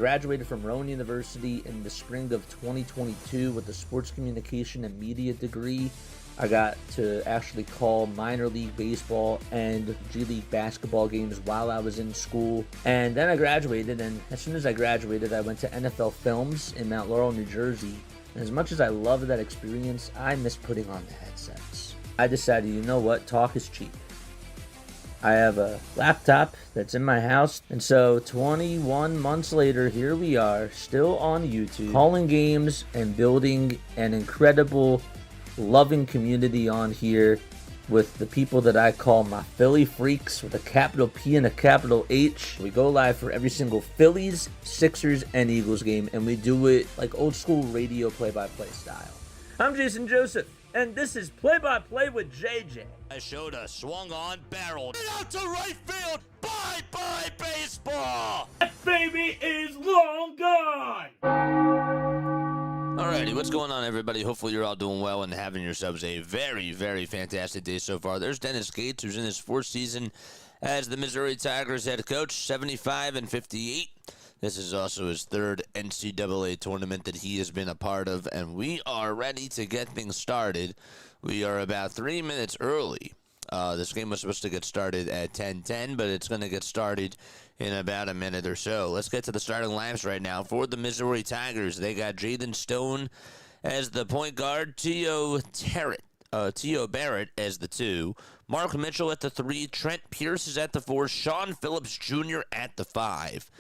graduated from Rowan University in the spring of 2022 with a sports communication and media degree. I got to actually call minor league baseball and G League basketball games while I was in school. And then I graduated, and as soon as I graduated, I went to NFL Films in Mount Laurel, New Jersey. And as much as I loved that experience, I miss putting on the headsets. I decided, you know what, talk is cheap. I have a laptop that's in my house, and so 21 months later, here we are, still on YouTube, calling games and building an incredible, loving community on here with the people that I call my Philly freaks with a capital P and a capital H. We go live for every single Phillies, Sixers, and Eagles game, and we do it like old school radio play-by-play style. I'm Jason Joseph, and this is Play-by-Play with JJ. I showed a swung on barrel. Get out to right field. Bye-bye baseball. That baby is long gone. Alrighty, what's going on, everybody? Hopefully you're all doing well and having yourselves a very, very fantastic day so far. There's Dennis Gates, who's in his fourth season as the Missouri Tigers head coach, 75-58. This is also his third NCAA tournament that he has been a part of, and we are ready to get things started. We are about 3 minutes early. This game was supposed to get started at 10:10, but it's going to get started in about a minute or so. Let's get to the starting lineups right now. For the Missouri Tigers, they got Jaden Stone as the point guard, Tio Barrett as the 2, Mark Mitchell at the 3, Trent Pierce is at the 4, Sean Phillips Jr. at the 5.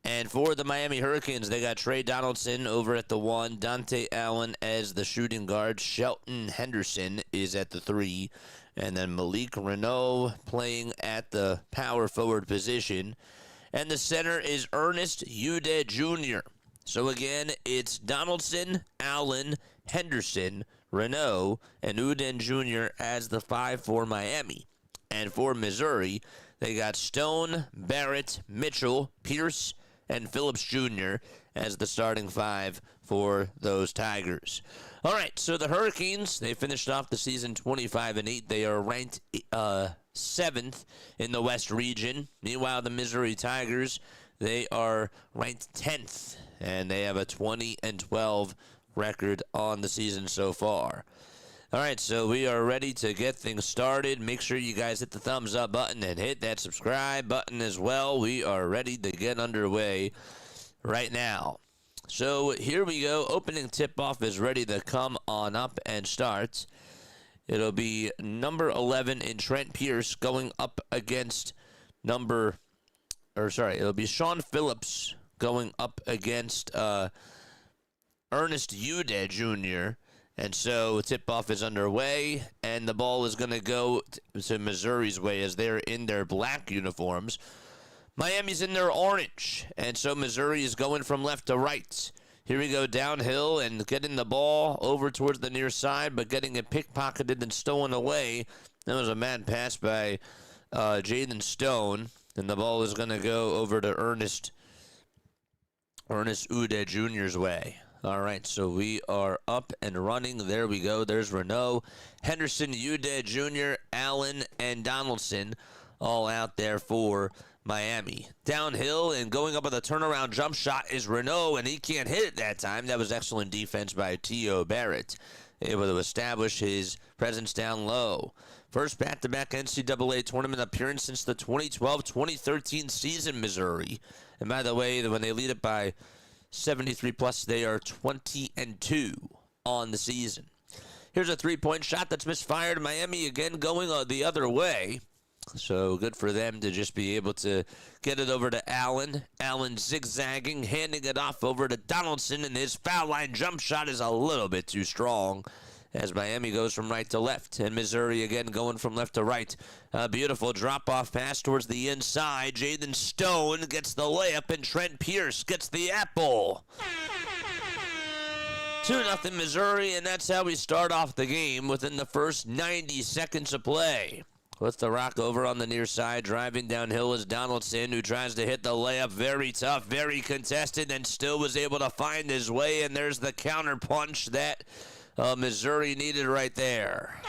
And for the Miami Hurricanes, they got Trey Donaldson over at the 1, Dante Allen as the shooting guard, Shelton Henderson is at the 3, and then Malik Renault playing at the power forward position. And the center is Ernest Udeh Jr. So again, it's Donaldson, Allen, Henderson, Renault, and Udeh Jr. as the 5 for Miami. And for Missouri, they got Stone, Barrett, Mitchell, Pierce, and Phillips Jr. as the starting 5 for those Tigers. All right, so the Hurricanes, they finished off the season 25-8. They are ranked 7th in the West region. Meanwhile, the Missouri Tigers, they are ranked 10th, and they have a 20-12 record on the season so far. All right, so we are ready to get things started. Make sure you guys hit the thumbs up button and hit that subscribe button as well. We are ready to get underway right now. So here we go. Opening tip-off is ready to come on up and start. It'll be number 11 in Trent Pierce going up against it'll be Sean Phillips going up against Ernest Udeh Jr., and so tip-off is underway, and the ball is going to go to Missouri's way as they're in their black uniforms. Miami's in their orange, and so Missouri is going from left to right. Here we go downhill and getting the ball over towards the near side, but getting it pickpocketed and stolen away. That was a mad pass by Jaden Stone, and the ball is going to go over to Ernest Udeh Jr.'s way. All right, so we are up and running. There we go. There's Renault, Henderson, Udeh Jr., Allen, and Donaldson all out there for Miami. Downhill and going up with a turnaround jump shot is Renault, and he can't hit it that time. That was excellent defense by Tio Barrett, able to establish his presence down low. First back-to-back NCAA tournament appearance since the 2012-2013 season, Missouri. And by the way, when they lead it by 73+, they are 20-2 on the season. Here's a three-point shot that's misfired. Miami again going the other way. So good for them to just be able to get it over to Allen. Allen zigzagging, handing it off over to Donaldson, and his foul line jump shot is a little bit too strong as Miami goes from right to left. And Missouri again going from left to right. A beautiful drop-off pass towards the inside. Jaden Stone gets the layup, and Trent Pierce gets the apple. 2-0 Missouri, and that's how we start off the game within the first 90 seconds of play. With the rock over on the near side, driving downhill is Donaldson, who tries to hit the layup. Very tough, very contested, and still was able to find his way, and there's the counter punch that Missouri needed right there.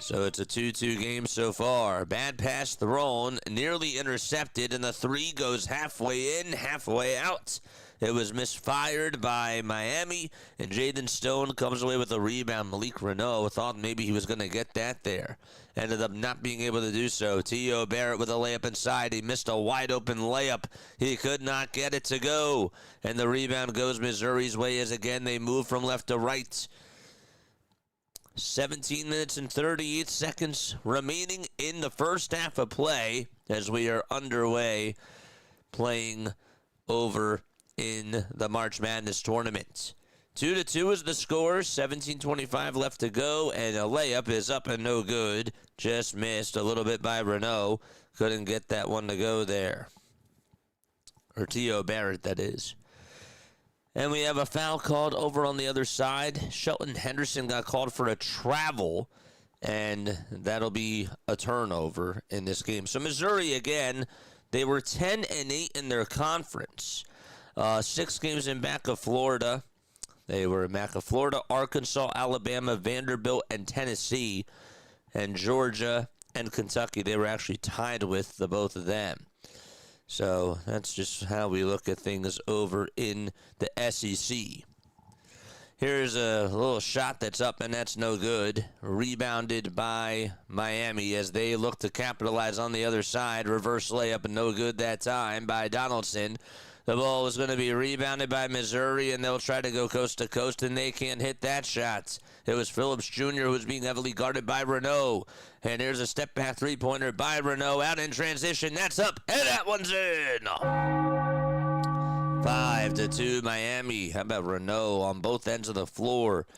So So it's a 2-2 game so far. Bad pass thrown, nearly intercepted, and the 3 goes halfway in, halfway out. It was misfired by Miami, and Jaden Stone comes away with a rebound. Malik Renault thought maybe he was going to get that there. Ended up not being able to do so. T.O. Barrett with a layup inside. He missed a wide-open layup. He could not get it to go. And the rebound goes Missouri's way as, again, they move from left to right. 17 minutes and 38 seconds remaining in the first half of play as we are underway playing over in the March Madness tournament. 2-2 is the score, 17:25 left to go, and a layup is up and no good. Just missed a little bit by Renault. Couldn't get that one to go there. Or T.O. Barrett, that is. And we have a foul called over on the other side. Shelton Henderson got called for a travel, and that'll be a turnover in this game. So Missouri, again, they were 10-8 in their conference. 6 games in back of Florida. They were in back of Florida, Arkansas, Alabama, Vanderbilt, and Tennessee. And Georgia and Kentucky, they were actually tied with the both of them. So that's just how we look at things over in the SEC. Here's a little shot that's up, and that's no good. Rebounded by Miami as they look to capitalize on the other side. Reverse layup, and no good that time by Donaldson. The ball is going to be rebounded by Missouri, and they'll try to go coast to coast, and they can't hit that shot. It was Phillips Jr. who was being heavily guarded by Renault. And here's a step-back three-pointer by Renault out in transition. That's up, and that one's in. 5-2 Miami. How about Renault on both ends of the floor?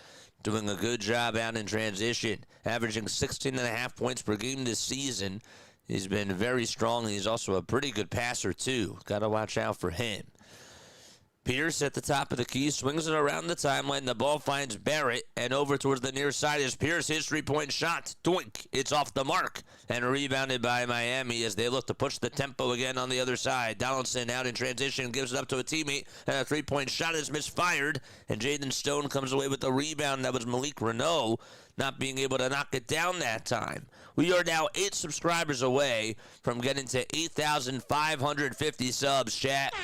Doing a good job out in transition. Averaging 16.5 points per game this season. He's been very strong. He's also a pretty good passer, too. Got to watch out for him. Pierce at the top of the key, swings it around the timeline. The ball finds Barrett, and over towards the near side is Pierce. His three-point shot. Doink. It's off the mark. And rebounded by Miami as they look to push the tempo again on the other side. Donaldson out in transition, gives it up to a teammate, and a three-point shot is misfired. And Jaden Stone comes away with the rebound. That was Malik Renault not being able to knock it down that time. We are now 8 subscribers away from getting to 8,550 subs, chat.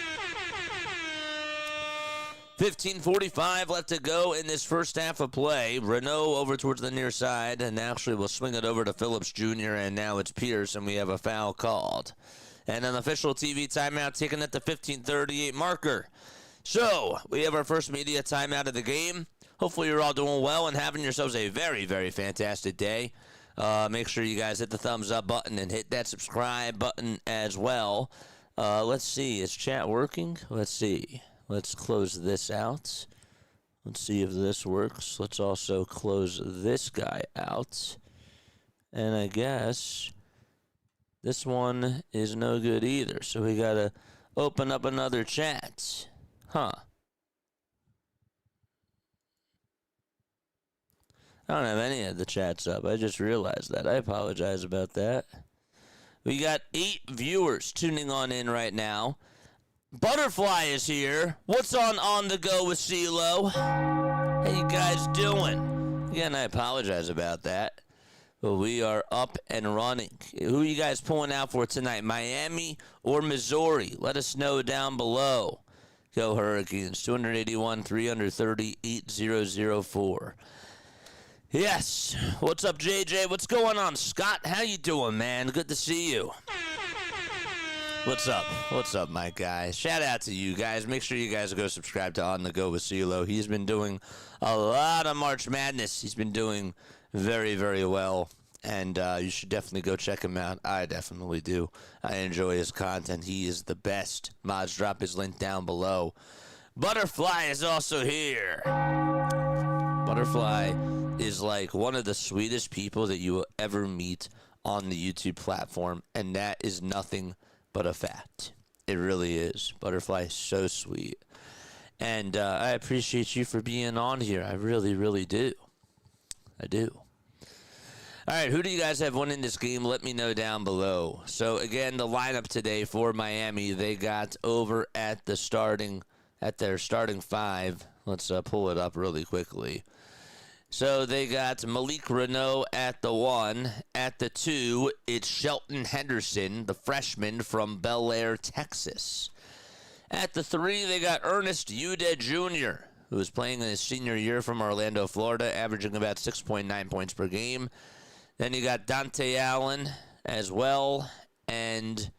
15:45 left to go in this first half of play. Renault over towards the near side, and actually we'll swing it over to Phillips Jr., and now it's Pierce, and we have a foul called. And an official TV timeout taken at the 15:38 marker. So, we have our first media timeout of the game. Hopefully you're all doing well and having yourselves a very, very fantastic day. Make sure you guys hit the thumbs up button and hit that subscribe button as well. Let's see, is chat working? Let's see. Let's close this out. Let's see if this works. Let's also close this guy out. And I guess this one is no good either. So we got to open up another chat. Huh. I don't have any of the chats up. I just realized that. I apologize about that. We got 8 viewers tuning on in right now. Butterfly is here. What's on the go with CeeLo? How you guys doing? Again, I apologize about that. But we are up and running. Who are you guys pulling out for tonight? Miami or Missouri? Let us know down below. Go Hurricanes. 281, 330, 8004. Yes. What's up, JJ? What's going on, Scott? How you doing, man? Good to see you. What's up? What's up, my guy? Shout out to you guys. Make sure you guys go subscribe to On The Go with CeeLo. He's been doing a lot of March Madness. He's been doing very, very well. And you should definitely go check him out. I definitely do. I enjoy his content. He is the best. Mods, drop his link down below. Butterfly is also here. Butterfly is like one of the sweetest people that you will ever meet on the YouTube platform. And that is nothing but a fact. It really is. Butterfly is so sweet. And I appreciate you for being on here. I really, really do. I do. All right, who do you guys have winning this game? Let me know down below. So, again, the lineup today for Miami, they got over at their starting 5. Let's pull it up really quickly. So they got Malik Renault at the 1. At the 2, it's Shelton Henderson, the freshman from Bel Air, Texas. At the 3, they got Ernest Ude Jr., who is playing in his senior year from Orlando, Florida, averaging about 6.9 points per game. Then you got Dante Allen as well, and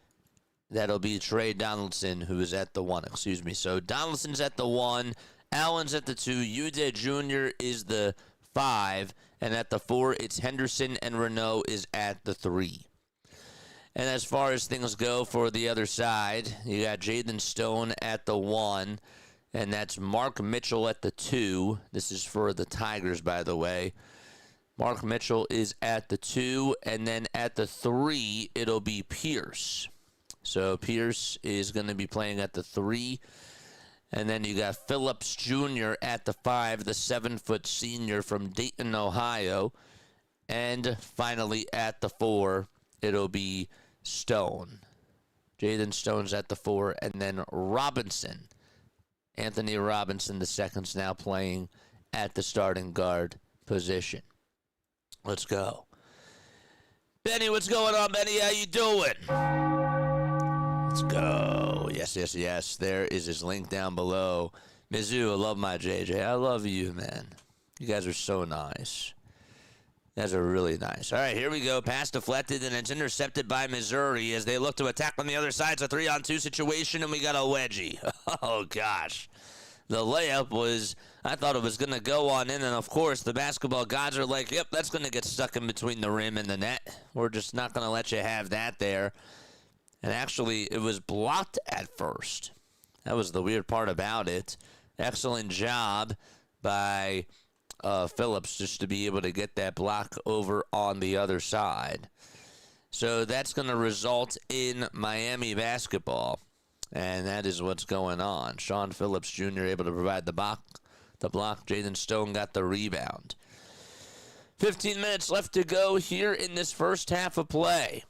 that'll be Trey Donaldson, who is at the 1. So Donaldson's at the 1, Allen's at the 2, Ude Jr. is the 5, and at the 4, it's Henderson, and Renault is at the 3. And as far as things go for the other side, you got Jaden Stone at the 1, and that's Mark Mitchell at the 2. This is for the Tigers, by the way. Mark Mitchell is at the 2, and then at the 3, it'll be Pierce. So Pierce is going to be playing at the 3. And then you got Phillips Jr. at the 5, the 7-foot senior from Dayton, Ohio. And finally at the 4, it'll be Stone. Jaden Stone's at the 4, and then Robinson. Anthony Robinson, the second's now playing at the starting guard position. Let's go. Benny, what's going on, Benny? How you doing? Let's go. Yes. There is his link down below. Mizzou, I love my JJ. I love you, man. You guys are so nice. You guys are really nice. All right, here we go. Pass deflected, and it's intercepted by Missouri as they look to attack on the other side. It's a 3-on-2 situation, and we got a wedgie. Oh, gosh. The layup was, I thought it was going to go on in, and of course, the basketball gods are like, yep, that's going to get stuck in between the rim and the net. We're just not going to let you have that there. And actually, it was blocked at first. That was the weird part about it. Excellent job by Phillips just to be able to get that block over on the other side. So that's going to result in Miami basketball. And that is what's going on. Sean Phillips Jr. able to provide the block. Jaden Stone got the rebound. 15 minutes left to go here in this first half of play.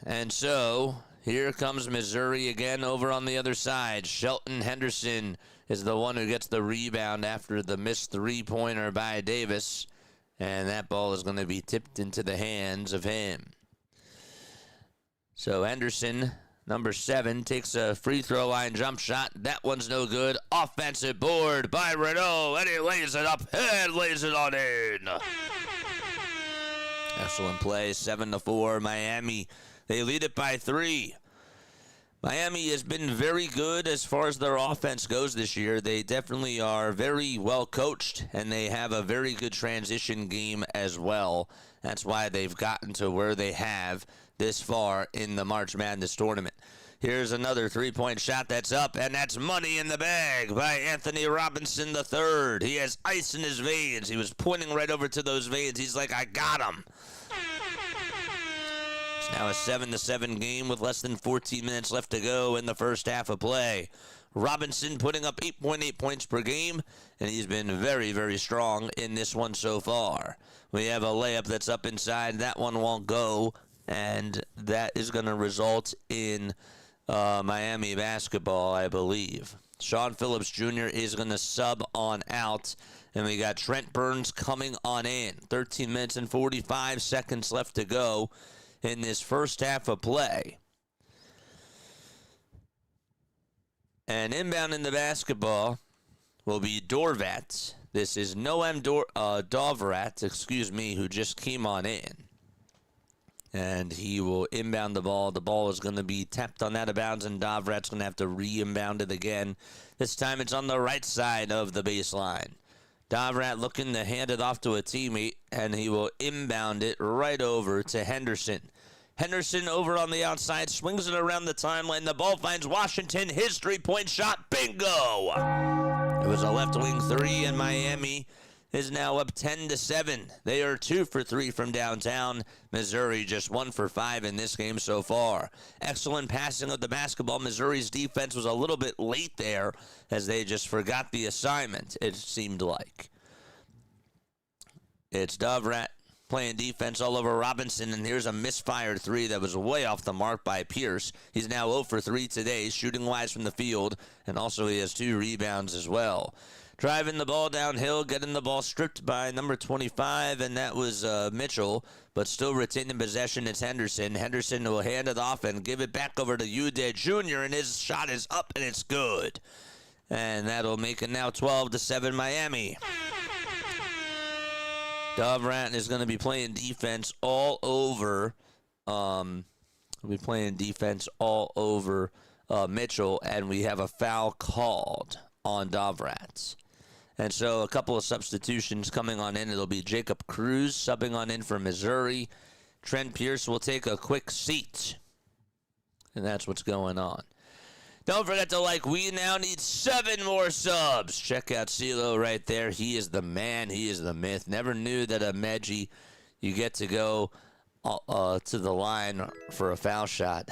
And so here comes Missouri again over on the other side. Shelton Henderson is the one who gets the rebound after the missed three-pointer by Davis. And that ball is going to be tipped into the hands of him. So Henderson, number 7, takes a free throw line jump shot. That one's no good. Offensive board by Renault, and he lays it up and lays it on in. Excellent play, 7-4. Miami, they lead it by 3. Miami has been very good as far as their offense goes this year. They definitely are very well coached, and they have a very good transition game as well. That's why they've gotten to where they have this far in the March Madness tournament. Here's another three-point shot that's up, and that's money in the bag by Anthony Robinson III. He has ice in his veins. He was pointing right over to those veins. He's like, I got him. It's now a 7-7 game with less than 14 minutes left to go in the first half of play. Robinson putting up 8.8 points per game, and he's been very, very strong in this one so far. We have a layup that's up inside. That one won't go, and that is going to result in Miami basketball, I believe. Sean Phillips Jr. is going to sub on out, and we got Trent Burns coming on in. 13 minutes and 45 seconds left to go in this first half of play. And inbound in the basketball will be Dorvat. This is Noam Dovrat, who just came on in. And he will inbound the ball. The ball is going to be tapped on out of bounds, and Dovrat's going to have to re-inbound it again. This time it's on the right side of the baseline. Dovrat looking to hand it off to a teammate, and he will inbound it right over to Henderson. Henderson over on the outside, swings it around the timeline. The ball finds Washington. His three-point shot, bingo! It was a left wing 3, and Miami is now up 10-7. They are 2 for 3 from downtown. Missouri just 1 for 5 in this game so far. Excellent passing of the basketball. Missouri's defense was a little bit late there as they just forgot the assignment, it seemed like. It's Dovrat playing defense all over Robinson, and here's a misfired 3 that was way off the mark by Pierce. He's now 0 for 3 today, shooting wise from the field, and also he has 2 rebounds as well. Driving the ball downhill, getting the ball stripped by number 25, and that was Mitchell, but still retaining possession. It's Henderson. Henderson will hand it off and give it back over to Uday Jr., and his shot is up, and it's good. And that'll make it now 12-7 Miami. Dovrat is going to be playing defense all over. Mitchell, and we have a foul called on Dovrat. And so a couple of substitutions coming on in. It'll be Jacob Cruz subbing on in for Missouri. Trent Pierce will take a quick seat. And that's what's going on. Don't forget to like. We now need 7 more subs. Check out CeeLo right there. He is the man. He is the myth. Never knew that a Medji, you get to go to the line for a foul shot.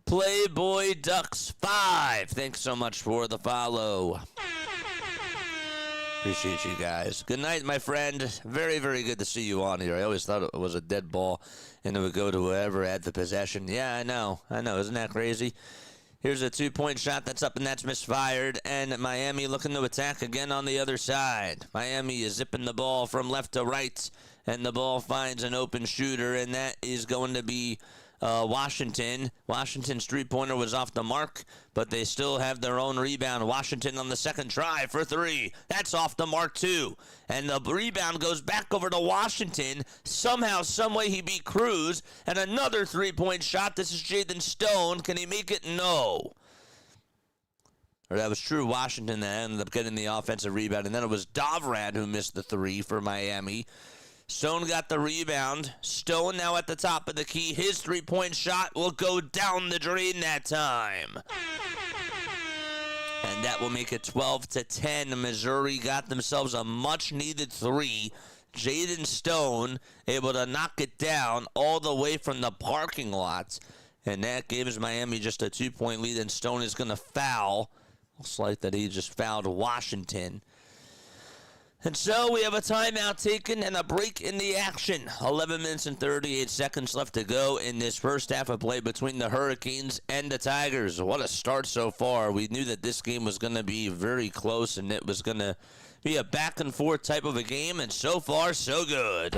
Playboy Ducks 5. Thanks so much for the follow. Appreciate you guys. Good night, my friend. Very, very good to see you on here. I always thought it was a dead ball and it would go to whoever had the possession. Yeah, I know. Isn't that crazy? Here's a 2-point shot that's up and that's misfired. And Miami looking to attack again on the other side. Miami is zipping the ball from left to right. And the ball finds an open shooter. And that is going to be Washington. Washington's 3-pointer was off the mark, but they still have their own rebound. Washington on the second try for 3. That's off the mark too. And the rebound goes back over to Washington. Somehow, someway he beat Cruz. And another 3-point shot. This is Jaden Stone. Can he make it? No. Or that was true. Washington that ended up getting the offensive rebound. And then it was Dovrat who missed the 3 for Miami. Stone got the rebound. Stone now at the top of the key. His 3-point shot will go down the drain that time. And that will make it 12-10. Missouri got themselves a much-needed 3. Jaden Stone able to knock it down all the way from the parking lot. And that gives Miami just a 2-point lead. And Stone is going to foul. Looks like that he just fouled Washington. And so we have a timeout taken and a break in the action. 11 minutes and 38 seconds left to go in this first half of play between the Hurricanes and the Tigers. What a start so far. We knew that this game was going to be very close and it was going to be a back and forth type of a game. And so far, so good.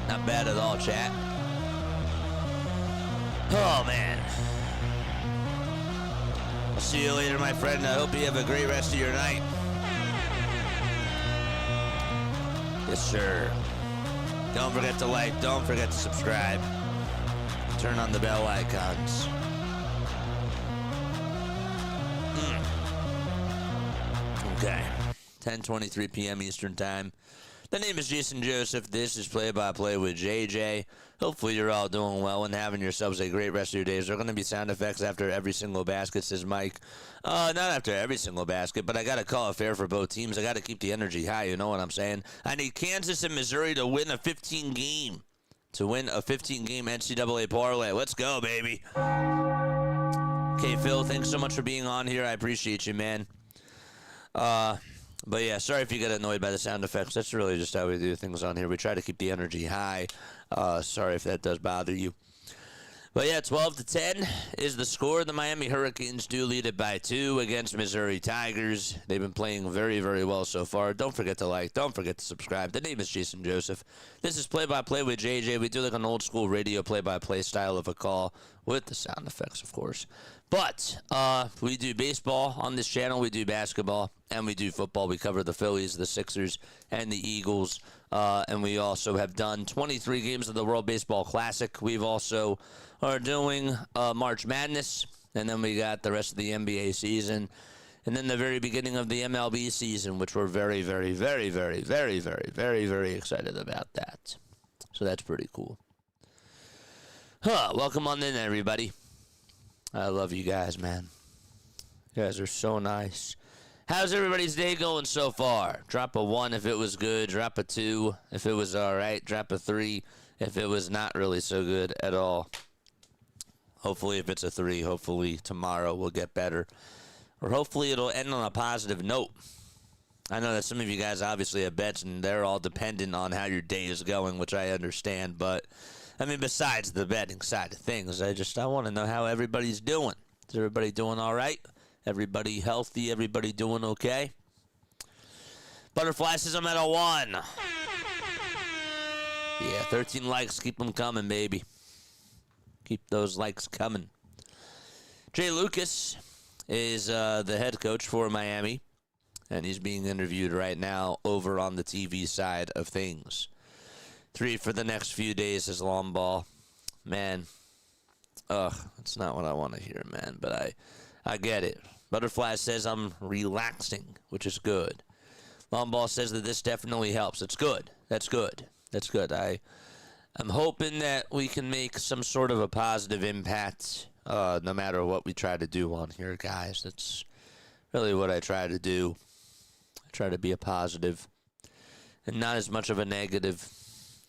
Not bad at all, chat. Oh, man. I'll see you later, my friend. I hope you have a great rest of your night. Yes, sir. Don't forget to like. Don't forget to subscribe. Turn on the bell icons. Okay. 10:23 p.m. Eastern Time. The name is Jason Joseph. This is Play-by-Play with JJ. Hopefully you're all doing well and having yourselves a great rest of your days. There are going to be sound effects after every single basket, says Mike. Not after every single basket, but I got to call it fair for both teams. I got to keep the energy high, you know what I'm saying? I need Kansas and Missouri to win a 15-game. To win a 15-game NCAA parlay. Let's go, baby. Okay, Phil, thanks so much for being on here. I appreciate you, man. But yeah, sorry if you get annoyed by the sound effects. That's really just how we do things on here. We try to keep the energy high. Sorry if that does bother you. But yeah, 12-10 is the score. The Miami Hurricanes do lead it by 2 against Missouri Tigers. They've been playing very, very well so far. Don't forget to like. Don't forget to subscribe. The name is Jason Joseph. This is Play-by-Play with JJ. We do like an old school radio play-by-play style of a call with the sound effects, of course. But we do baseball on this channel. We do basketball, and we do football. We cover the Phillies, the Sixers, and the Eagles. And we also have done 23 games of the World Baseball Classic. We've also are doing March Madness, and then we got the rest of the NBA season, and then the very beginning of the MLB season, which we're very, very, very, very, very, very, very, very excited about that. So that's pretty cool. Welcome on in, everybody. I love you guys, man. You guys are so nice. How's everybody's day going so far? Drop a 1 if it was good. Drop a 2 if it was all right. Drop a 3 if it was not really so good at all. Hopefully, if it's a 3, hopefully tomorrow will get better. Or hopefully it'll end on a positive note. I know that some of you guys obviously have bets, and they're all dependent on how your day is going, which I understand. But, I mean, besides the betting side of things, I want to know how everybody's doing. Is everybody doing all right? Everybody healthy? Everybody doing okay? Butterfly says I'm at a 1. Yeah, 13 likes. Keep them coming, baby. Keep those likes coming. Jay Lucas is the head coach for Miami, and he's being interviewed right now over on the TV side of things. 3 for the next few days is long ball. Man, that's not what I want to hear, man, but I get it. Butterfly says I'm relaxing, which is good. Long ball says that this definitely helps. It's good. That's good. That's good. I'm hoping that we can make some sort of a positive impact, no matter what we try to do on here, guys. That's really what I try to do. I try to be a positive and not as much of a negative.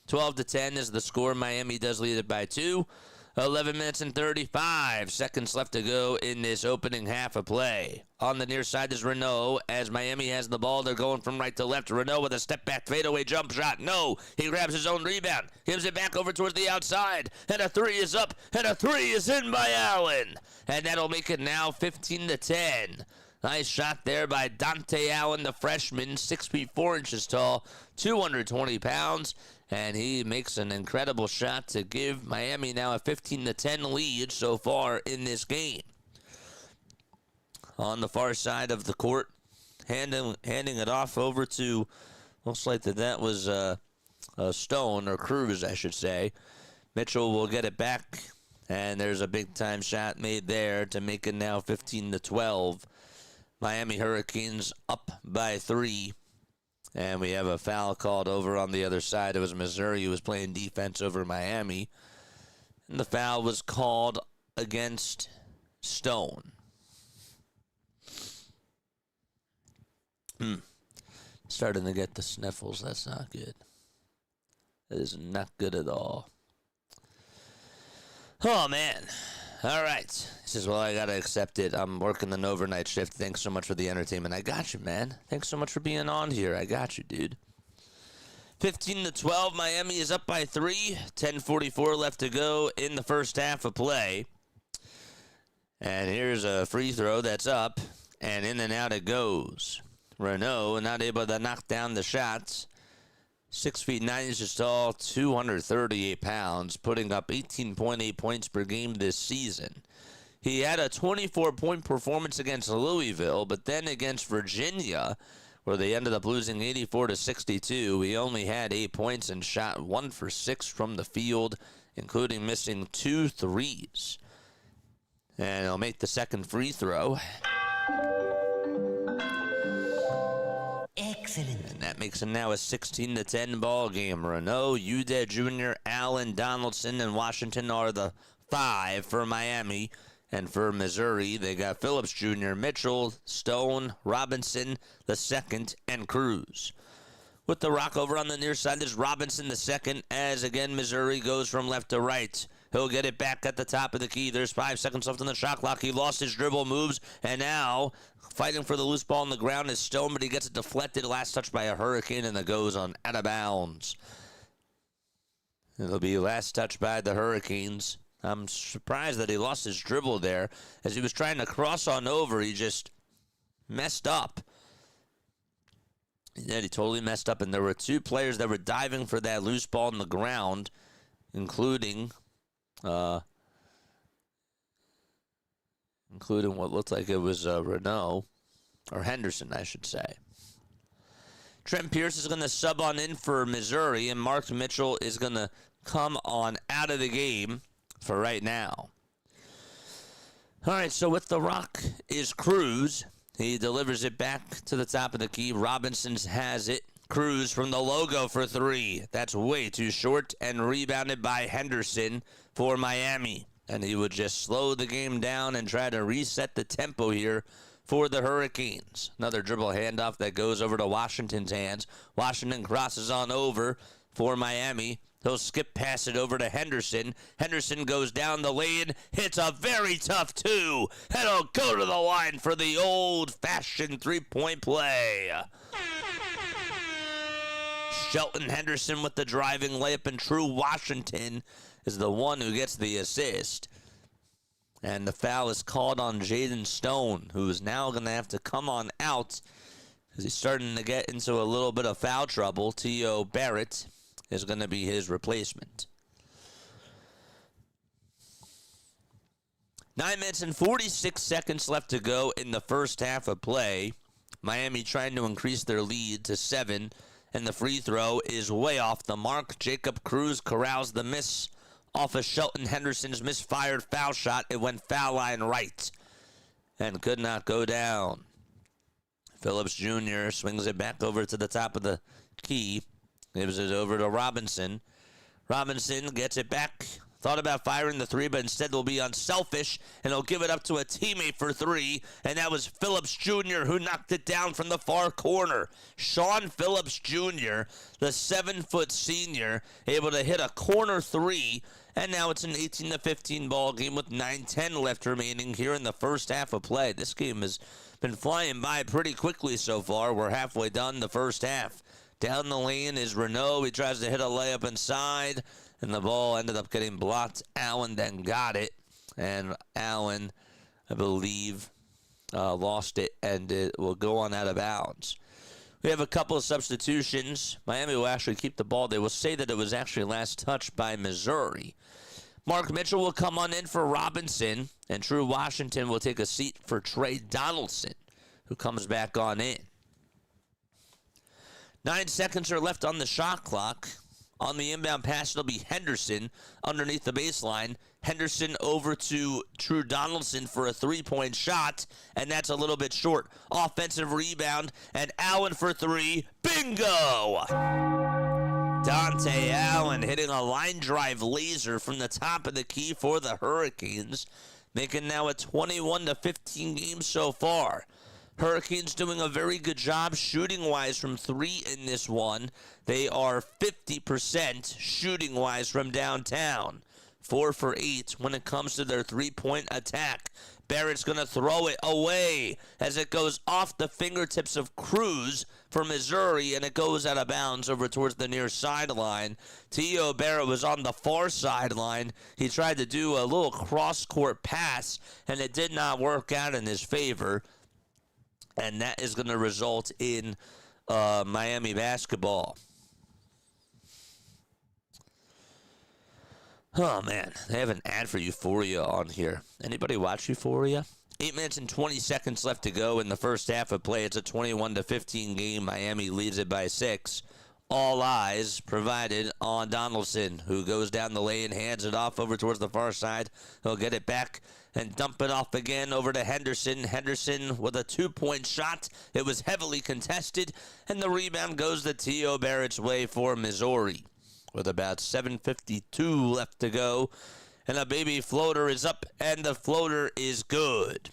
12-10 is the score. Miami does lead it by 2. 11 minutes and 35 seconds left to go in this opening half of play. On the near side is Renault. As Miami has the ball, they're going from right to left. Renault with a step-back fadeaway jump shot. No, he grabs his own rebound. Gives it back over towards the outside. And a 3 is up. And a 3 is in by Allen. And that'll make it now 15-10. Nice shot there by Dante Allen, the freshman, 6 feet 4 inches tall, 220 pounds. And he makes an incredible shot to give Miami now a 15-10 lead so far in this game. On the far side of the court, handing it off over to, looks like that was Stone, or Cruz, I should say. Mitchell will get it back, and there's a big-time shot made there to make it now 15-12. Miami Hurricanes up by 3. And we have a foul called over on the other side. It was Missouri who was playing defense over Miami. And the foul was called against Stone. Starting to get the sniffles. That's not good. That is not good at all. Oh, man. All right. He says, well, I got to accept it. I'm working an overnight shift. Thanks so much for the entertainment. I got you, man. Thanks so much for being on here. I got you, dude. 15-12. Miami is up by 3. 10:44 left to go in the first half of play. And here's a free throw that's up. And in and out it goes. Renault not able to knock down the shots. 6 feet 9 inches tall, 238 pounds, putting up 18.8 points per game this season. He had a 24-point performance against Louisville, but then against Virginia, where they ended up losing 84-62, he only had 8 points and shot 1 for 6 from the field, including missing 2 threes. And he'll make the second free throw. Excellent. And that makes it now a 16-10 ball game. Renault, Ude Jr., Allen, Donaldson, and Washington are the 5 for Miami. And for Missouri, they got Phillips Jr., Mitchell, Stone, Robinson, the second, and Cruz. With the rock over on the near side is Robinson, the second, as again Missouri goes from left to right. He'll get it back at the top of the key. There's 5 seconds left on the shot clock. He lost his dribble, moves, and now fighting for the loose ball on the ground is Stone, but he gets it deflected. Last touch by a Hurricane, and it goes on out of bounds. It'll be last touch by the Hurricanes. I'm surprised that he lost his dribble there. As he was trying to cross on over, he just messed up. Yeah, he totally messed up, and there were 2 players that were diving for that loose ball on the ground, including what looked like it was Renault, or Henderson, I should say. Trent Pierce is going to sub on in for Missouri, and Mark Mitchell is going to come on out of the game for right now. All right, so with the rock is Cruz. He delivers it back to the top of the key. Robinson has it. Cruz from the logo for 3. That's way too short, and rebounded by Henderson for Miami. And he would just slow the game down and try to reset the tempo here for the Hurricanes. Another dribble handoff that goes over to Washington's hands. Washington crosses on over for Miami. He'll skip pass it over to Henderson. Henderson goes down the lane, hits a very tough 2, and he'll go to the line for the old-fashioned three-point play. Shelton Henderson with the driving layup, and True Washington is the one who gets the assist. And the foul is called on Jaden Stone, who is now going to have to come on out because he's starting to get into a little bit of foul trouble. T.O. Barrett is going to be his replacement. 9 minutes and 46 seconds left to go in the first half of play. Miami trying to increase their lead to 7, and the free throw is way off the mark. Jacob Cruz corrals the miss off of Shelton Henderson's misfired foul shot. It went foul line right and could not go down. Phillips Jr. swings it back over to the top of the key. Gives it over to Robinson. Robinson gets it back. Thought about firing the three, but instead will be unselfish, and he'll give it up to a teammate for three, and that was Phillips Jr. who knocked it down from the far corner. Sean Phillips Jr., the 7-foot senior, able to hit a corner three, and now it's an 18-15 ball game with 9:10 left remaining here in the first half of play. This game has been flying by pretty quickly so far. We're halfway done the first half. Down the lane is Renault. He tries to hit a layup inside, and the ball ended up getting blocked. Allen then got it, and Allen, I believe, lost it, and it will go on out of bounds. We have a couple of substitutions. Miami will actually keep the ball. They will say that it was actually last touched by Missouri. Mark Mitchell will come on in for Robinson, and True Washington will take a seat for Trey Donaldson, who comes back on in. 9 seconds are left on the shot clock. On the inbound pass, it'll be Henderson underneath the baseline. Henderson over to True Donaldson for a three-point shot, and that's a little bit short. Offensive rebound, and Allen for three. Bingo! Dante Allen hitting a line drive laser from the top of the key for the Hurricanes, making now a 21-15 game so far. Hurricanes doing a very good job shooting-wise from three in this one. They are 50% shooting-wise from downtown. 4 for 8 when it comes to their three-point attack. Barrett's going to throw it away as it goes off the fingertips of Cruz for Missouri, and it goes out of bounds over towards the near sideline. T.O. Barrett was on the far sideline. He tried to do a little cross-court pass, and it did not work out in his favor. And that is going to result in Miami basketball. Oh, man. They have an ad for Euphoria on here. Anybody watch Euphoria? 8 minutes and 20 seconds left to go in the first half of play. It's a 21-15 game. Miami leads it by 6. All eyes provided on Donaldson, who goes down the lane, hands it off over towards the far side. He'll get it back and dump it off again over to Henderson. Henderson with a 2-point shot. It was heavily contested, and the rebound goes the T.O. Barrett's way for Missouri. With about 7:52 left to go, and a baby floater is up, and the floater is good.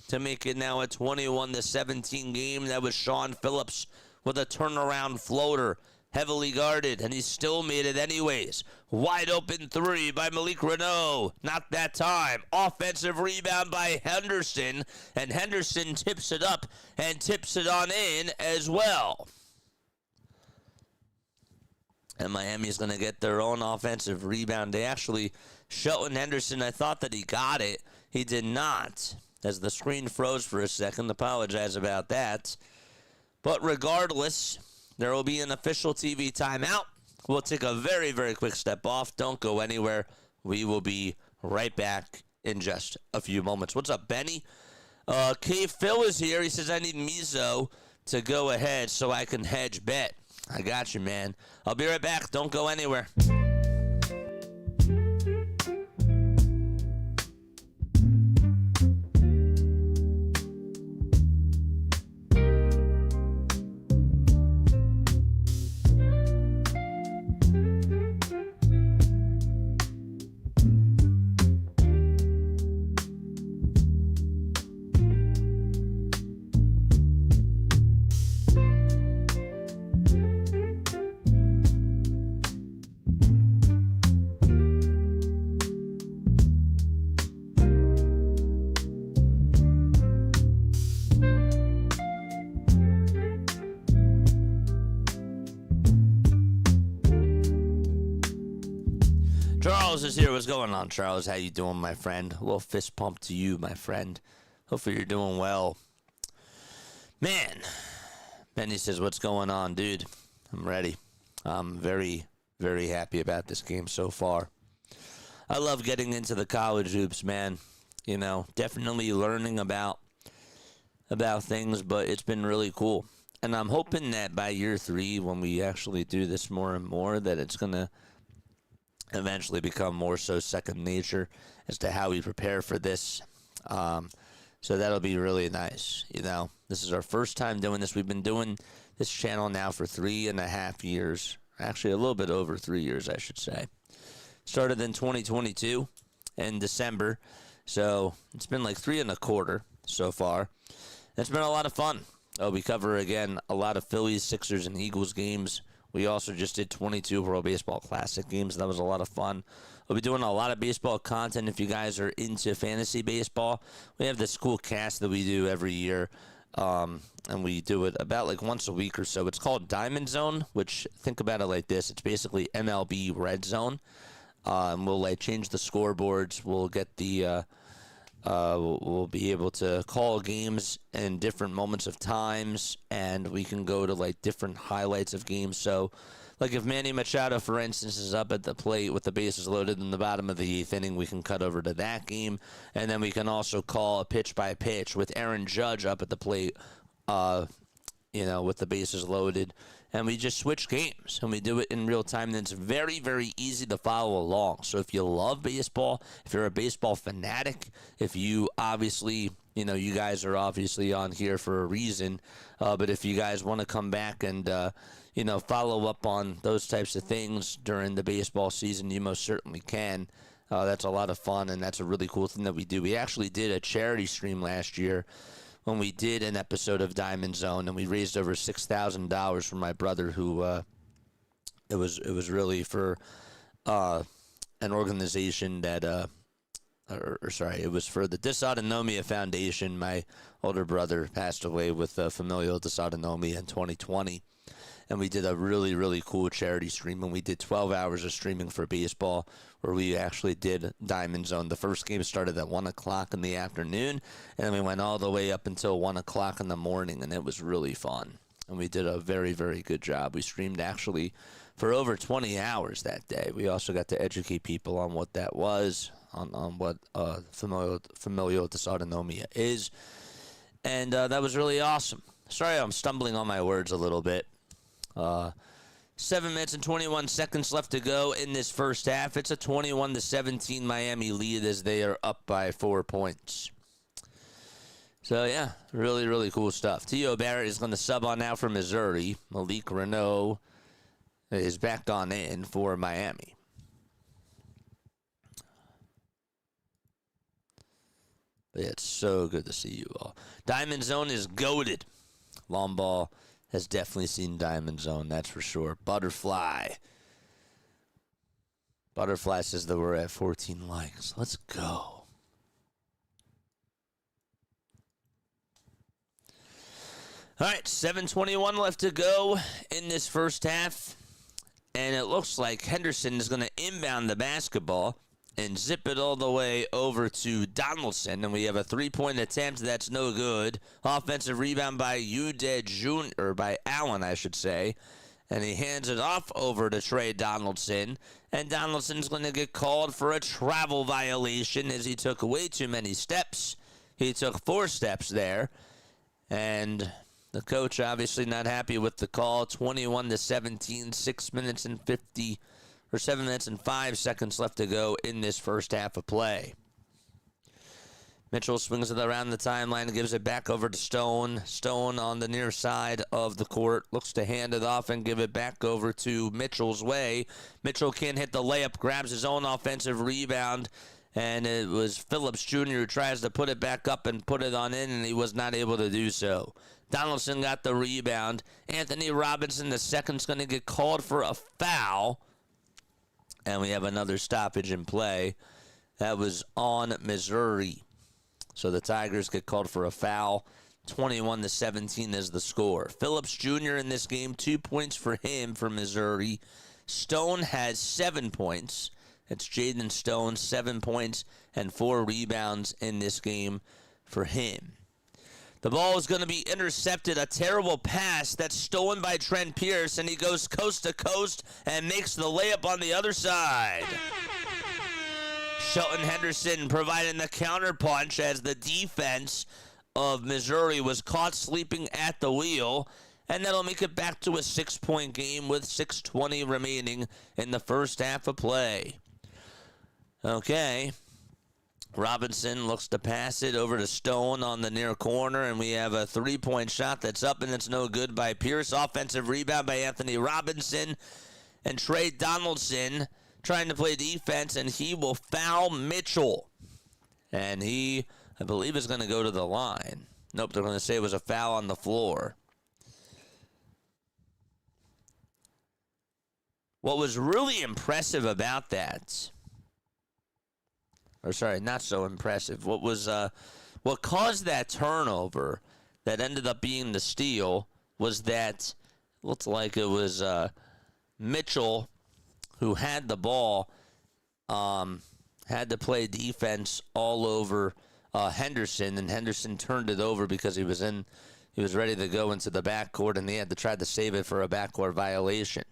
To make it now a 21-17 game, that was Sean Phillips with a turnaround floater. Heavily guarded, and he still made it anyways. Wide open three by Malik Renault. Not that time. Offensive rebound by Henderson, and Henderson tips it up and tips it on in as well. And Miami's going to get their own offensive rebound. They actually, Shelton Henderson, I thought that he got it. He did not, as the screen froze for a second. Apologize about that. But regardless, there will be an official TV timeout. We'll take a very, very quick step off. Don't go anywhere. We will be right back in just a few moments. What's up, Benny? K. Phil is here. He says, I need Mizo to go ahead so I can hedge bet. I got you, man. I'll be right back. Don't go anywhere. Charles is here. What's going on, Charles? How you doing, my friend? A little fist pump to you, my friend. Hopefully you're doing well. Man, Benny says, what's going on, dude? I'm ready. I'm very, very happy about this game so far. I love getting into the college hoops, man. You know, definitely learning about things, but it's been really cool. And I'm hoping that by year 3, when we actually do this more and more, that it's going to eventually become more so second nature as to how we prepare for this. So that'll be really nice. You know, this is our first time doing this. We've been doing this channel now for 3.5 years. Actually, a little bit over 3 years, I should say. Started in 2022 in December. So it's been like 3.25 so far. It's been a lot of fun. We cover, again, a lot of Phillies, Sixers, and Eagles games. We also just did 22 World Baseball Classic games. That was a lot of fun. We'll be doing a lot of baseball content if you guys are into fantasy baseball. We have this cool cast that we do every year, and we do it about like once a week or so. It's called Diamond Zone, which, think about it like this. It's basically MLB Red Zone. And we'll like change the scoreboards. We'll get the... we'll be able to call games in different moments of times, and we can go to like different highlights of games. So, like if Manny Machado, for instance, is up at the plate with the bases loaded in the bottom of the 8th inning, we can cut over to that game, and then we can also call a pitch by pitch with Aaron Judge up at the plate, with the bases loaded. And we just switch games, and we do it in real time, and it's very, very easy to follow along. So if you love baseball, if you're a baseball fanatic, if you obviously, you guys are obviously on here for a reason, but if you guys want to come back and, follow up on those types of things during the baseball season, you most certainly can. That's a lot of fun, and that's a really cool thing that we do. We actually did a charity stream last year when we did an episode of Diamond Zone, and we raised over $6,000 for my brother, who it was really for an organization that it was for the Dysautonomia Foundation. My older brother passed away with familial dysautonomia in 2020, and we did a really, really cool charity stream, and we did 12 hours of streaming for baseball, where we actually did Diamond Zone. The first game started at 1 o'clock in the afternoon, and then we went all the way up until 1 o'clock in the morning, and it was really fun. And we did a very, very good job. We streamed actually for over 20 hours that day. We also got to educate people on what that was, on what familial dysautonomia is, and that was really awesome. Sorry I'm stumbling on my words a little bit. 7 minutes and 21 seconds left to go in this first half. It's a 21-17 Miami lead as they are up by 4 points. So, yeah, really, really cool stuff. T.O. Barrett is going to sub on now for Missouri. Malik Renault is back on in for Miami. But yeah, it's so good to see you all. Diamond Zone is goated. Long ball has definitely seen Diamond Zone, that's for sure. Butterfly says that we're at 14 likes. Let's go. All right, 7:21 left to go in this first half. And it looks like Henderson is going to inbound the basketball and zip it all the way over to Donaldson. And we have a three-point attempt that's no good. Offensive rebound by by Allen, I should say. And he hands it off over to Trey Donaldson. And Donaldson's going to get called for a travel violation as he took way too many steps. He took 4 steps there. And the coach obviously not happy with the call. 21-17, 7 minutes and 5 seconds left to go in this first half of play. Mitchell swings it around the timeline and gives it back over to Stone. Stone on the near side of the court looks to hand it off and give it back over to Mitchell's way. Mitchell can't hit the layup, grabs his own offensive rebound, and it was Phillips Jr. who tries to put it back up and put it on in, and he was not able to do so. Donaldson got the rebound. Anthony Robinson, the second's going to get called for a foul. And we have another stoppage in play. That was on Missouri. So the Tigers get called for a foul. 21-17 is the score. Phillips Jr. in this game, 2 points for him for Missouri. Stone has 7 points. It's Jaden Stone, 7 points and 4 rebounds in this game for him. The ball is going to be intercepted. A terrible pass that's stolen by Trent Pierce, and he goes coast to coast and makes the layup on the other side. Shelton Henderson providing the counterpunch as the defense of Missouri was caught sleeping at the wheel, and that'll make it back to a 6-point game with 6:20 remaining in the first half of play. Okay. Robinson looks to pass it over to Stone on the near corner, and we have a 3-point shot that's up, and it's no good by Pierce. Offensive rebound by Anthony Robinson, and Trey Donaldson trying to play defense, and he will foul Mitchell. And he, I believe, is going to go to the line. Nope, they're going to say it was a foul on the floor. What was really impressive about that, or sorry, not so impressive. What caused that turnover that ended up being the steal was that looked like it was Mitchell who had the ball, had to play defense all over Henderson, and Henderson turned it over because he was ready to go into the backcourt, and he had to try to save it for a backcourt violation.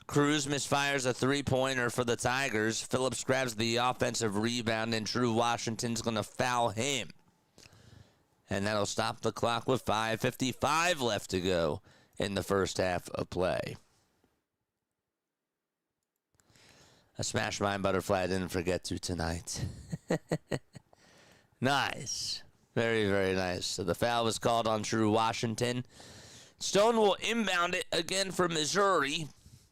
Cruz misfires a 3-pointer for the Tigers. Phillips grabs the offensive rebound, and Drew Washington's going to foul him. And that'll stop the clock with 5:55 left to go in the first half of play. A smash mine butterfly I didn't forget to tonight. Nice. Very, very nice. So the foul was called on Drew Washington. Stone will inbound it again for Missouri,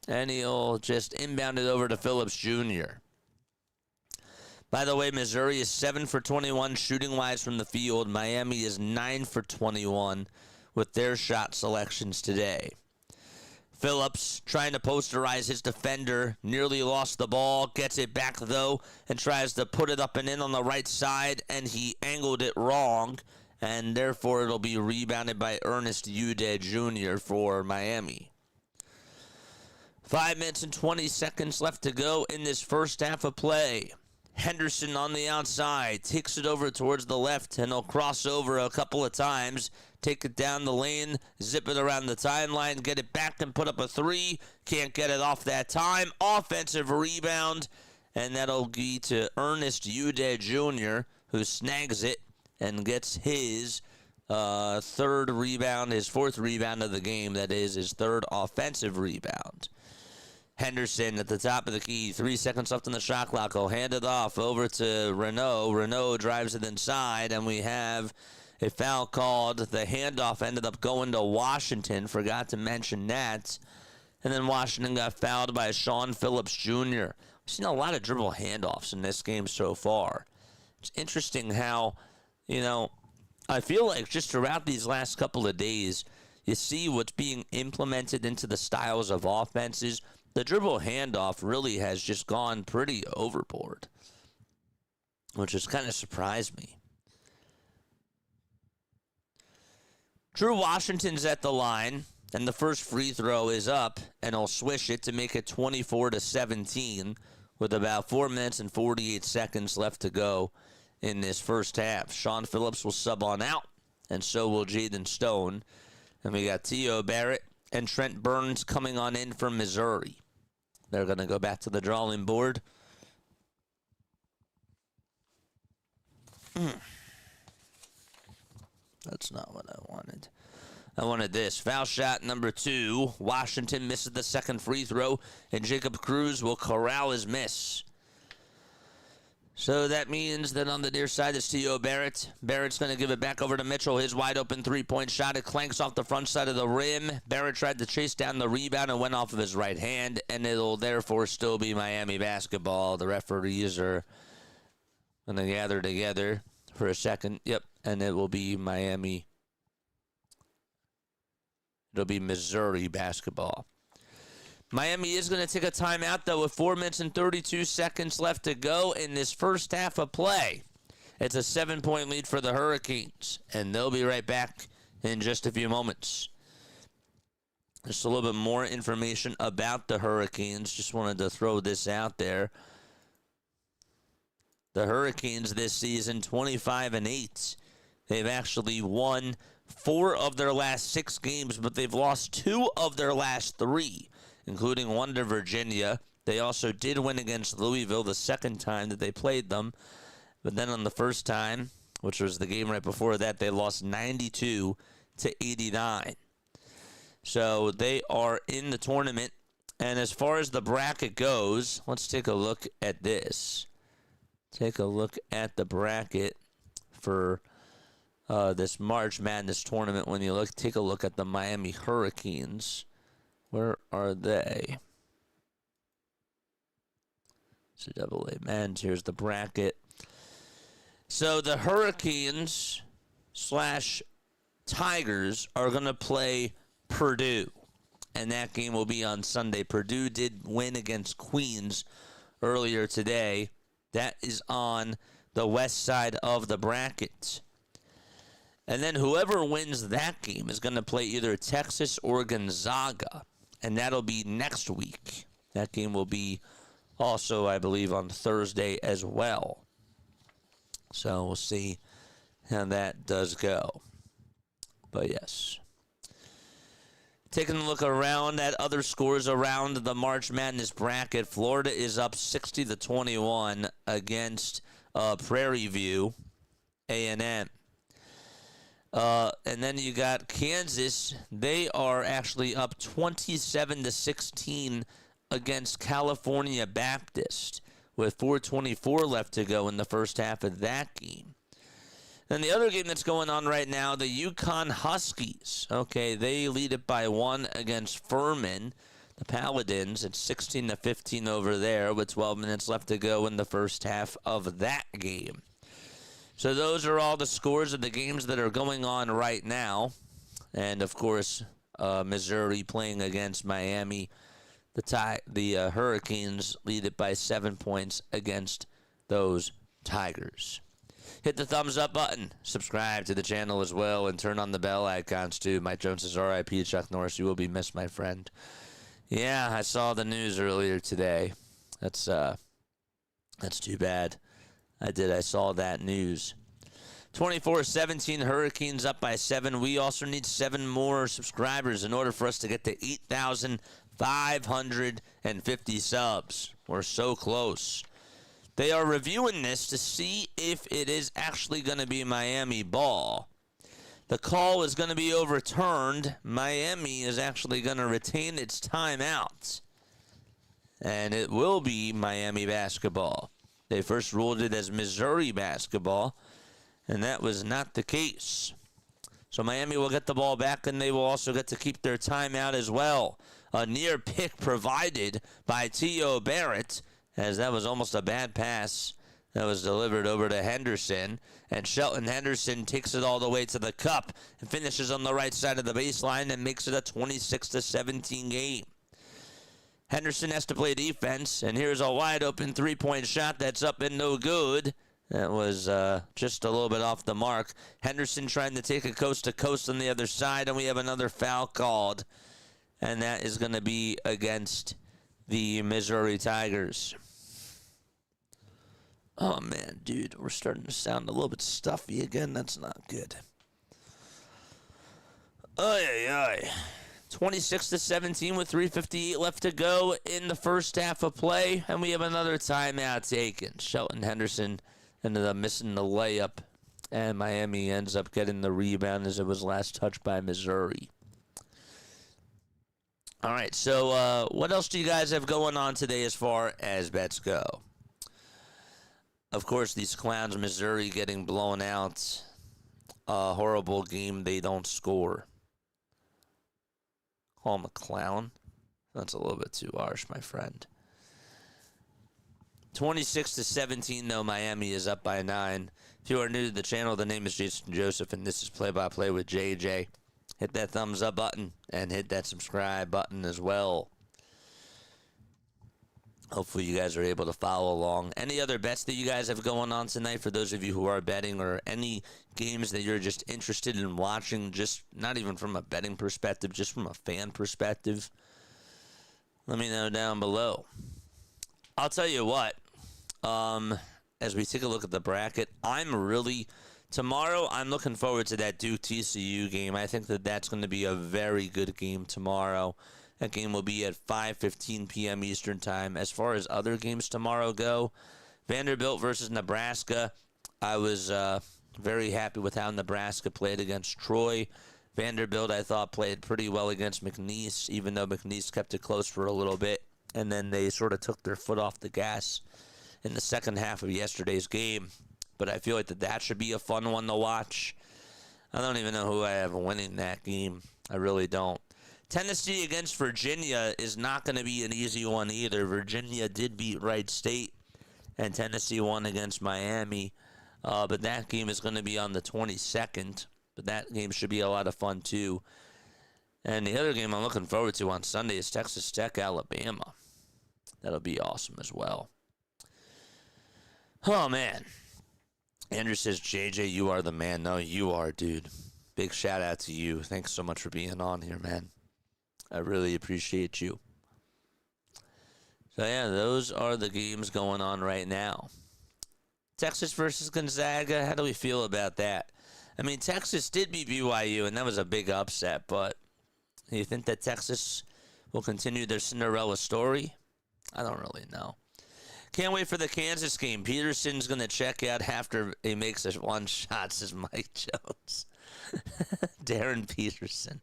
and he'll just inbound it over to Phillips Jr. By the way, Missouri is 7 for 21 shooting-wise from the field. Miami is 9 for 21 with their shot selections today. Phillips trying to posterize his defender, nearly lost the ball, gets it back though, and tries to put it up and in on the right side, and he angled it wrong, and therefore it'll be rebounded by Ernest Udeh Jr. for Miami. 5 minutes and 20 seconds left to go in this first half of play. Henderson on the outside, takes it over towards the left, and he'll cross over a couple of times, take it down the lane, zip it around the timeline, get it back and put up a 3. Can't get it off that time. Offensive rebound, and that'll be to Ernest Udeh Jr., who snags it and gets his third rebound, his fourth rebound of the game. That is his third offensive rebound. Henderson at the top of the key. 3 seconds left on the shot clock. He'll hand it off over to Renault. Renault drives it inside, and we have a foul called. The handoff ended up going to Washington. Forgot to mention that. And then Washington got fouled by Sean Phillips Jr. We've seen a lot of dribble handoffs in this game so far. It's interesting how, I feel like just throughout these last couple of days, you see what's being implemented into the styles of offenses. The dribble handoff really has just gone pretty overboard, which has kind of surprised me. Drew Washington's at the line, and the first free throw is up, and he'll swish it to make it 24-17 with about 4 minutes and 48 seconds left to go in this first half. Sean Phillips will sub on out, and so will Jaden Stone. And we got T.O. Barrett and Trent Burns coming on in from Missouri. They're going to go back to the drawing board. That's not what I wanted. I wanted this. Foul shot number 2. Washington misses the second free throw, and Jacob Cruz will corral his miss. So that means that on the near side is T.O. Barrett. Barrett's going to give it back over to Mitchell. His wide open three-point shot. It clanks off the front side of the rim. Barrett tried to chase down the rebound and went off of his right hand, and it'll therefore still be Miami basketball. The referees are going to gather together for a second. Yep, and it will be Miami. It'll be Missouri basketball. Miami is going to take a timeout, though, with 4 minutes and 32 seconds left to go in this first half of play. It's a 7-point lead for the Hurricanes, and they'll be right back in just a few moments. Just a little bit more information about the Hurricanes. Just wanted to throw this out there. The Hurricanes this season, 25-8. They've actually won 4 of their last 6 games, but they've lost 2 of their last 3, including one to Virginia. They also did win against Louisville the second time that they played them. But then on the first time, which was the game right before that, they lost 92-89. So they are in the tournament. And as far as the bracket goes, let's take a look at this. Take a look at the bracket for this March Madness tournament. When you take a look at the Miami Hurricanes, where are they? It's a AA men's. Here's the bracket. So the Hurricanes / Tigers are going to play Purdue, and that game will be on Sunday. Purdue did win against Queens earlier today. That is on the west side of the bracket. And then whoever wins that game is going to play either Texas or Gonzaga, and that'll be next week. That game will be also, I believe, on Thursday as well. So we'll see how that does go. But yes. Taking a look around at other scores around the March Madness bracket, Florida is up 60-21 against Prairie View A&M. And then you got Kansas. They are actually up 27-16 against California Baptist with 4:24 left to go in the first half of that game. And the other game that's going on right now, the UConn Huskies. Okay, they lead it by 1 against Furman. The Paladins at 16-15 over there with 12 minutes left to go in the first half of that game. So those are all the scores of the games that are going on right now. And, of course, Missouri playing against Miami. The Hurricanes lead it by 7 points against those Tigers. Hit the thumbs up button, subscribe to the channel as well, and turn on the bell icons too. Mike Jones says, R.I.P. Chuck Norris, you will be missed, my friend. Yeah, I saw the news earlier today. That's too bad. I saw that news. 24-17, Hurricanes up by 7. We also need 7 more subscribers in order for us to get to 8,550 subs. We're so close. They are reviewing this to see if it is actually going to be Miami ball. The call is going to be overturned. Miami is actually going to retain its timeout. And it will be Miami basketball. They first ruled it as Missouri basketball, and that was not the case. So Miami will get the ball back, and they will also get to keep their timeout as well. A near pick provided by T.O. Barrett, as that was almost a bad pass that was delivered over to Henderson. And Shelton Henderson takes it all the way to the cup and finishes on the right side of the baseline and makes it a 26-17 game. Henderson has to play defense, and here's a wide-open three-point shot that's up and no good. That was just a little bit off the mark. Henderson trying to take it coast-to-coast on the other side, and we have another foul called. And that is going to be against the Missouri Tigers. Oh, man, dude, we're starting to sound a little bit stuffy again. That's not good. Ay. 26-17 with 3:58 left to go in the first half of play, and we have another timeout taken. Shelton Henderson ended up missing the layup, and Miami ends up getting the rebound as it was last touched by Missouri. All right, so what else do you guys have going on today as far as bets go? Of course, these clowns, Missouri getting blown out. A horrible game, they don't score. Call him a clown? That's a little bit too harsh, my friend. 26-17, though, Miami is up by 9. If you are new to the channel, the name is Jason Joseph, and this is Play-by-Play with JJ. Hit that thumbs up button and hit that subscribe button as well. Hopefully you guys are able to follow along. Any other bets that you guys have going on tonight for those of you who are betting, or any games that you're just interested in watching, just not even from a betting perspective, just from a fan perspective? Let me know down below. I'll tell you what, as we take a look at the bracket, tomorrow, I'm looking forward to that Duke TCU game. I think that's going to be a very good game tomorrow. That game will be at 5:15 p.m. Eastern Time. As far as other games tomorrow go, Vanderbilt versus Nebraska. I was very happy with how Nebraska played against Troy. Vanderbilt, I thought, played pretty well against McNeese, even though McNeese kept it close for a little bit. And then they sort of took their foot off the gas in the second half of yesterday's game. But I feel like that should be a fun one to watch. I don't even know who I have winning that game. I really don't. Tennessee against Virginia is not going to be an easy one either. Virginia did beat Wright State, and Tennessee won against Miami. But that game is going to be on the 22nd. But that game should be a lot of fun too. And the other game I'm looking forward to on Sunday is Texas Tech, Alabama. That'll be awesome as well. Oh, man. Andrew says, JJ, you are the man. No, you are, dude. Big shout out to you. Thanks so much for being on here, man. I really appreciate you. So, yeah, those are the games going on right now. Texas versus Gonzaga. How do we feel about that? I mean, Texas did beat BYU, and that was a big upset, but you think that Texas will continue their Cinderella story? I don't really know. Can't wait for the Kansas game. Peterson's going to check out after he makes a one shot, says Mike Jones. Darren Peterson.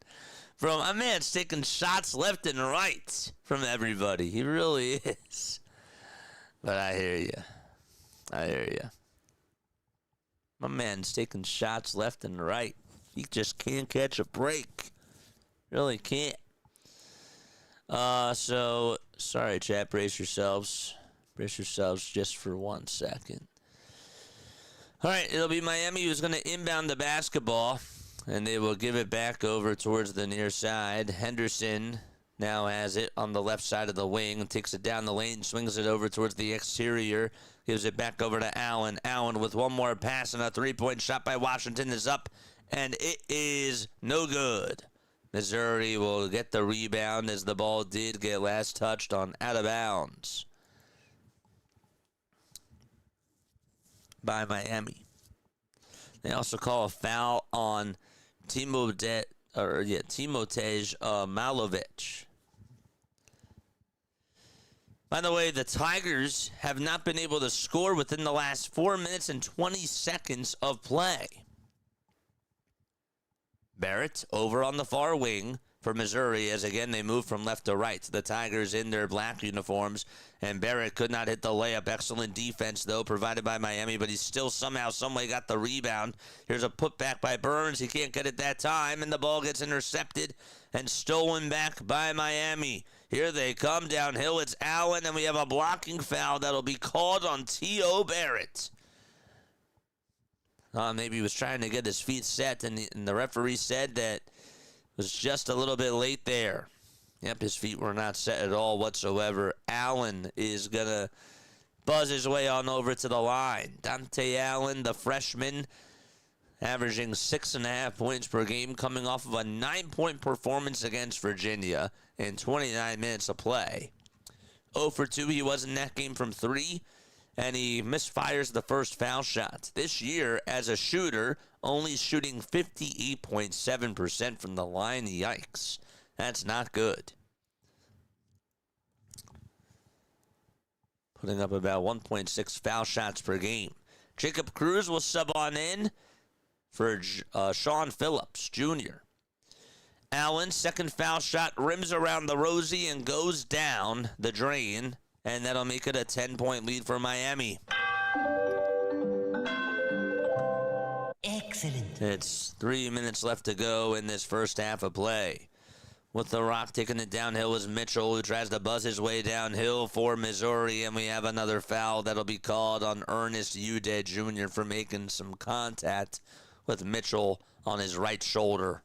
Bro, my man's taking shots left and right from everybody. He really is. But I hear you. I hear you. My man's taking shots left and right. He just can't catch a break. Really can't. So, sorry, chat. Brace yourselves. Brace yourselves just for 1 second. All right, it'll be Miami who's going to inbound the basketball, and they will give it back over towards the near side. Henderson now has it on the left side of the wing, takes it down the lane, swings it over towards the exterior, gives it back over to Allen. Allen with one more pass, and a three-point shot by Washington is up, and it is no good. Missouri will get the rebound as the ball did get last touched on out of bounds by Miami. They also call a foul on Timotej Malovic. By the way, the Tigers have not been able to score within the last 4 minutes and 20 seconds of play. Barrett over on the far wing for Missouri as again they move from left to right. The Tigers in their black uniforms, and Barrett could not hit the layup. Excellent defense though provided by Miami, but he still somehow someway got the rebound. Here's a putback by Burns. He can't get it that time, and the ball gets intercepted and stolen back by Miami. Here they come downhill. It's Allen, and we have a blocking foul that'll be called on T.O. Barrett. Maybe he was trying to get his feet set, and the referee said that it was just a little bit late there. Yep, his feet were not set at all whatsoever. Allen is going to buzz his way on over to the line. Dante Allen, the freshman, averaging 6.5 points per game, coming off of a 9-point performance against Virginia in 29 minutes of play. 0 for 2 he was in that game from 3. And he misfires the first foul shot. This year, as a shooter, only shooting 58.7% from the line. Yikes. That's not good. Putting up about 1.6 foul shots per game. Jacob Cruz will sub on in for Sean Phillips, Jr. Allen, second foul shot, rims around the Rosie and goes down the drain. And that'll make it a 10-point lead for Miami. Excellent. It's 3 minutes left to go in this first half of play. With the Rock taking it downhill is Mitchell, who tries to buzz his way downhill for Missouri. And we have another foul that'll be called on Ernest Ude Jr. for making some contact with Mitchell on his right shoulder.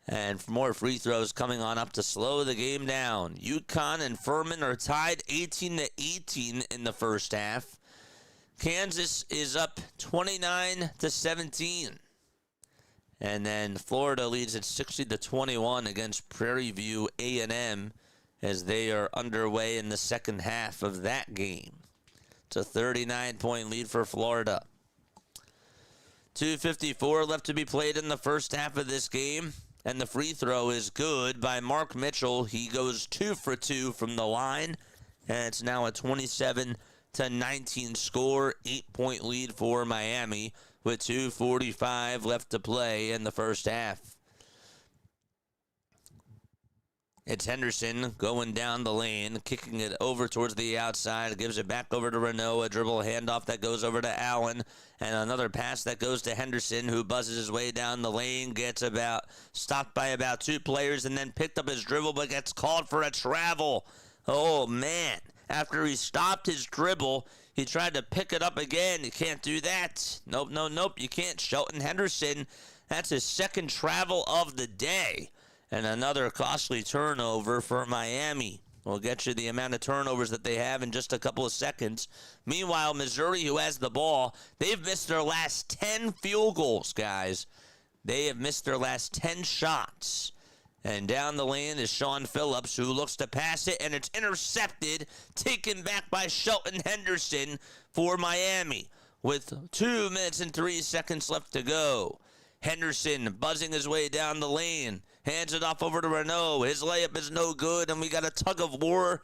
And more free throws coming on up to slow the game down. UConn and Furman are tied 18-18 in the first half. Kansas is up 29-17. And then Florida leads at 60-21 against Prairie View A&M as they are underway in the second half of that game. It's a 39-point lead for Florida. 2:54 left to be played in the first half of this game. And the free throw is good by Mark Mitchell. He goes 2 for 2 from the line. And it's now a 27-19 score. 8-point lead for Miami with 2:45 left to play in the first half. It's Henderson going down the lane, kicking it over towards the outside, gives it back over to Renault, a dribble handoff that goes over to Allen, and another pass that goes to Henderson, who buzzes his way down the lane, gets stopped by about 2 players, and then picked up his dribble, but gets called for a travel. Oh, man. After he stopped his dribble, he tried to pick it up again. You can't do that. Nope. You can't. Shelton Henderson, that's his second travel of the day. And another costly turnover for Miami. We'll get you the amount of turnovers that they have in just a couple of seconds. Meanwhile, Missouri, who has the ball, they've missed their last 10 field goals, guys. They have missed their last 10 shots. And down the lane is Sean Phillips, who looks to pass it, and it's intercepted, taken back by Shelton Henderson for Miami with 2 minutes and 3 seconds left to go. Henderson buzzing his way down the lane, hands it off over to Renault. His layup is no good, and we got a tug of war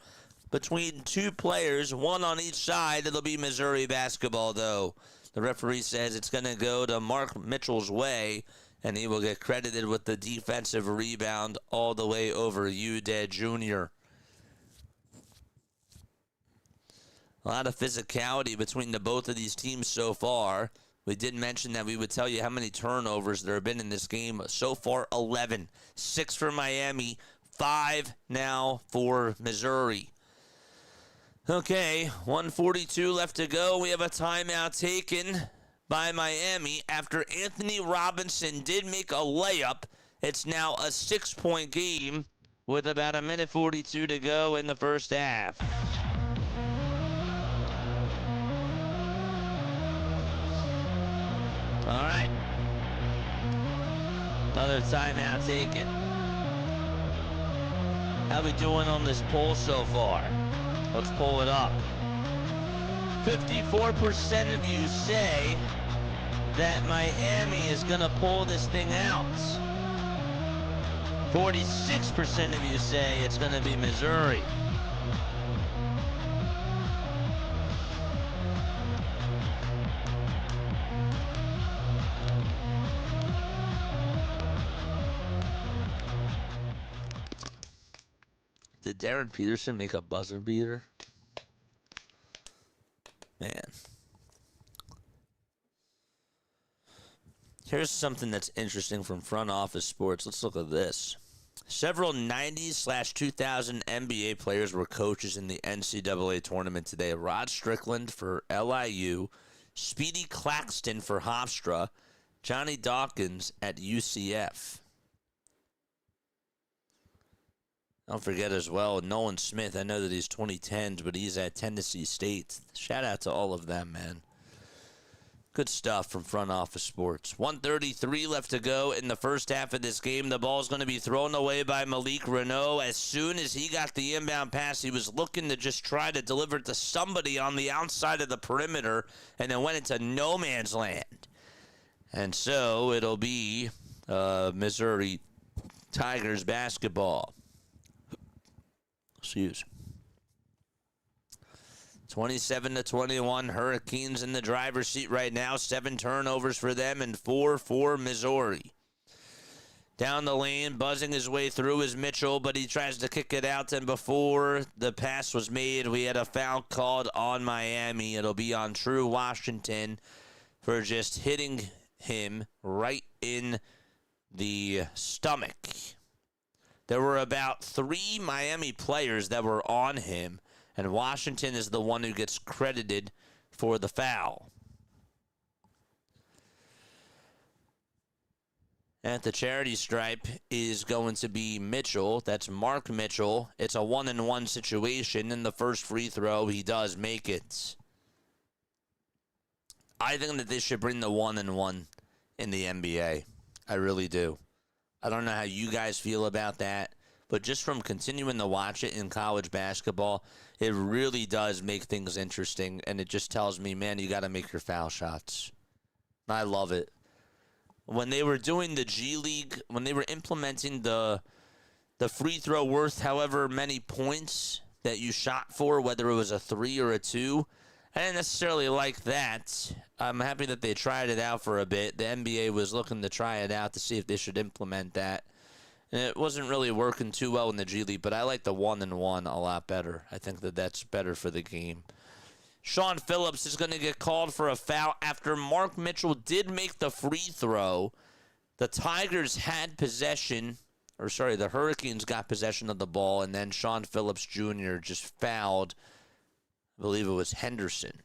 between 2 players, 1 on each side. It'll be Missouri basketball, though. The referee says it's going to go to Mark Mitchell's way, and he will get credited with the defensive rebound all the way over Udeh Jr. A lot of physicality between both of these teams so far. We did mention that we would tell you how many turnovers there have been in this game. So far, 11. 6 for Miami, 5 now for Missouri. Okay, 1:42 left to go. We have a timeout taken by Miami after Anthony Robinson did make a layup. It's now a 6-point game with about 1:42 to go in the first half. All right. Another timeout taken. How we doing on this poll so far? Let's pull it up. 54% of you say that Miami is going to pull this thing out. 46% of you say it's going to be Missouri. Did Darren Peterson make a buzzer beater? Man. Here's something that's interesting from Front Office Sports. Let's look at this. Several 90s/2000 NBA players were coaches in the NCAA tournament today. Rod Strickland for LIU, Speedy Claxton for Hofstra, Johnny Dawkins at UCF. Don't forget as well, Nolan Smith. I know that he's 2010s, but he's at Tennessee State. Shout out to all of them, man. Good stuff from Front Office Sports. 1:33 left to go in the first half of this game. The ball's going to be thrown away by Malik Renault. As soon as he got the inbound pass, he was looking to just try to deliver it to somebody on the outside of the perimeter, and then went into no man's land. And so it'll be Missouri Tigers basketball. Excuse. 27-21, Hurricanes in the driver's seat right now. 7 turnovers for them and 4 for Missouri. Down the lane, buzzing his way through is Mitchell, but he tries to kick it out. And before the pass was made, we had a foul called on Miami. It'll be on True Washington for just hitting him right in the stomach. There were about 3 Miami players that were on him, and Washington is the one who gets credited for the foul. At the charity stripe is going to be Mitchell. That's Mark Mitchell. It's a 1-and-1 situation. In the first free throw, he does make it. I think that they should bring the 1-and-1 in the NBA. I really do. I don't know how you guys feel about that, but just from continuing to watch it in college basketball, it really does make things interesting, and it just tells me, man, you got to make your foul shots. I love it. When they were doing the G League, when they were implementing the free throw worth however many points that you shot for, whether it was a 3 or a 2, I didn't necessarily like that. I'm happy that they tried it out for a bit. The NBA was looking to try it out to see if they should implement that. And it wasn't really working too well in the G League, but I like the 1-and-1 a lot better. I think that that's better for the game. Sean Phillips is going to get called for a foul after Mark Mitchell did make the free throw. The Tigers had possession, the Hurricanes got possession of the ball, and then Sean Phillips Jr. just fouled, I believe it was Henderson.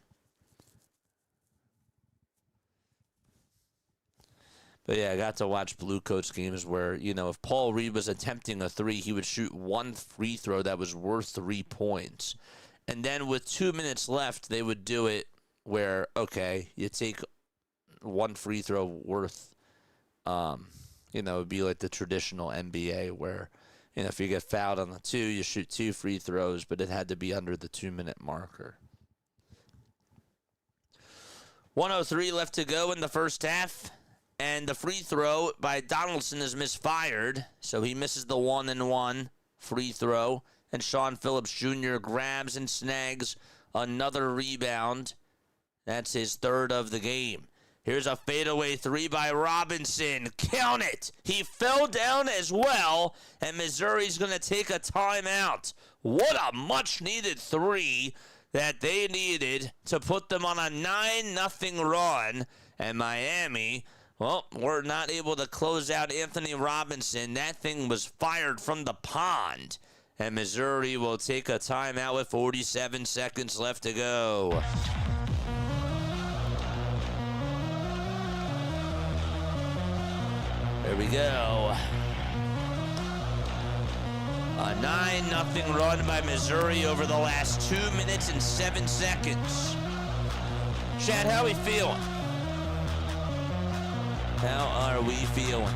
But yeah, I got to watch Blue Coats games where, if Paul Reed was attempting a 3, he would shoot one free throw that was worth 3 points. And then with 2 minutes left, they would do it where, okay, you take one free throw worth, it would be like the traditional NBA where, if you get fouled on the 2, you shoot 2 free throws, but it had to be under the 2-minute marker. 1:03 left to go in the first half, and the free throw by Donaldson is misfired, so he misses the 1-and-1 free throw, and Sean Phillips Jr. grabs and snags another rebound. That's his 3rd of the game. Here's a fadeaway 3 by Robinson. Count it! He fell down as well, and Missouri's going to take a timeout. What a much-needed 3 that they needed to put them on a 9-0 run. And Miami, well, were not able to close out Anthony Robinson. That thing was fired from the pond. And Missouri will take a timeout with 47 seconds left to go. There we go. A 9-0 run by Missouri over the last 2 minutes and 7 seconds. Chad, how are we feeling? How are we feeling?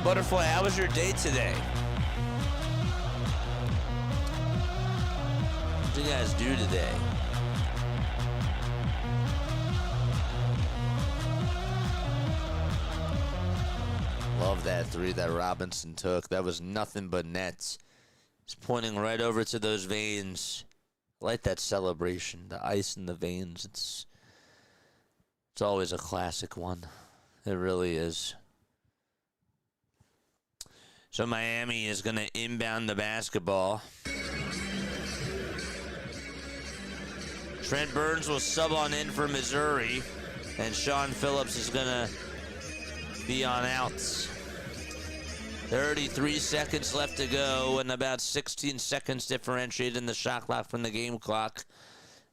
Butterfly, how was your day today? What did you guys do today? Love that 3 that Robinson took. That was nothing but nets. He's pointing right over to those veins. I like that celebration. The ice in the veins. It's always a classic one. It really is. So Miami is going to inbound the basketball. Trent Burns will sub on in for Missouri. And Sean Phillips is going to be on outs. 33 seconds left to go and about 16 seconds differentiated in the shot clock from the game clock.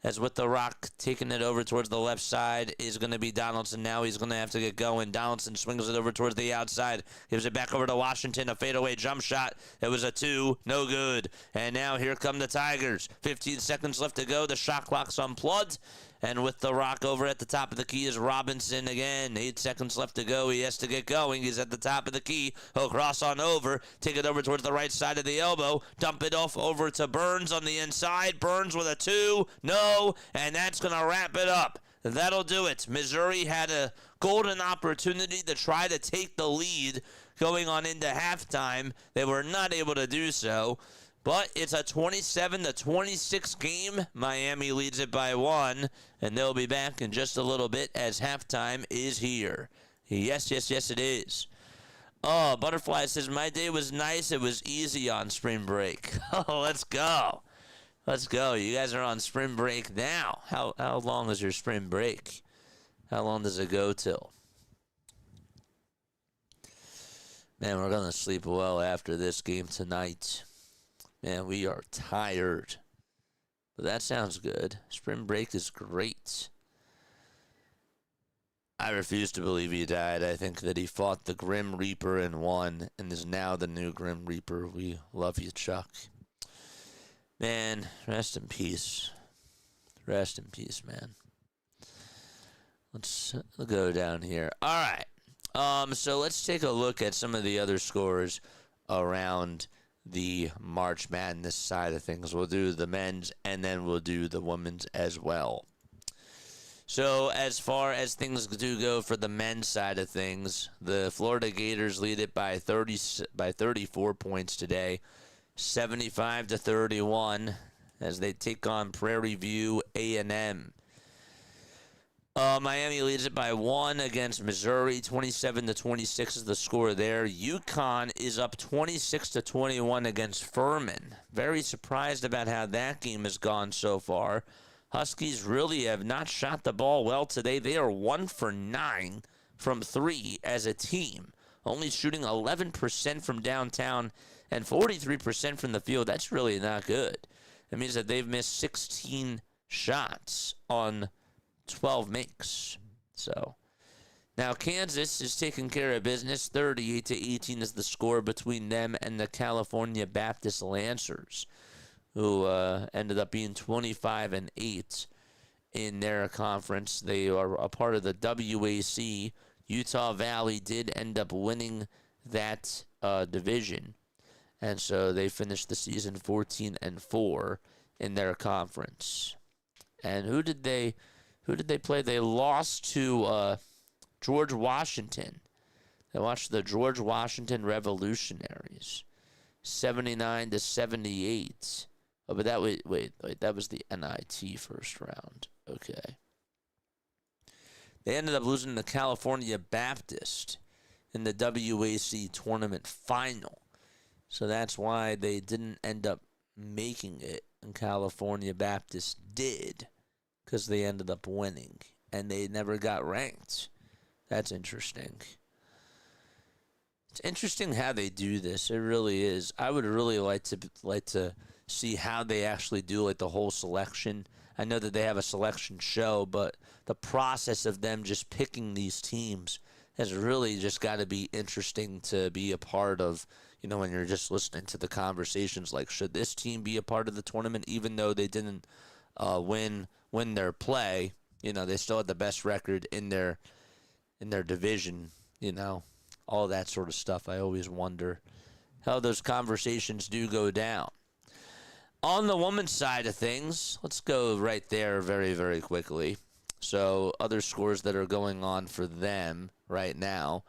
As with the Rock taking it over towards the left side is going to be Donaldson. Now he's going to have to get going. Donaldson swings it over towards the outside. Gives it back over to Washington. A fadeaway jump shot. It was a 2. No good. And now here come the Tigers. 15 seconds left to go. The shot clock's unplugged. And with the Rock over at the top of the key is Robinson again. 8 seconds left to go. He has to get going. He's at the top of the key. He'll cross on over. Take it over towards the right side of the elbow. Dump it off over to Burns on the inside. Burns with a 2. No. And that's going to wrap it up. That'll do it. Missouri had a golden opportunity to try to take the lead going on into halftime. They were not able to do so. But it's a 27-26 game. Miami leads it by 1, and they'll be back in just a little bit as halftime is here. Yes, it is. Oh, Butterfly says, my day was nice. It was easy on spring break. Oh, let's go. Let's go. You guys are on spring break now. How long is your spring break? How long does it go till? Man, we're going to sleep well after this game tonight. Man, we are tired. But that sounds good. Spring break is great. I refuse to believe he died. I think that he fought the Grim Reaper and won, and is now the new Grim Reaper. We love you, Chuck. Man, rest in peace. Rest in peace, man. Let's go down here. All right. So let's take a look at some of the other scores around the March Madness side of things. We'll do the men's and then we'll do the women's as well. So as far as things do go for the men's side of things, the Florida Gators lead it by 34 points today, 75-31, as they take on Prairie View A&M. Miami leads it by 1 against Missouri. 27-26 is the score there. UConn is up 26-21 against Furman. Very surprised about how that game has gone so far. Huskies really have not shot the ball well today. They are 1 for 9 from 3 as a team, only shooting 11% from downtown and 43% from the field. That's really not good. That means that they've missed 16 shots on 12 makes. So now Kansas is taking care of business. 38-18 is the score between them and the California Baptist Lancers, who ended up being 25-8 in their conference. They are a part of the WAC. Utah Valley did end up winning that division, and so they finished the season 14-4 in their conference. And who did they play? They lost to George Washington. They watched the George Washington Revolutionaries, 79-78. Oh, but that wait, that was the NIT first round. Okay. They ended up losing to California Baptist in the WAC tournament final. So that's why they didn't end up making it, and California Baptist did, because they ended up winning, and they never got ranked. That's interesting. It's interesting how they do this. It really is. I would really like to see how they actually do like the whole selection. I know that they have a selection show, but the process of them just picking these teams has really just got to be interesting to be a part of. You know, when you're just listening to the conversations, like, should this team be a part of the tournament, even though they didn't win their play? You know, they still had the best record in their division. You know, all that sort of stuff. I always wonder how those conversations do go down. On the women's side of things, let's go right there very, very quickly. So other scores that are going on for them right now.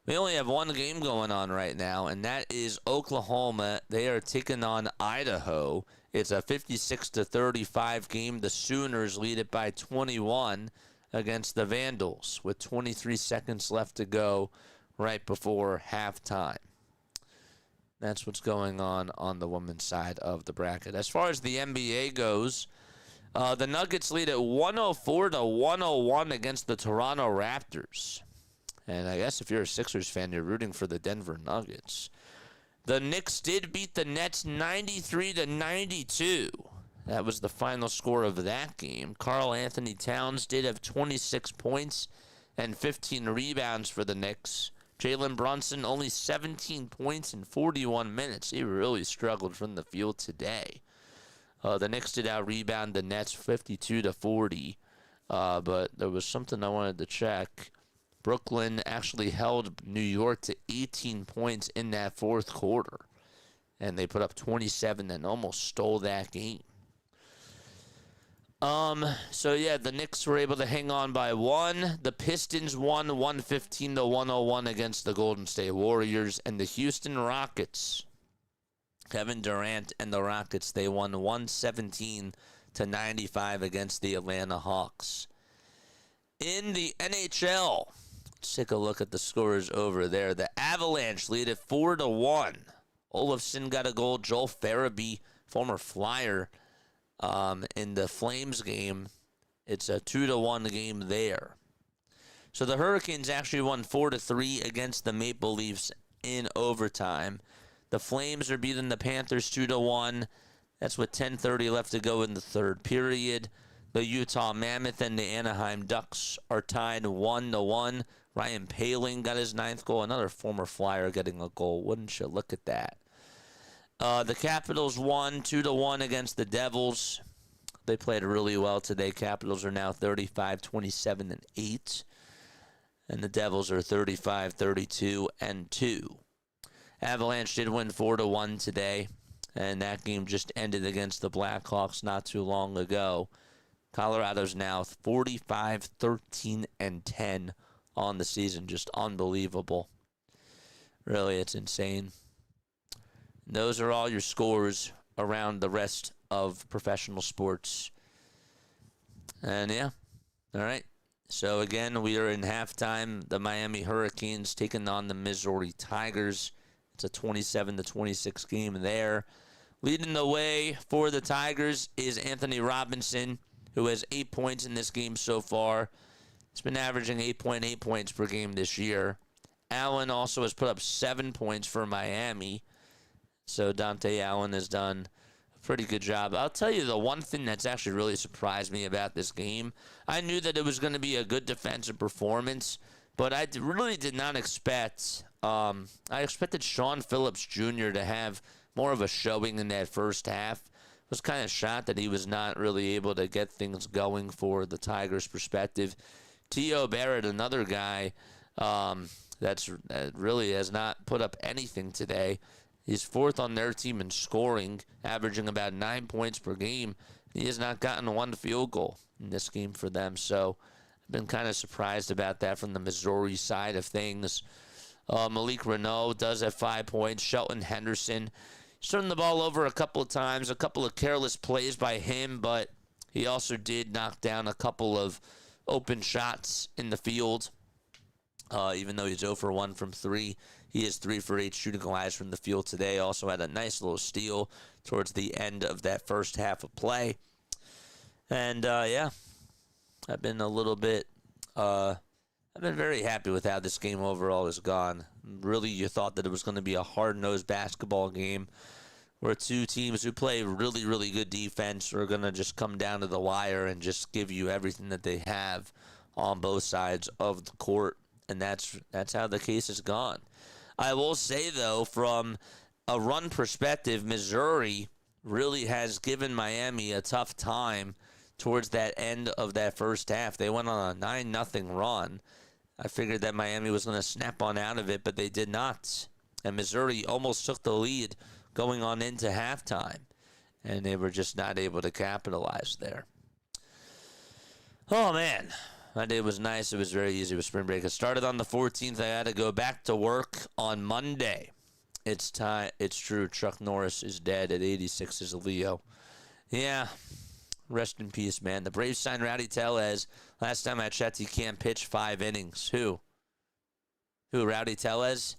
We only have one game going on right now, and that is Oklahoma. They are taking on Idaho. It's a 56-35 game. The Sooners lead it by 21 against the Vandals with 23 seconds left to go right before halftime. That's what's going on the women's side of the bracket. As far as the NBA goes, the Nuggets lead at 104-101 against the Toronto Raptors. And I guess if you're a Sixers fan, you're rooting for the Denver Nuggets. The Knicks did beat the Nets 93-92. That was the final score of that game. Karl Anthony Towns did have 26 points and 15 rebounds for the Knicks. Jalen Brunson, only 17 points in 41 minutes. He really struggled from the field today. The Knicks did out-rebound the Nets 52-40. But there was something I wanted to check. Brooklyn actually held New York to 18 points in that fourth quarter. And they put up 27 and almost stole that game. So yeah, the Knicks were able to hang on by 1. The Pistons won 115-101 against the Golden State Warriors. And the Houston Rockets, Kevin Durant and the Rockets, they won 117-95 against the Atlanta Hawks. In the NHL, let's take a look at the scores over there. The Avalanche lead at 4-1. Olofsson got a goal. Joel Farabee, former Flyer, in the Flames game. It's a 2-1 game there. So the Hurricanes actually won 4-3 against the Maple Leafs in overtime. The Flames are beating the Panthers 2-1. That's with 10:30 left to go in the third period. The Utah Mammoth and the Anaheim Ducks are tied 1-1. Ryan Poehling got his 9th goal. Another former Flyer getting a goal. Wouldn't you look at that? The Capitals won 2-1 against the Devils. They played really well today. Capitals are now 35-27-8. and the Devils are 35-32-2. Avalanche did win 4-1 today, and that game just ended against the Blackhawks not too long ago. Colorado's now 45-13-10 on the season. Just unbelievable. Really, it's insane. And those are all your scores around the rest of professional sports. And yeah, all right. So again, we are in halftime. The Miami Hurricanes taking on the Missouri Tigers. It's a 27-26 game there. Leading the way for the Tigers is Anthony Robinson, who has 8 points in this game so far. He's been averaging 8.8 points per game this year. Allen also has put up 7 points for Miami. So Dante Allen has done a pretty good job. I'll tell you the one thing that's actually really surprised me about this game. I knew that it was going to be a good defensive performance, but I really did not expect. I expected Sean Phillips Jr. to have more of a showing in that first half. I was kind of shocked that he was not really able to get things going for the Tigers' perspective. T.O. Barrett, another guy that really has not put up anything today. He's fourth on their team in scoring, averaging about 9 points per game. He has not gotten one field goal in this game for them, so I've been kind of surprised about that from the Missouri side of things. Malik Renault does have 5 points. Shelton Henderson turned the ball over a couple of times, a couple of careless plays by him, but he also did knock down a couple of open shots in the field. Even though he's 0 for 1 from 3, he is 3 for 8 shooting wise from the field today. Also had a nice little steal towards the end of that first half of play. And yeah, I've been very happy with how this game overall has gone. Really, you thought that it was going to be a hard-nosed basketball game where two teams who play really, really good defense are going to just come down to the wire and just give you everything that they have on both sides of the court. And that's how the case has gone. I will say, though, from a run perspective, Missouri really has given Miami a tough time towards that end of that first half. They went on a 9-0 run. I figured that Miami was going to snap on out of it, but they did not. And Missouri almost took the lead going on into halftime, and they were just not able to capitalize there. Oh, man. My day was nice. It was very easy with spring break. It started on the 14th. I had to go back to work on Monday. It's time. It's true. Chuck Norris is dead at 86 as a Leo. Yeah. Rest in peace, man. The Braves signed Rowdy Tellez. Last time I checked, he can't pitch 5 innings. Who? Rowdy Tellez?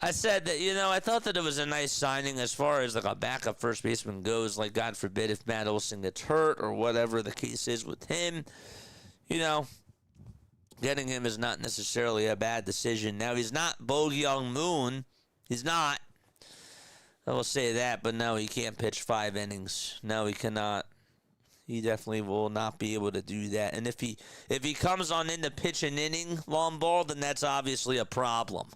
I said that, I thought that it was a nice signing as far as like a backup first baseman goes. Like, God forbid if Matt Olson gets hurt or whatever the case is with him. Getting him is not necessarily a bad decision. Now, he's not Bo Young Moon. He's not. I will say that, but no, he can't pitch 5 innings. No, he cannot. He definitely will not be able to do that. And if he comes on in to pitch an inning long ball, then that's obviously a problem.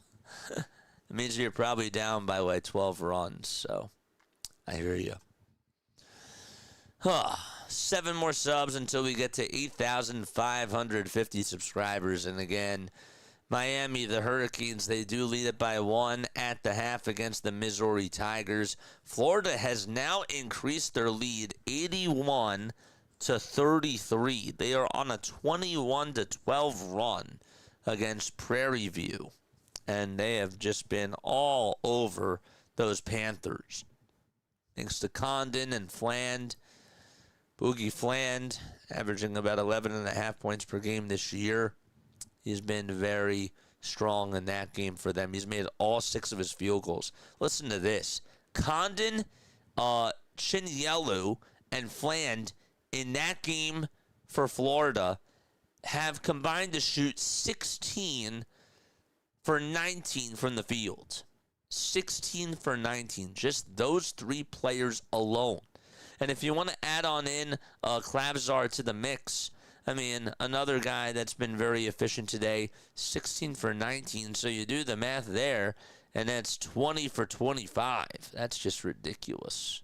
It means you're probably down by like 12 runs. So I hear you. 7 more subs until we get to 8,550 subscribers. And again, Miami, the Hurricanes, they do lead it by 1 at the half against the Missouri Tigers. Florida has now increased their lead 81-33. They are on a 21-12 run against Prairie View. And they have just been all over those Panthers. Thanks to Condon and Fland. Boogie Fland, averaging about 11.5 points per game this year. He's been very strong in that game for them. He's made all 6 of his field goals. Listen to this. Condon, Chinyelu, and Fland in that game for Florida have combined to shoot 16 for 19 from the field. 16 for 19. Just those 3 players alone. And if you want to add on in Klabzar to the mix, I mean, another guy that's been very efficient today, 16 for 19. So you do the math there, and that's 20 for 25. That's just ridiculous.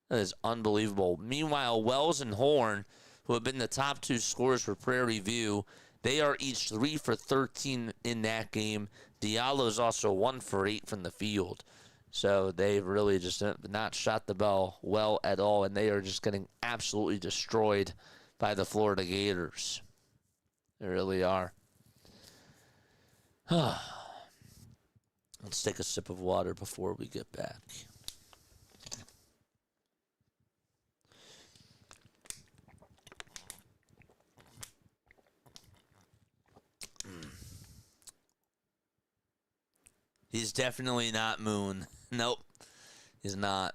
That is unbelievable. Meanwhile, Wells and Horn, who have been the top 2 scorers for Prairie View, They are each 3 for 13 in that game. Diallo is also 1 for 8 from the field. So they've really just not shot the ball well at all, and they are just getting absolutely destroyed by the Florida Gators. They really are. Let's take a sip of water before we get back. He's definitely not Moon. Nope, he's not.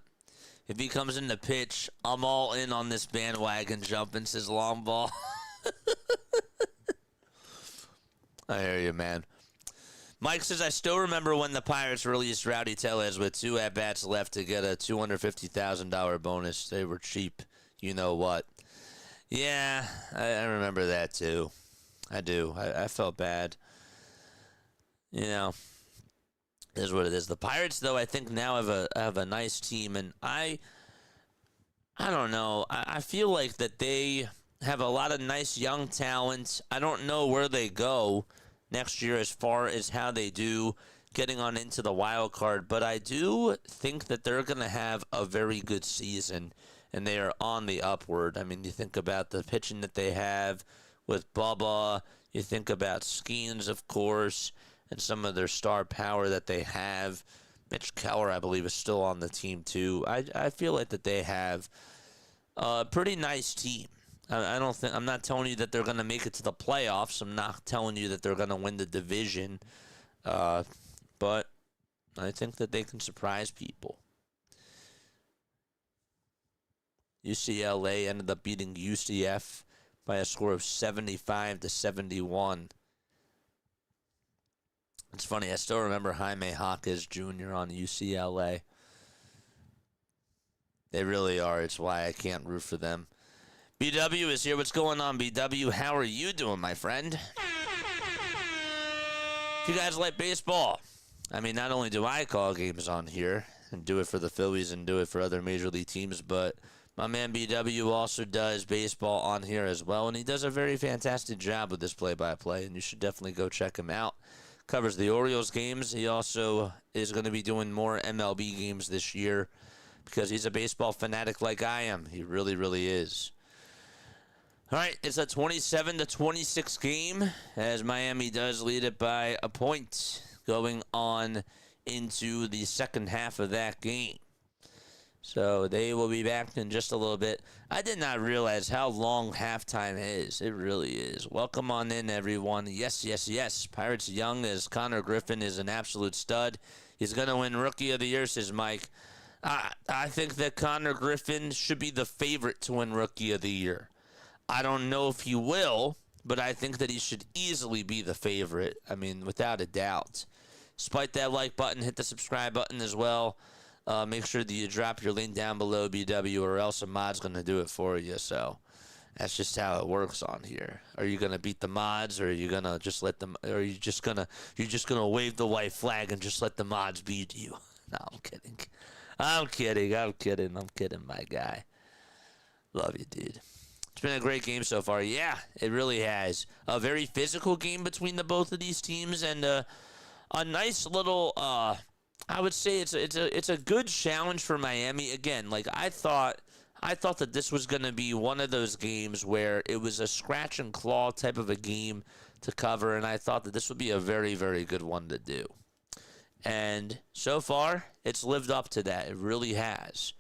If he comes in the pitch, I'm all in on this bandwagon jumping, says long ball. I hear you, man. Mike says, I still remember when the Pirates released Rowdy Tellez with 2 at-bats left to get a $250,000 bonus. They were cheap. You know what? Yeah, I remember that too. I do. I felt bad. You know, it is what it is. The Pirates, though, I think now have a nice team, and I don't know. I feel like that they have a lot of nice young talent. I don't know where they go next year as far as how they do getting on into the wild card, but I do think that they're going to have a very good season, and they are on the upward. I mean, you think about the pitching that they have with Bubba, you think about Skeens, of course, and some of their star power that they have. Mitch Keller, I believe, is still on the team too. I feel like that they have a pretty nice team. I'm not telling you that they're going to make it to the playoffs. I'm not telling you that they're going to win the division. But I think that they can surprise people. UCLA ended up beating UCF by a score of 75-71. It's funny, I still remember Jaime Jaquez Jr. on UCLA. They really are. It's why I can't root for them. BW is here. What's going on, BW? How are you doing, my friend? If you guys like baseball, I mean, not only do I call games on here and do it for the Phillies and do it for other major league teams, but my man BW also does baseball on here as well, and he does a very fantastic job with this play-by-play, and you should definitely go check him out. Covers the Orioles games. He also is going to be doing more MLB games this year because he's a baseball fanatic like I am. He really, really is. All right, it's a 27-26 game as Miami does lead it by a point going on into the second half of that game. So they will be back in just a little bit. I did not realize how long halftime is. It really is. Welcome on in, everyone. Yes, yes, yes. Pirates young as Connor Griffin is an absolute stud. He's going to win Rookie of the Year, says Mike. I think that Connor Griffin should be the favorite to win Rookie of the Year. I don't know if he will, but I think that he should easily be the favorite. I mean, without a doubt. Despite that like button, hit the subscribe button as well. Make sure that you drop your link down below, BW, or else a mod's going to do it for you. So that's just how it works on here. Are you going to beat the mods, or are you going to just let them, or are you just going to wave the white flag and just let the mods beat you? No, I'm kidding. I'm kidding, my guy. Love you, dude. It's been a great game so far. Yeah, it really has. A very physical game between the both of these teams, and a nice little. I would say it's a good challenge for Miami. Again, like I thought that this was going to be one of those games where it was a scratch and claw type of a game to cover, and I thought that this would be a very, very good one to do. And so far, it's lived up to that. It really has.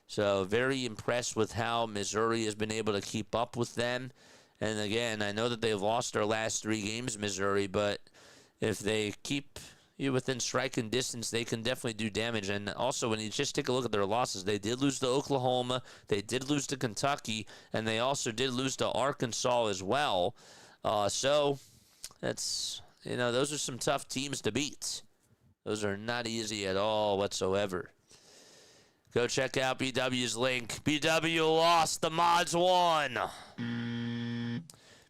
So very impressed with how Missouri has been able to keep up with them. And again, I know that they've lost their last 3 games, Missouri, but if they keep you within striking distance, they can definitely do damage. And also, when you just take a look at their losses, they did lose to Oklahoma, they did lose to Kentucky, and they also did lose to Arkansas as well. So that's, those are some tough teams to beat. Those are not easy at all whatsoever. Go check out BW's link. BW lost. The mods won.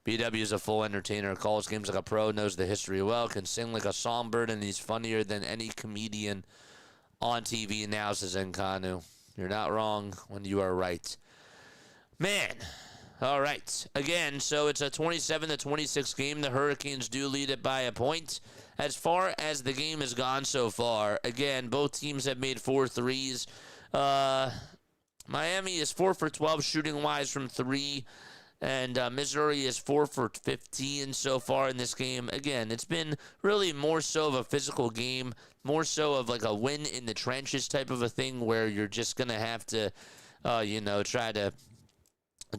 BW is a full entertainer. Calls games like a pro. Knows the history well. Can sing like a songbird. And he's funnier than any comedian on TV now, says Nkanu. You're not wrong when you are right. Man, All right. Again, so it's a 27-26 game. The Hurricanes do lead it by a point. As far as the game has gone so far, again, both teams have made 4 threes. Miami is 4 for 12 shooting-wise from 3. And Missouri is 4 for 15 so far in this game. Again, it's been really more so of a physical game, more so of like a win in the trenches type of a thing where you're just going to have to,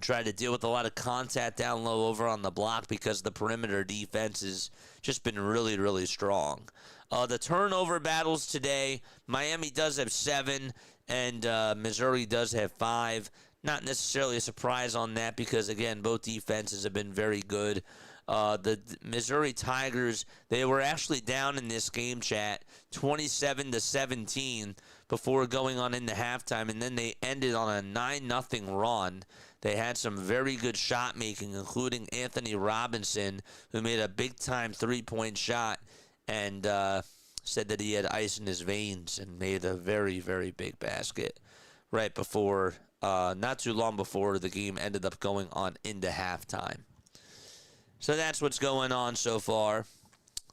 try to deal with a lot of contact down low over on the block because the perimeter defense has just been really, really strong. The turnover battles today, Miami does have 7, and Missouri does have 5. Not necessarily a surprise on that because, again, both defenses have been very good. The Missouri Tigers, they were actually down in this game, chat, 27-17 before going on into halftime, and then they ended on a 9-0 run. They had some very good shot making, including Anthony Robinson, who made a big-time three-point shot and said that he had ice in his veins and made a very, very big basket right before, not too long before the game ended up going on into halftime. So that's what's going on so far.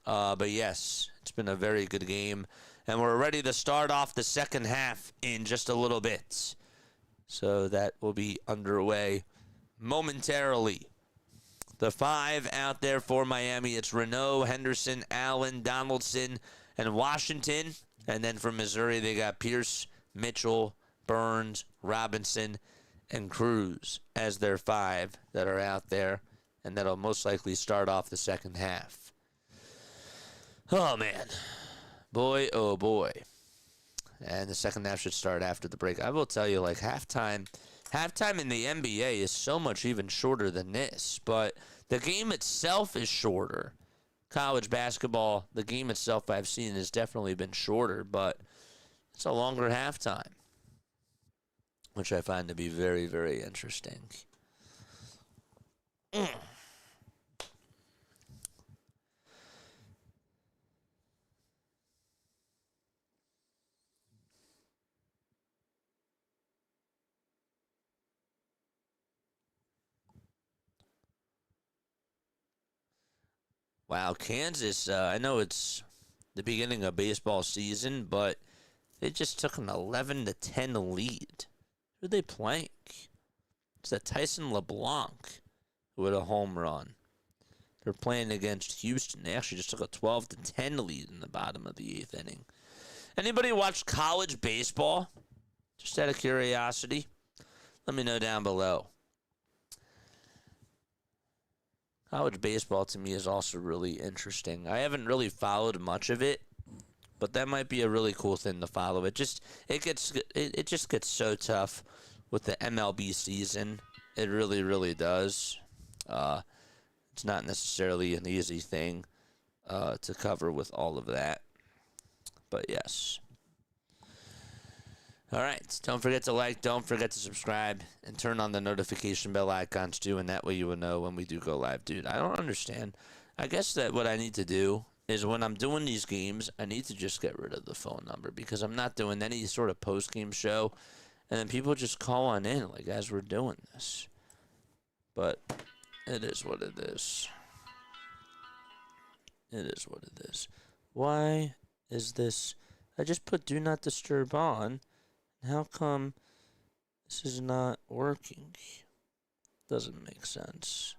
But yes, it's been a very good game. And we're ready to start off the second half in just a little bit. So that will be underway momentarily. The 5 out there for Miami, it's Renault, Henderson, Allen, Donaldson, and Washington. And then for Missouri, they got Pierce, Mitchell, Burns, Robinson, and Cruz as their 5 that are out there. And that'll most likely start off the second half. Oh, man. Boy, oh, boy. And the second half should start after the break. I will tell you, like, halftime in the NBA is so much even shorter than this. But the game itself is shorter. College basketball, the game itself I've seen has definitely been shorter. But it's a longer halftime, which I find to be very, very interesting. Wow, Kansas, I know it's the beginning of baseball season, but they just took an 11-10 lead. Who are they playing? It's that Tyson LeBlanc with a home run. They're playing against Houston. They actually just took a 12-10 lead in the bottom of the 8th inning. Anybody watch college baseball? Just out of curiosity, let me know down below. College baseball to me is also really interesting. I haven't really followed much of it, but that might be a really cool thing to follow. It just gets so tough with the MLB season. It really, really does. It's not necessarily an easy thing to cover with all of that. But yes. All right. Don't forget to like, don't forget to subscribe, and turn on the notification bell icons too, and that way you will know when we do go live. Dude, I don't understand. I guess that what I need to do is when I'm doing these games, I need to just get rid of the phone number because I'm not doing any sort of post-game show, and then people just call on in like as we're doing this. But it is what it is. It is what it is. Why is this? I just put do not disturb on. How come this is not working? Doesn't make sense.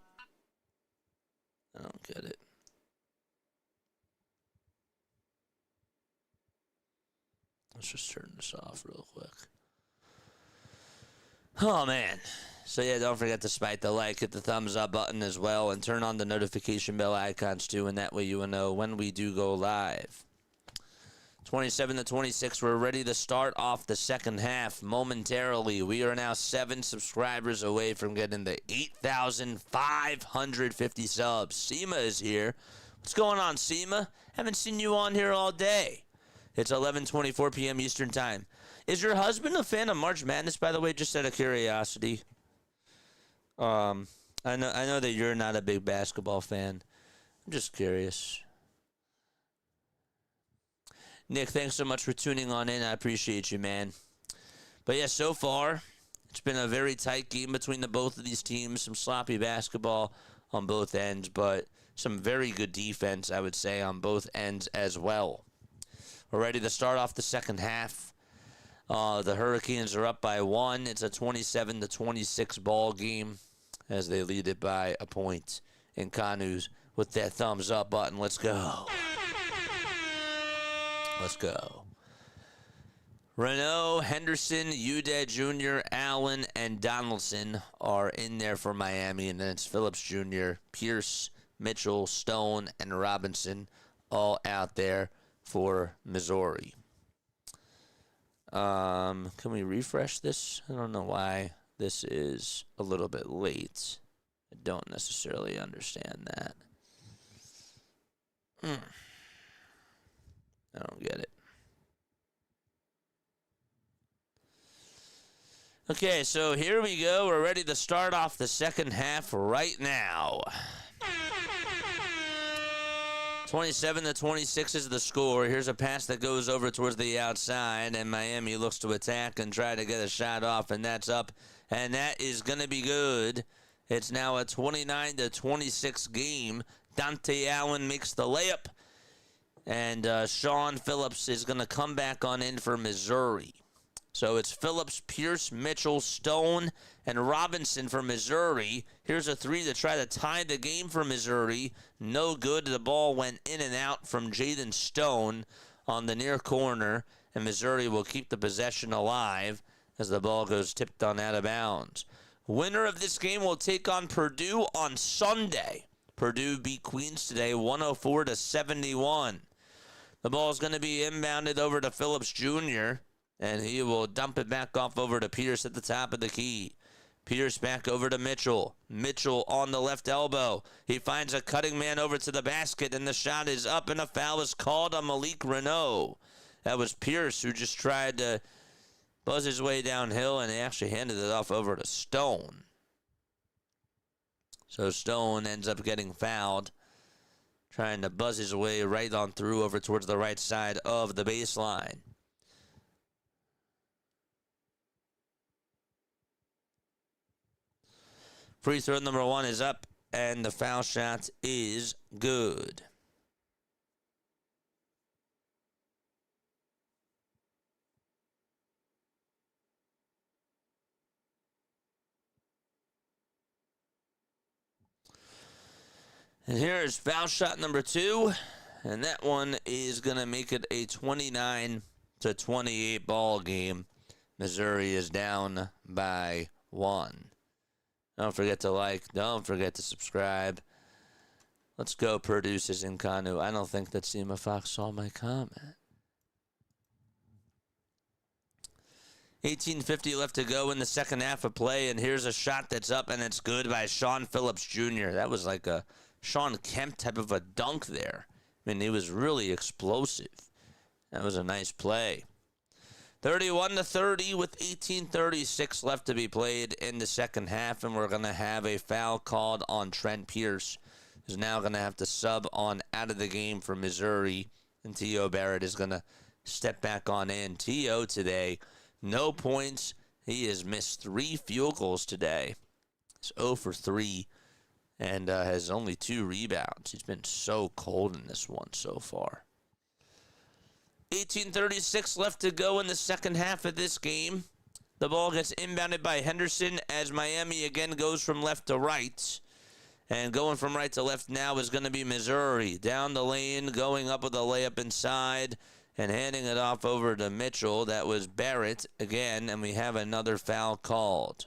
I don't get it. Let's just turn this off real quick. Oh, man. So, yeah, don't forget to smite the like, hit the thumbs up button as well, and turn on the notification bell icons too, and that way you will know when we do go live. 27-26, we're ready to start off the second half momentarily. We are now 7 subscribers away from getting the 8,550 subs. Seema is here. What's going on, Seema? Haven't seen you on here all day. It's 11:24 p.m. Eastern Time. Is your husband a fan of March Madness, by the way, just out of curiosity? I know that you're not a big basketball fan. I'm just curious. Nick, thanks so much for tuning on in. I appreciate you, man. But yeah, so far, It's been a very tight game between the both of these teams. Some sloppy basketball on both ends, but some very good defense, I would say, on both ends as well. We're ready to start off the second half. The Hurricanes are up by 1. It's a 27-26 ball game as they lead it by a point. And Kanu's with that thumbs up button. Let's go. Let's go. Renault, Henderson, Udeh Jr., Allen, and Donaldson are in there for Miami. And then it's Phillips Jr., Pierce, Mitchell, Stone, and Robinson all out there for Missouri. Can we refresh this? I don't know why this is a little bit late. I don't necessarily understand that. I don't get it. Okay, so here we go. We're ready to start off the second half right now. 27-26 is the score. Here's a pass that goes over towards the outside, and Miami looks to attack and try to get a shot off, and that's up, and that is going to be good. It's now a 29-26 game. Dante Allen makes the layup, and Sean Phillips is going to come back on in for Missouri. So it's Phillips, Pierce, Mitchell, Stone, and Robinson for Missouri. Here's a three to try to tie the game for Missouri. No good. The ball went in and out from Jaden Stone on the near corner, and Missouri will keep the possession alive as the ball goes tipped on out of bounds. Winner of this game will take on Purdue on Sunday. Purdue beat Queens today 104-71. The ball is going to be inbounded over to Phillips Jr., and he will dump it back off over to Pierce at the top of the key. Pierce back over to Mitchell. Mitchell on the left elbow. He finds a cutting man over to the basket, and the shot is up, and a foul is called on Malik Renault. That was Pierce who just tried to buzz his way downhill, and he actually handed it off over to Stone. So Stone ends up getting fouled, trying to buzz his way right on through over towards the right side of the baseline. Free throw number 1 is up, and the foul shot is good. And here is foul shot number 2, and that one is going to make it a 29-28 ball game. Missouri is down by 1. Don't forget to like. Don't forget to subscribe. Let's go, Produces in Kanu. I don't think that Seema Fox saw my comment. 18:50 left to go in the second half of play, and here's a shot that's up, and it's good by Sean Phillips Jr. That was like a Sean Kemp type of a dunk there. I mean, he was really explosive. That was a nice play. 31-30 with 18:36 left to be played in the second half, and we're going to have a foul called on Trent Pierce, who's now going to have to sub on out of the game for Missouri, and T.O. Barrett is going to step back on in. T.O. today, no points. He has missed 3 field goals today. He's 0 for 3 and has only 2 rebounds. He's been so cold in this one so far. 18:36 left to go in the second half of this game. The ball gets inbounded by Henderson as Miami again goes from left to right. And going from right to left now is going to be Missouri. Down the lane, going up with a layup inside and handing it off over to Mitchell. That was Barrett again, and we have another foul called.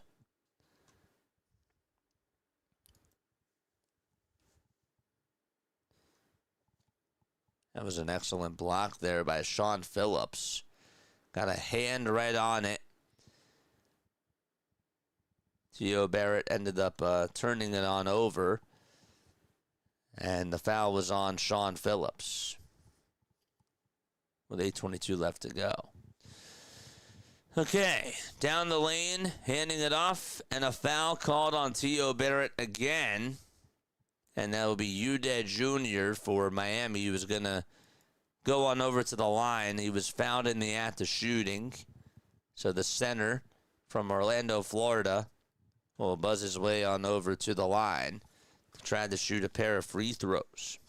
That was an excellent block there by Sean Phillips. Got a hand right on it. T.O. Barrett ended up turning it on over. And the foul was on Sean Phillips. With 8:22 left to go. Okay, down the lane, handing it off. And a foul called on T.O. Barrett again. And that will be Udeh Jr. for Miami. He was going to go on over to the line. He was fouled in the act of shooting. So the center from Orlando, Florida, will buzz his way on over to the line to try to shoot a pair of free throws.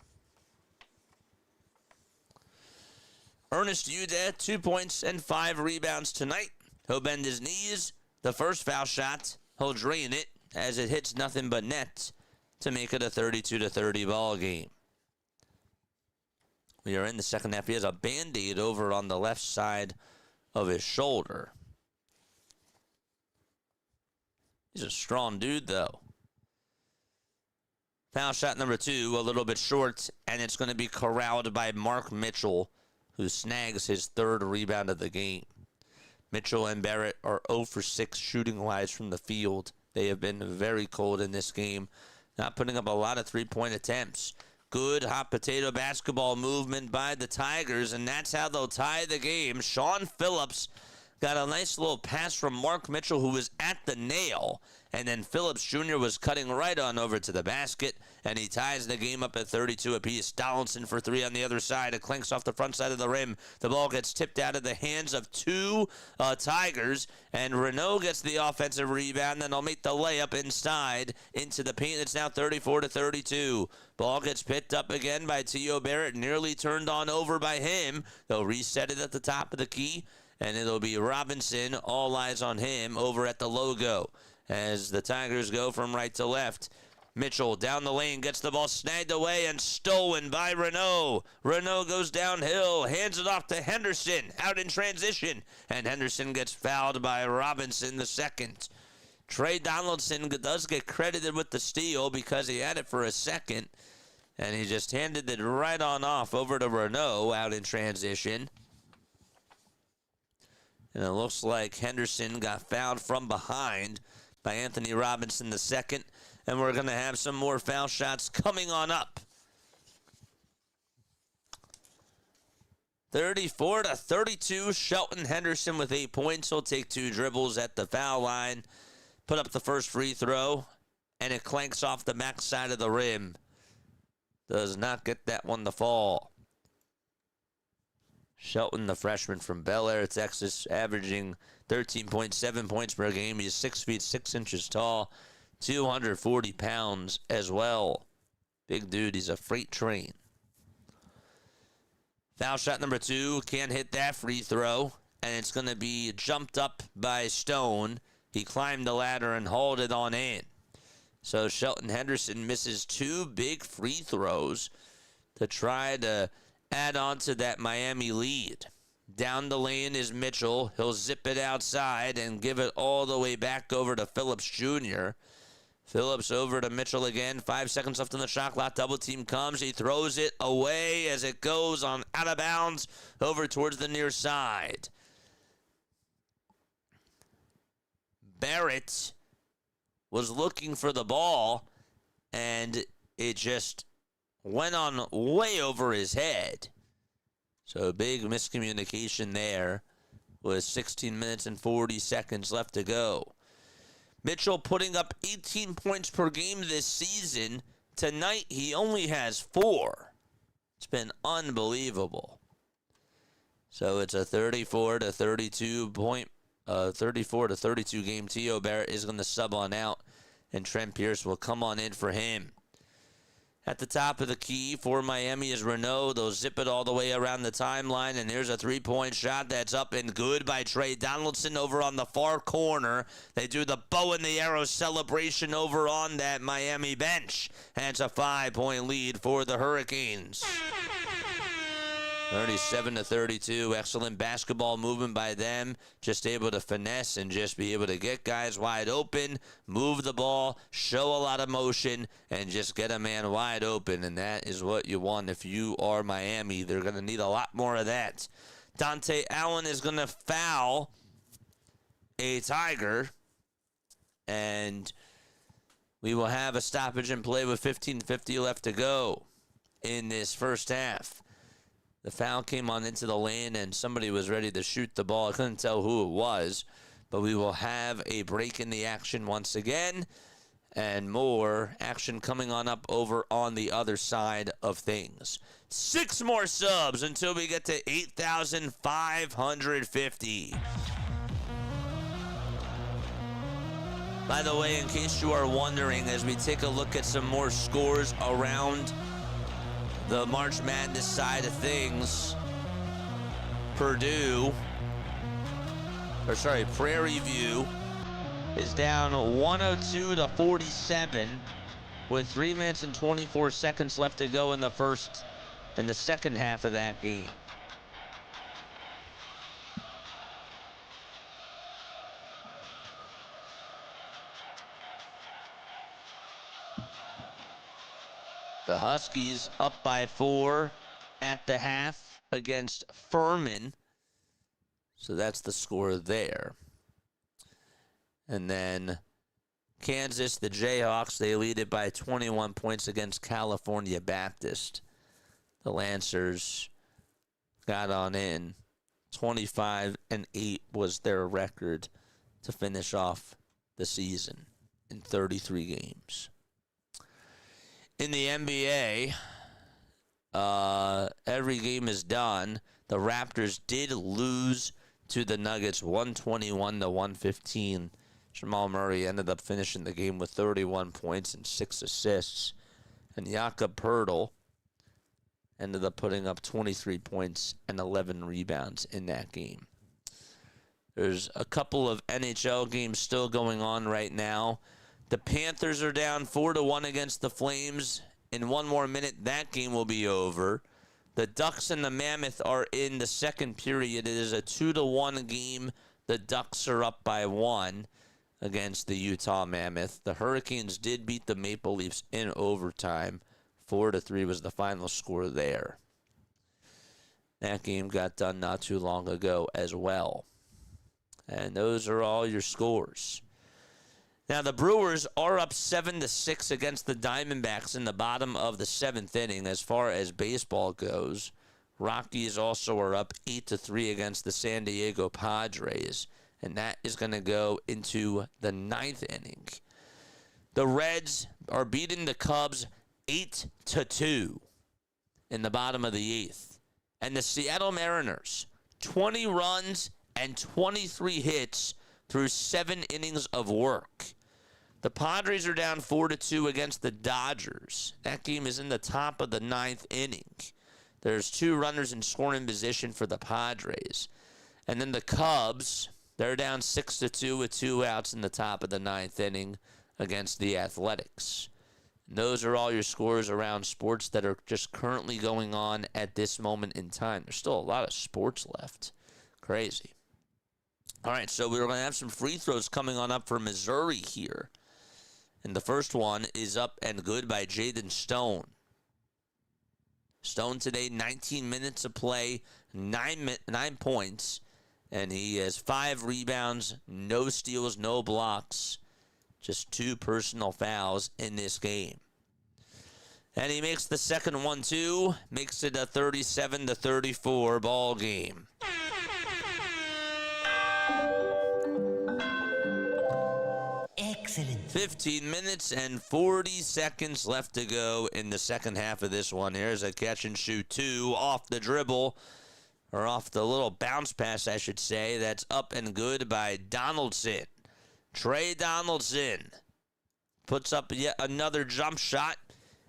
Ernest Udet, 2 points and 5 rebounds tonight. He'll bend his knees. The first foul shot, he'll drain it as it hits nothing but net to make it a 32-30 ball game. We are in the second half. He has a Band-Aid over on the left side of his shoulder. He's a strong dude, though. Foul shot number 2, a little bit short, and it's going to be corralled by Mark Mitchell, who snags his 3rd rebound of the game. Mitchell and Barrett are 0 for 6 shooting-wise from the field. They have been very cold in this game, not putting up a lot of three-point attempts. Good hot potato basketball movement by the Tigers, and that's how they'll tie the game. Sean Phillips got a nice little pass from Mark Mitchell, who was at the nail, and then Phillips Jr. was cutting right on over to the basket, and he ties the game up at 32 apiece. Donaldson for 3 on the other side. It clinks off the front side of the rim. The ball gets tipped out of the hands of 2 Tigers, and Renault gets the offensive rebound, then they'll make the layup inside into the paint. It's now 34-32. Ball gets picked up again by T.O. Barrett, nearly turned on over by him. They'll reset it at the top of the key, and it'll be Robinson. All eyes on him over at the logo as the Tigers go from right to left. Mitchell down the lane, gets the ball snagged away and stolen by Renault. Renault goes downhill, hands it off to Henderson, out in transition, and Henderson gets fouled by Robinson the second. Trey Donaldson does get credited with the steal because he had it for a second, and he just handed it right on off over to Renault out in transition. And it looks like Henderson got fouled from behind by Anthony Robinson II. And we're going to have some more foul shots coming on up. 34-32, Shelton Henderson with 8 points. He'll take 2 dribbles at the foul line, put up the first free throw, and it clanks off the backside of the rim. Does not get that one to fall. Shelton, the freshman from Bel Air, Texas, averaging 13.7 points per game. He's 6 feet 6 inches tall, 240 pounds as well. Big dude. He's a freight train. Foul shot number 2. Can't hit that free throw, and it's going to be jumped up by Stone. He climbed the ladder and hauled it on in. So Shelton Henderson misses 2 big free throws to try to add on to that Miami lead. Down the lane is Mitchell. He'll zip it outside and give it all the way back over to Phillips Jr. Phillips over to Mitchell again. 5 seconds left on the shot clock. Double team comes. He throws it away as it goes on out of bounds over towards the near side. Barrett was looking for the ball, and it just went on way over his head. So big miscommunication there with 16 minutes and 40 seconds left to go. Mitchell putting up 18 points per game this season. Tonight he only has 4. It's been unbelievable. So it's a 34-32 game. T.O. Barrett is going to sub on out, and Trent Pierce will come on in for him. At the top of the key for Miami is Renault. They'll zip it all the way around the timeline, and there's a 3-point shot that's up and good by Trey Donaldson over on the far corner. They do the bow and the arrow celebration over on that Miami bench, and it's a 5-point lead for the Hurricanes. 37-32. Excellent basketball movement by them. Just able to finesse and just be able to get guys wide open, move the ball, show a lot of motion, and just get a man wide open. And that is what you want if you are Miami. They're going to need a lot more of that. Dante Allen is going to foul a Tiger, and we will have a stoppage in play with 15:50 left to go in this first half. The foul came on into the lane, and somebody was ready to shoot the ball. I couldn't tell who it was, but we will have a break in the action once again, and more action coming on up over on the other side of things. 6 more subs until we get to 8,550. By the way, in case you are wondering, as we take a look at some more scores around the March Madness side of things, Prairie View is down 102 to 47 with 3 minutes and 24 seconds left to go in the second half of that game. The Huskies up by 4 at the half against Furman. So that's the score there. And then Kansas, the Jayhawks, they lead it by 21 points against California Baptist. The Lancers got on in. 25-8 was their record to finish off the season in 33 games. In the NBA, every game is done. The Raptors did lose to the Nuggets 121 to 115. Jamal Murray ended up finishing the game with 31 points and 6 assists. And Jakob Poeltl ended up putting up 23 points and 11 rebounds in that game. There's a couple of NHL games still going on right now. The Panthers are down 4-1 against the Flames. In one more minute, that game will be over. The Ducks and the Mammoth are in the second period. It is a 2-1 game. The Ducks are up by 1 against the Utah Mammoth. The Hurricanes did beat the Maple Leafs in overtime. 4-3 was the final score there. That game got done not too long ago as well. And those are all your scores. Now, the Brewers are up 7-6 against the Diamondbacks in the bottom of the 7th inning as far as baseball goes. Rockies also are up 8-3 against the San Diego Padres, and that is going to go into the 9th inning. The Reds are beating the Cubs 8-2 in the bottom of the 8th. And the Seattle Mariners, 20 runs and 23 hits through 7 innings of work. The Padres are down 4-2 against the Dodgers. That game is in the top of the 9th inning. There's 2 runners in scoring position for the Padres. And then the Cubs, they're down 6-2 with 2 outs in the top of the 9th inning against the Athletics. And those are all your scores around sports that are just currently going on at this moment in time. There's still a lot of sports left. Crazy. All right, so we're going to have some free throws coming on up for Missouri here. And the first one is up and good by Jaden Stone. Stone today, 19 minutes of play, 9 points. And he has 5 rebounds, no steals, no blocks. Just 2 personal fouls in this game. And he makes the second one, too. Makes it a 37-34 ball game. Excellent. 15 minutes and 40 seconds left to go in the second half of this one. Here's a catch and shoot 2 off the dribble, or off the little bounce pass, I should say. That's up and good by Donaldson. Trey Donaldson puts up yet another jump shot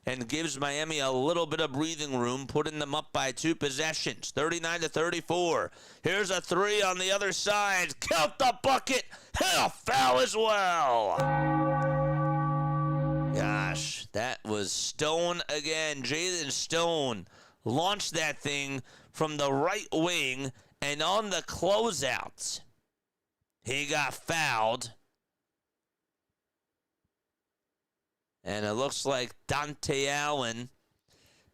and gives Miami a little bit of breathing room, putting them up by 2 possessions, 39-34. Here's a 3 on the other side. Count the bucket. And a foul as well. Gosh, that was Stone again. Jaden Stone launched that thing from the right wing, and on the closeout, he got fouled. And it looks like Dante Allen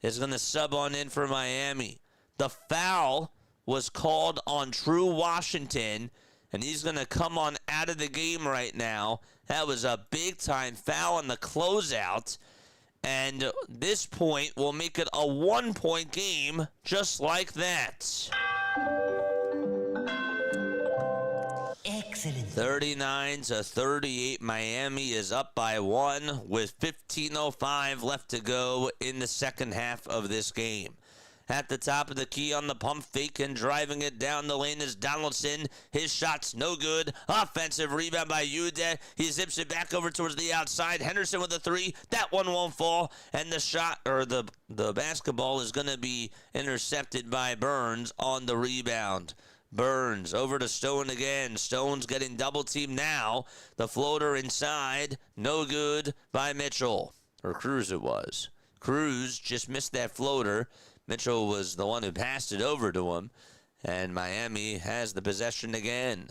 is going to sub on in for Miami. The foul was called on True Washington, and he's going to come on out of the game right now. That was a big-time foul on the closeout. And this point will make it a 1-point game just like that. Excellent. 39-38. Miami is up by 1 with 15:05 left to go in the second half of this game. at the top of the key on the pump fake and driving it down the lane is Donaldson. His shot's no good. Offensive rebound by Ude. He zips it back over towards the outside. Henderson with a three. That one won't fall. And the shot, or the basketball is going to be intercepted by Burns on the rebound. Burns over to Stone again. Stone's getting double teamed now. The floater inside. No good by Mitchell. Or Cruz it was. Cruz just missed that floater. Mitchell was the one who passed it over to him. And Miami has the possession again.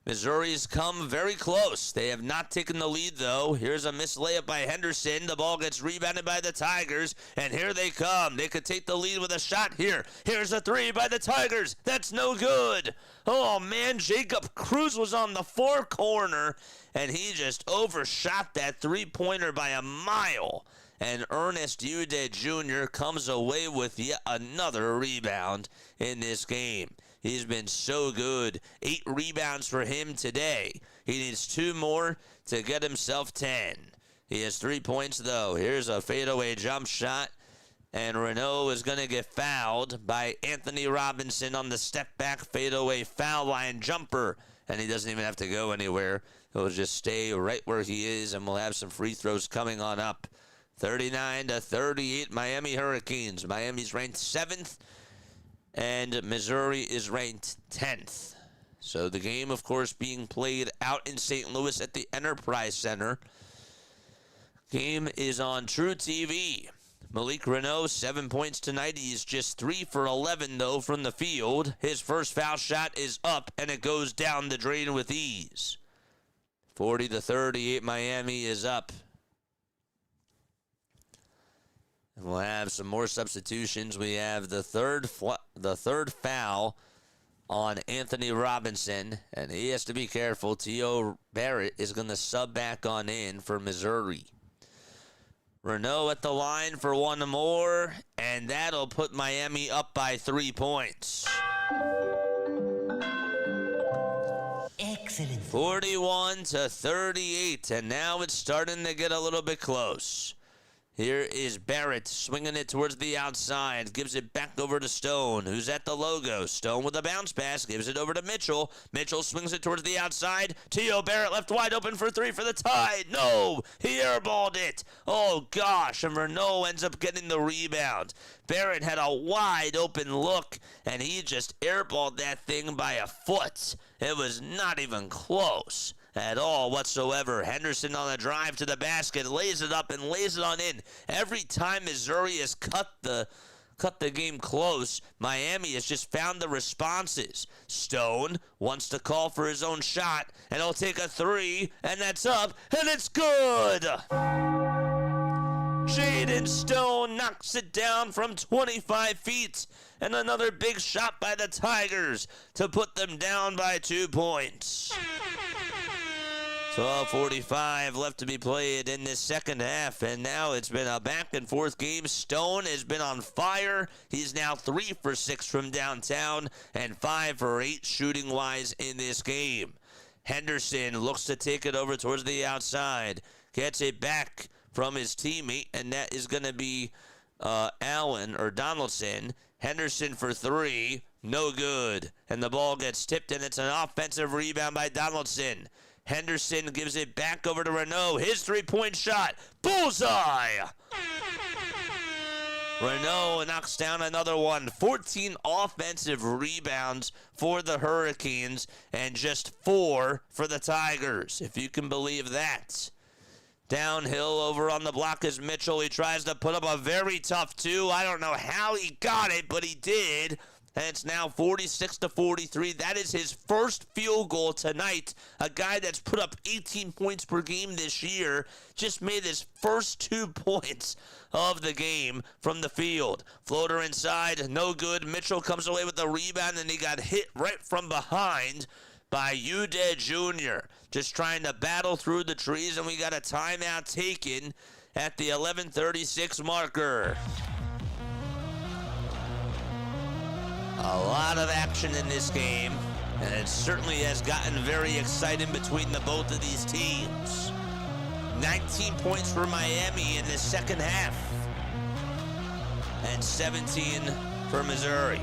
Missouri's come very close. They have not taken the lead, though. Here's a missed layup by Henderson. The ball gets rebounded by the Tigers, and here they come. They could take the lead with a shot here. Here's a three by the Tigers. That's no good. Oh, man, Jacob Cruz was on the far corner, and he just overshot that three-pointer by a mile. And Ernest Ude Jr. comes away with yet another rebound in this game. He's been so good. 8 rebounds for him today. He needs 2 more to get himself 10. He has 3 points, though. Here's a fadeaway jump shot. And Renault is going to get fouled by Anthony Robinson on the step-back fadeaway foul line jumper. And he doesn't even have to go anywhere. He'll just stay right where he is, and we'll have some free throws coming on up. 39-38, Miami Hurricanes. Miami's ranked 7th. And Missouri is ranked 10th. So the game, of course, being played out in St. Louis at the Enterprise Center. Game is on True TV. Malik Renault, 7 points tonight. He's just 3 for 11, though, from the field. His first foul shot is up, and it goes down the drain with ease. 40-38, Miami is up. And we'll have some more substitutions. We have the third foul on Anthony Robinson, and he has to be careful. T.O. Barrett is going to sub back on in for Missouri. Renault at the line for one more, and that'll put Miami up by 3 points. Excellent. 41-38, and now it's starting to get a little bit close. Here is Barrett swinging it towards the outside. Gives it back over to Stone, who's at the logo. Stone with a bounce pass. Gives it over to Mitchell. Mitchell swings it towards the outside. T.O. Barrett left wide open for 3 for the Tide. No! He airballed it. Oh, gosh. And Renault ends up getting the rebound. Barrett had a wide open look, and he just airballed that thing by a foot. It was not even close at all whatsoever. Henderson on a drive to the basket, lays it up and lays it on in. Every time Missouri has cut the game close, Miami has just found the responses. Stone wants to call for his own shot, and he'll take a 3, and that's up, and it's good! Jaden Stone knocks it down from 25 feet, and another big shot by the Tigers to put them down by 2 points. 12:45 left to be played in this second half, and now it's been a back-and-forth game. Stone has been on fire. He's now 3 for 6 from downtown and 5 for 8 shooting-wise in this game. Henderson looks to take it over towards the outside. Gets it back from his teammate, and that is going to be Allen or Donaldson. Henderson for 3. No good. And the ball gets tipped, and it's an offensive rebound by Donaldson. Henderson gives it back over to Renault. His three-point shot. Bullseye! Renault knocks down another one. 14 offensive rebounds for the Hurricanes and just 4 for the Tigers, if you can believe that. Downhill over on the block is Mitchell. He tries to put up a very tough 2. I don't know how he got it, but he did. And it's now 46-43. That is his first field goal tonight. A guy that's put up 18 points per game this year just made his first 2 points of the game from the field. Floater inside, no good. Mitchell comes away with the rebound, and he got hit right from behind by Ude Jr. Just trying to battle through the trees, and we got a timeout taken at the 11:36 marker. A lot of action in this game, and it certainly has gotten very exciting between the both of these teams. 19 points for Miami in the second half, and 17 for Missouri.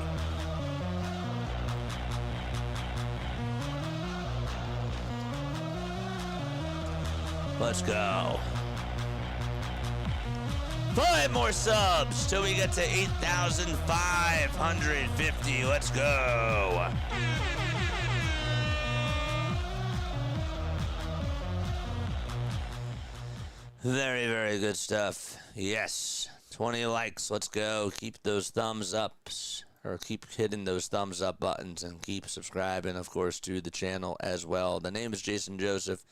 Let's go. 5 more subs till we get to 8,550. Let's go. Very, very good stuff. Yes. 20 likes. Let's go. Keep those thumbs ups, or keep hitting those thumbs up buttons, and keep subscribing, of course, to the channel as well. The name is Jason Joseph.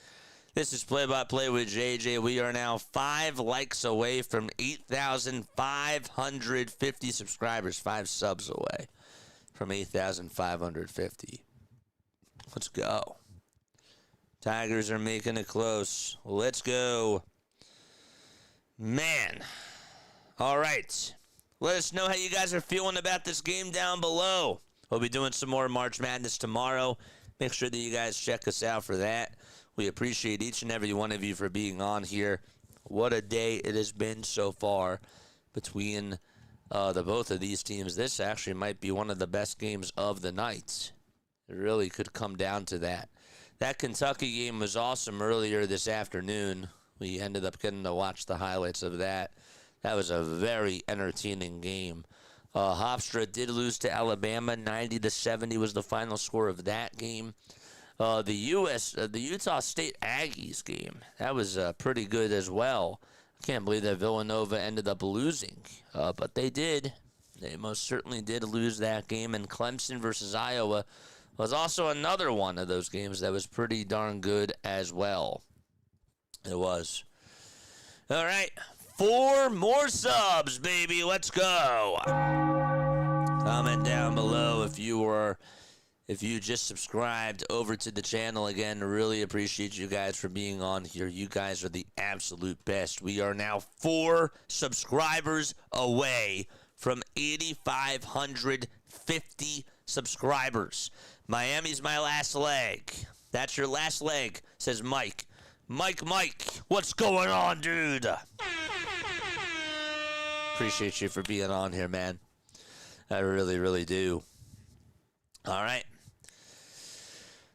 This is Play by Play with JJ. We are now 5 likes away from 8,550 subscribers. 5 subs away from 8,550. Let's go. Tigers are making it close. Let's go. Man. All right. Let us know how you guys are feeling about this game down below. We'll be doing some more March Madness tomorrow. Make sure that you guys check us out for that. We appreciate each and every one of you for being on here. What a day it has been so far between the both of these teams. This actually might be one of the best games of the night. It really could come down to that. That Kentucky game was awesome earlier this afternoon. We ended up getting to watch the highlights of that. That was a very entertaining game. Hofstra did lose to Alabama. 90-70 was the final score of that game. The Utah State Aggies game, that was pretty good as well. I can't believe that Villanova ended up losing, but they did. They most certainly did lose that game. And Clemson versus Iowa was also another one of those games that was pretty darn good as well. It was. All right, 4 more subs, baby. Let's go. Comment down below if you just subscribed over to the channel. Again, really appreciate you guys for being on here. You guys are the absolute best. We are now 4 subscribers away from 8,550 subscribers. Miami's my last leg. That's your last leg, says Mike. Mike, what's going on, dude? Appreciate you for being on here, man. I really, really do. All right.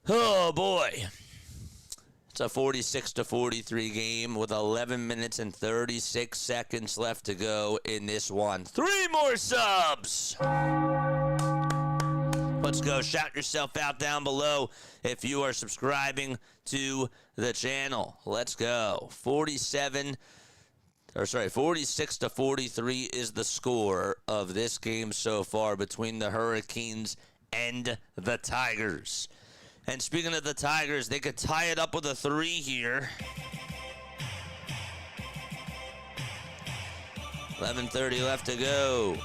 Oh, boy. It's a 46-43 game with 11 minutes and 36 seconds left to go in this one. 3 more subs. Let's go. Shout yourself out down below if you are subscribing to the channel. Let's go. 46-43 is the score of this game so far between the Hurricanes and the Tigers. And speaking of the Tigers, they could tie it up with a 3 here. 11:30 left to go.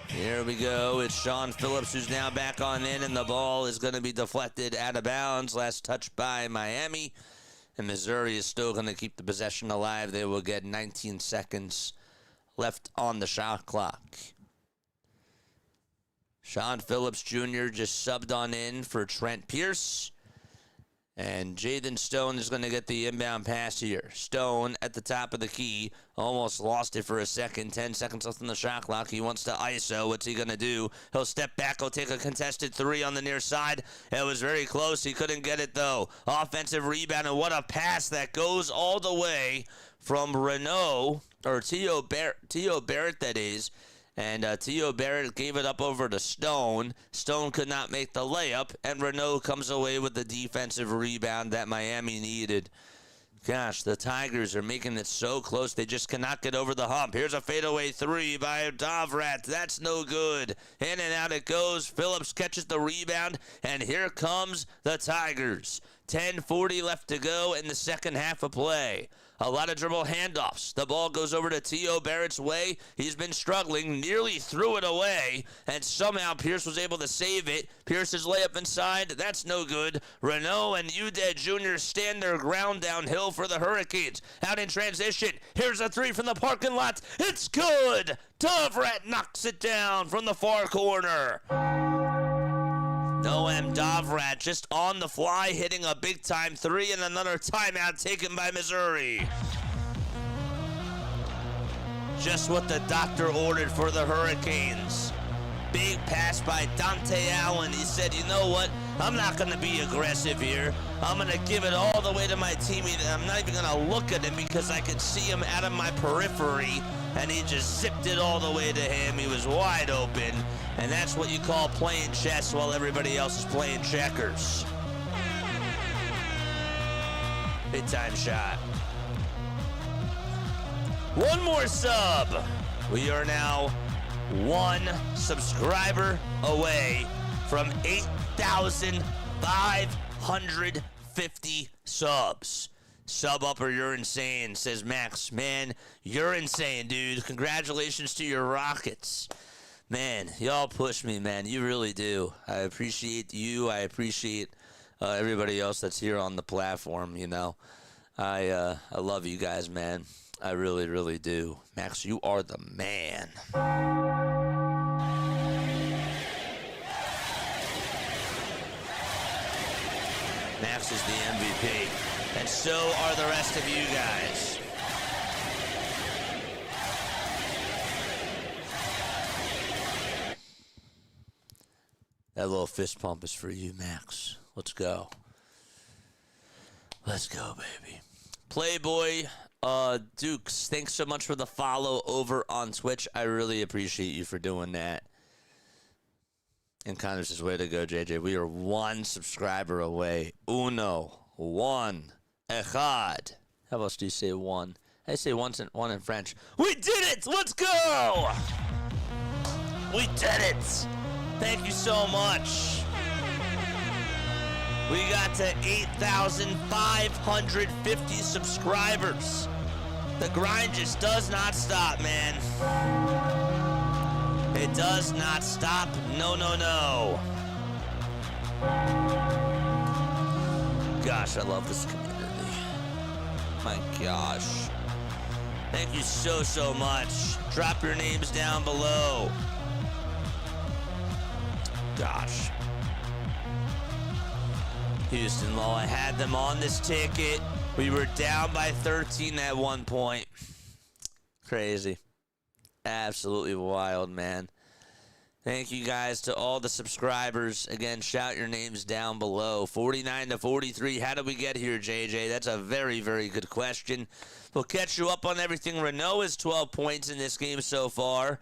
Here we go. It's Sean Phillips who's now back on in, and the ball is going to be deflected out of bounds. Last touch by Miami. And Missouri is still going to keep the possession alive. They will get 19 seconds left on the shot clock. Sean Phillips Jr. just subbed on in for Trent Pierce. And Jaden Stone is going to get the inbound pass here. Stone at the top of the key. Almost lost it for a second. 10 seconds left on the shot clock. He wants to ISO. What's he going to do? He'll step back. He'll take a contested 3 on the near side. It was very close. He couldn't get it, though. Offensive rebound, and what a pass that goes all the way from Renault, or T.O. Barrett, that is. And T.O. Barrett gave it up over to Stone. Stone could not make the layup, and Renault comes away with the defensive rebound that Miami needed. Gosh, the Tigers are making it so close. They just cannot get over the hump. Here's a fadeaway 3 by Dovrat. That's no good. In and out it goes. Phillips catches the rebound, and here comes the Tigers. 10:40 left to go in the second half of play. A lot of dribble handoffs. The ball goes over to T.O. Barrett's way. He's been struggling, nearly threw it away, and somehow Pierce was able to save it. Pierce's layup inside, that's no good. Renault and Udeh Jr. stand their ground downhill for the Hurricanes. Out in transition, here's a 3 from the parking lot. It's good! Dovrat knocks it down from the far corner. Noam Dovrat just on the fly, hitting a big-time 3, and another timeout taken by Missouri. Just what the doctor ordered for the Hurricanes. Big pass by Dante Allen. He said, you know what? I'm not going to be aggressive here. I'm going to give it all the way to my teammate. I'm not even going to look at him because I can see him out of my periphery. And he just zipped it all the way to him. He was wide open. And that's what you call playing chess while everybody else is playing checkers. Big time shot. One more sub. We are now one subscriber away from 8,550 subs. Sub up or you're insane, says Max. Man, you're insane, dude. Congratulations to your Rockets. Man, y'all push me, man. You really do. I appreciate you. I appreciate everybody else that's here on the platform, you know. I love you guys, man. I really, really do. Max, you are the man. Max is the MVP. And so are the rest of you guys. That little fist pump is for you, Max. Let's go. Let's go, baby. Playboy Dukes, thanks so much for the follow over on Twitch. I really appreciate you for doing that. And Connor says, way to go, JJ. We are one subscriber away. One. Echad. How else do you say one? I say one in French. We did it! Let's go! We did it! Thank you so much. We got to 8,550 subscribers. The grind just does not stop, man. It does not stop. No, no, no. Gosh, I love this community. My gosh. Thank you so, so much. Drop your names down below. Gosh. Houston Law, I had them on this ticket. We were down by 13 at one point. Crazy. Absolutely wild, man. Thank you guys to all the subscribers. Again, shout your names down below. 49 to 43. How did we get here, JJ? That's a very, very good question. We'll catch you up on everything. Renault has 12 points in this game so far.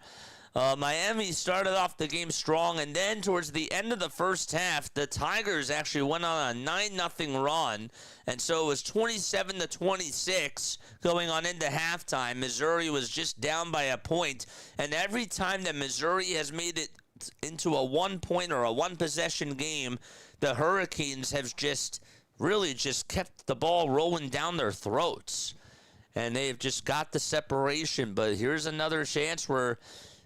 Miami started off the game strong, and then towards the end of the first half, the Tigers actually went on a 9-0 run, and so it was 27 to 26 going on into halftime. Missouri was just down by a point, and every time that Missouri has made it into a one-point or a one-possession game, the Hurricanes have just really just kept the ball rolling down their throats, and they've just got the separation. But here's another chance where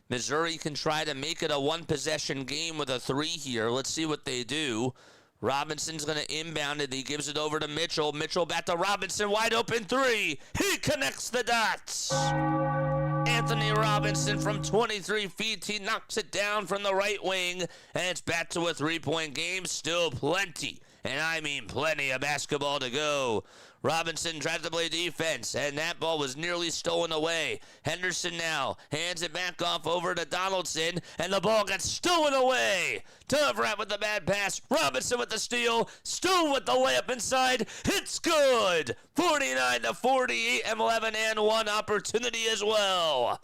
Missouri can try to make it a one-possession game with a 3 here. Let's see what they do. Robinson's going to inbound it. He gives it over to Mitchell. Mitchell back to Robinson. Wide open 3. He connects the dots. Anthony Robinson from 23 feet. He knocks it down from the right wing. And it's back to a 3-point game. Still plenty, and I mean plenty of basketball to go. Robinson tries to play defense, and that ball was nearly stolen away. Henderson now hands it back off over to Donaldson, and the ball got stolen away. Tuvrat with the bad pass. Robinson with the steal. Stone with the layup inside. It's good. 49 to 48, M11 and 1 opportunity as well.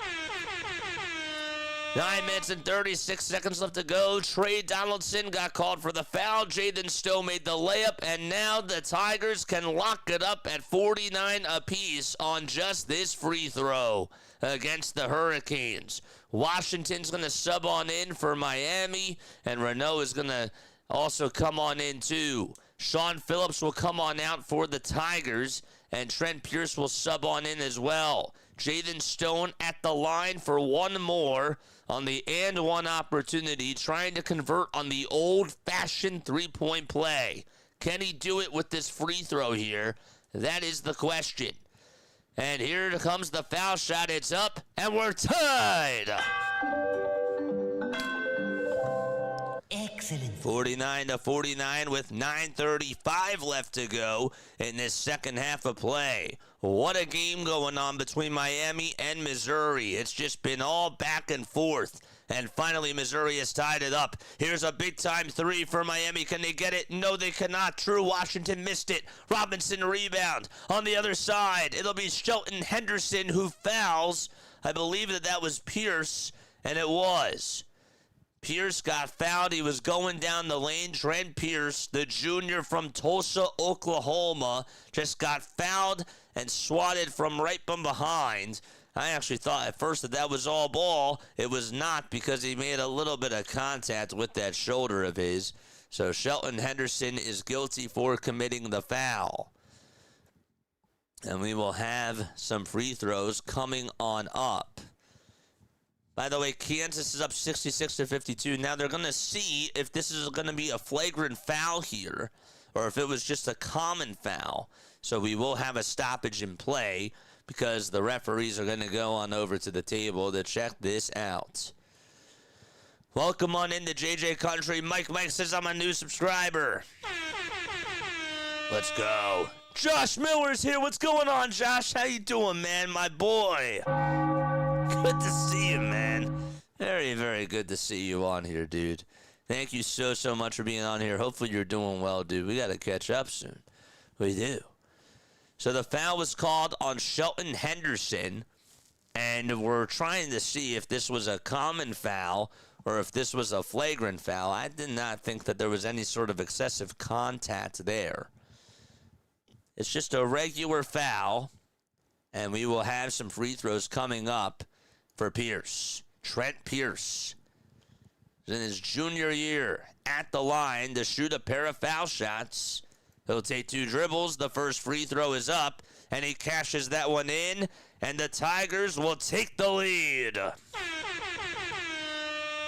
9 minutes and 36 seconds left to go. Trey Donaldson got called for the foul. Jaden Stowe made the layup, and now the Tigers can lock it up at 49 apiece on just this free throw against the Hurricanes. Washington's going to sub on in for Miami, and Renault is going to also come on in too. Sean Phillips will come on out for the Tigers, and Trent Pierce will sub on in as well. Jaden Stone at the line for one more on the and one opportunity, trying to convert on the old-fashioned three-point play. Can he do it with this free throw here? That is the question. And here comes the foul shot. It's up, and we're tied. Excellent. 49-49 with 9:35 left to go in this second half of play. What a game going on between Miami and Missouri. It's just been all back and forth. And finally, Missouri has tied it up. Here's a big-time three for Miami. Can they get it? No, they cannot. True Washington missed it. Robinson rebound. On the other side, it'll be Shelton Henderson who fouls. I believe that was Pierce, and it was. Pierce got fouled. He was going down the lane. Trent Pierce, the junior from Tulsa, Oklahoma, just got fouled and swatted from right from behind. I actually thought at first that was all ball. It was not, because he made a little bit of contact with that shoulder of his. So Shelton Henderson is guilty for committing the foul. And we will have some free throws coming on up. By the way, Kansas is up 66-52. Now they're going to see if this is going to be a flagrant foul here, or if it was just a common foul. So we will have a stoppage in play, because the referees are going to go on over to the table to check this out. Welcome on into JJ Country. Mike says I'm a new subscriber. Let's go. Josh Miller's here. What's going on, Josh? How you doing, man? My boy. Good to see you, man. Very, very good to see you on here, dude. Thank you so much for being on here. Hopefully you're doing well, dude. We got to catch up soon. We do. So the foul was called on Shelton Henderson, and we're trying to see if this was a common foul or if this was a flagrant foul. I did not think that there was any sort of excessive contact there. It's just a regular foul, and we will have some free throws coming up for Pierce. Trent Pierce is in his junior year at the line to shoot a pair of foul shots. He'll take 2 dribbles. The first free throw is up, and he cashes that one in, and the Tigers will take the lead.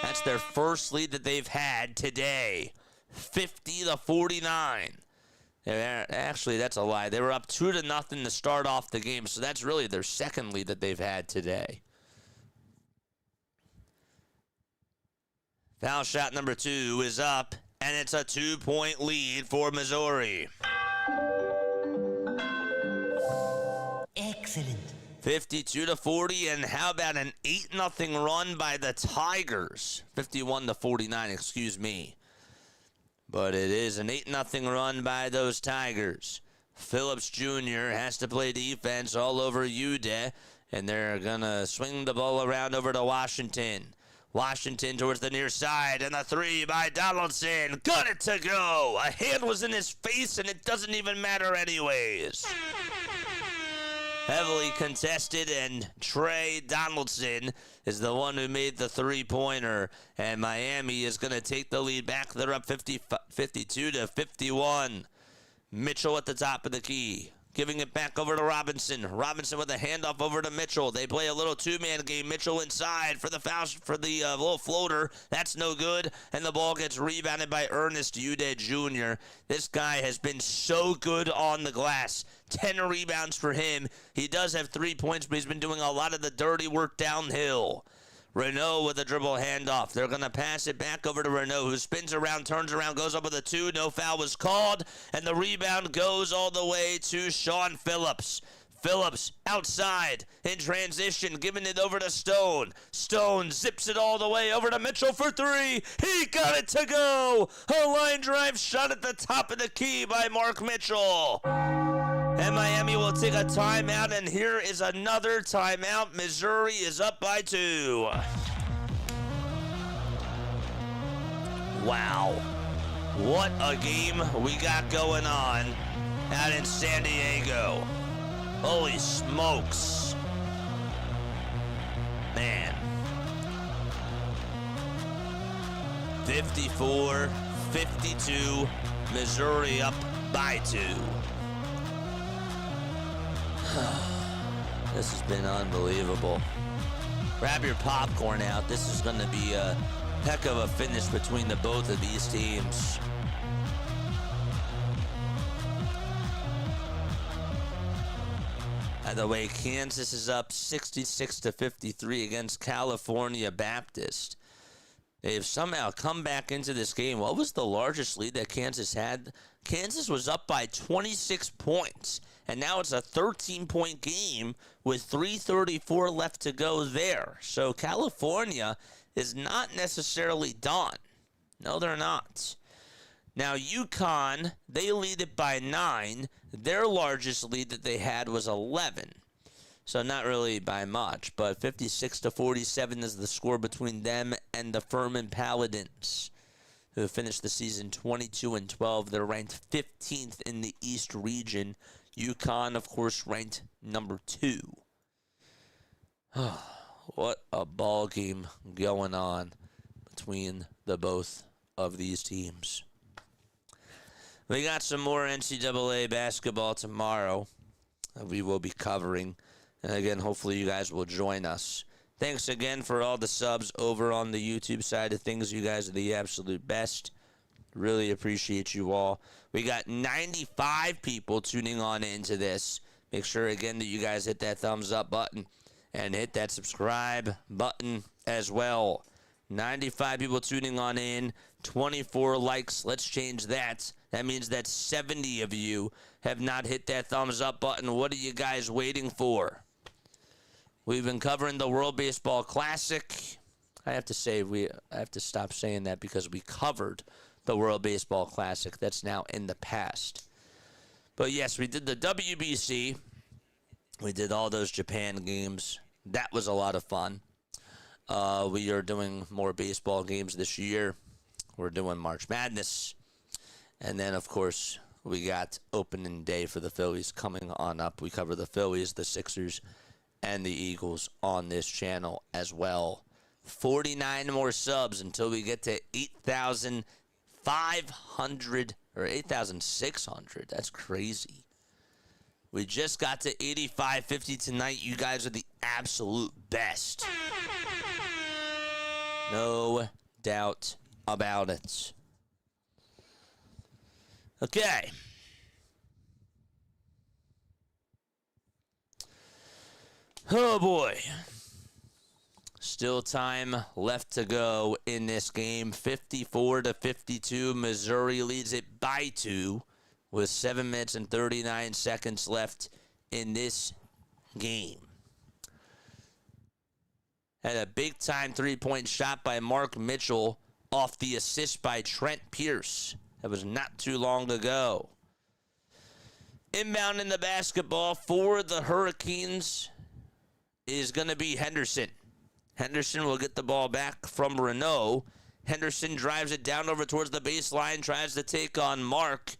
That's their first lead that they've had today, 50-49. Actually, that's a lie. They were up 2-0 to start off the game, so that's really their second lead that they've had today. Foul shot number 2 is up, and it's a 2-point lead for Missouri. Excellent. 52-40, and how about an 8-0 run by the Tigers? 51-49, excuse me. But it is an 8-0 run by those Tigers. Phillips Jr. has to play defense all over UDE, and they're going to swing the ball around over to Washington. Washington towards the near side, and the 3 by Donaldson. Got it to go. A hand was in his face, and it doesn't even matter anyways. Heavily contested, and Trey Donaldson is the one who made the 3-pointer, and Miami is going to take the lead back. They're up 52-51. Mitchell at the top of the key, giving it back over to Robinson. Robinson with a handoff over to Mitchell. They play a little 2-man game. Mitchell inside for the foul, for the little floater. That's no good. And the ball gets rebounded by Ernest Ude Jr. This guy has been so good on the glass. 10 rebounds for him. He does have 3 points, but he's been doing a lot of the dirty work downhill. Renault with a dribble handoff. They're going to pass it back over to Renault, who spins around, turns around, goes up with a 2. No foul was called, and the rebound goes all the way to Sean Phillips. Phillips outside in transition, giving it over to Stone. Stone zips it all the way over to Mitchell for 3. He got it to go. A line drive shot at the top of the key by Mark Mitchell. And Miami will take a timeout, and here is another timeout. Missouri is up by 2. Wow. What a game we got going on out in San Diego. Holy smokes. Man. 54-52. Missouri up by 2. This has been unbelievable. Grab your popcorn out. This is going to be a heck of a finish between the both of these teams. By the way, Kansas is up 66-53 against California Baptist. They've somehow come back into this game. What was the largest lead that Kansas had? Kansas was up by 26 points, and now it's a 13-point game with 3:34 left to go there. So California is not necessarily done. No, they're not. Now, UConn, they lead it by 9. Their largest lead that they had was 11. So not really by much, but 56-47 is the score between them and the Furman Paladins, who finished the season 22-12. They're ranked 15th in the East region. UConn, of course, ranked number 2. What a ball game going on between the both of these teams. We got some more NCAA basketball tomorrow that we will be covering. And again, hopefully you guys will join us. Thanks again for all the subs over on the YouTube side of things. You guys are the absolute best. Really appreciate you all. We got 95 people tuning on into this. Make sure, again, that you guys hit that thumbs up button and hit that subscribe button as well. 95 people tuning on in, 24 likes. Let's change that. That means that 70 of you have not hit that thumbs up button. What are you guys waiting for? We've been covering the World Baseball Classic. I have to say, I have to stop saying that because we covered the World Baseball Classic. That's now in the past. But yes, we did the WBC. We did all those Japan games. That was a lot of fun. We are doing more baseball games this year. We're doing March Madness. And then, of course, we got opening day for the Phillies coming on up. We cover the Phillies, the Sixers, and the Eagles on this channel as well. 49 more subs until we get to 8,500 or 8,600. That's crazy. We just got to 8550 tonight. You guys are the absolute best. No doubt about it. Okay. Oh boy. Still time left to go in this game. 54-52. Missouri leads it by 2 with 7 minutes and 39 seconds left in this game. Had a big-time three-point shot by Mark Mitchell off the assist by Trent Pierce. That was not too long ago. Inbound in the basketball for the Hurricanes is going to be Henderson. Henderson will get the ball back from Renault. Henderson drives it down over towards the baseline, tries to take on Mark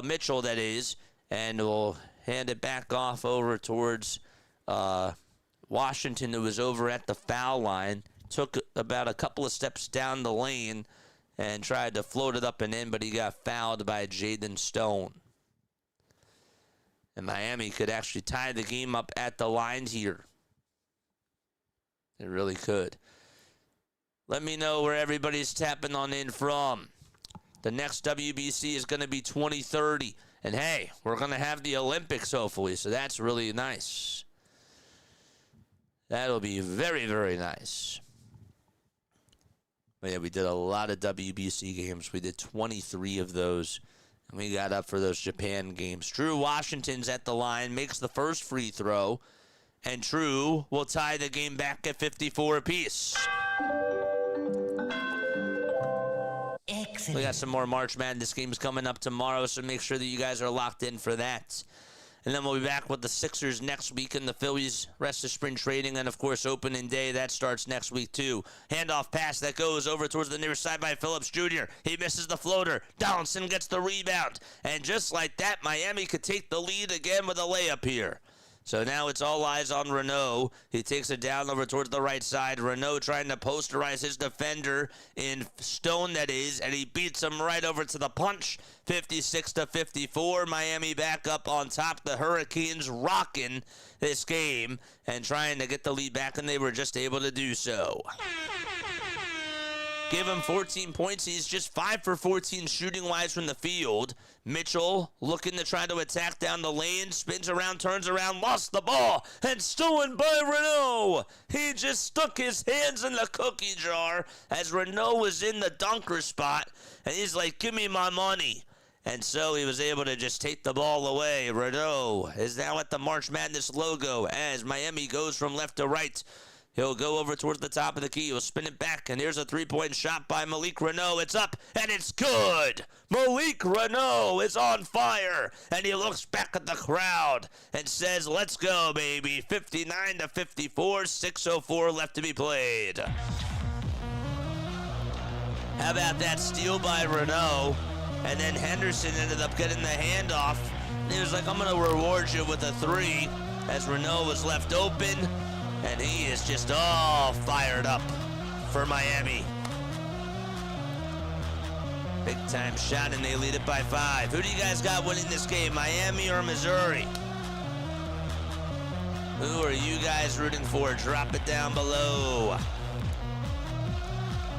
Mitchell, that is, and will hand it back off over towards Washington, who was over at the foul line. Took about a couple of steps down the lane and tried to float it up and in, but he got fouled by Jaden Stone. And Miami could actually tie the game up at the line here. It really could. Let me know where everybody's tapping on in from. The next WBC is going to be 2030. And hey, we're going to have the Olympics, hopefully, so that's really nice. That'll be very, very nice. But yeah, we did a lot of WBC games. We did 23 of those. And we got up for those Japan games. Drew Washington's at the line, makes the first free throw. And Drew will tie the game back at 54 apiece. Excellent. We got some more March Madness games coming up tomorrow, so make sure that you guys are locked in for that. And then we'll be back with the Sixers next week and the Phillies rest of spring trading. And, of course, opening day. That starts next week, too. Handoff pass that goes over towards the near side by Phillips Jr. He misses the floater. Donaldson gets the rebound. And just like that, Miami could take the lead again with a layup here. So now it's all eyes on Renault. He takes it down over towards the right side. Renault trying to posterize his defender in Stone, that is, and he beats him right over to the punch. 56-54. Miami back up on top. The Hurricanes rocking this game and trying to get the lead back, and they were just able to do so. Gave him 14 points. He's just 5 for 14 shooting-wise from the field. Mitchell looking to try to attack down the lane. Spins around, turns around, lost the ball, and stolen by Renault. He just stuck his hands in the cookie jar as Renault was in the dunker spot, and he's like, give me my money. And so he was able to just take the ball away. Renault is now at the March Madness logo as Miami goes from left to right. He'll go over towards the top of the key. He'll spin it back, and here's a three-point shot by Malik Renault. It's up, and it's good. Malik Renault is on fire, and he looks back at the crowd and says, let's go, baby. 59-54, 6:04 left to be played. How about that steal by Renault? And then Henderson ended up getting the handoff. And he was like, I'm going to reward you with a three, as Renault was left open. And he is just all fired up for Miami. Big time shot, and they lead it by 5. Who do you guys got winning this game, Miami or Missouri? Who are you guys rooting for? Drop it down below.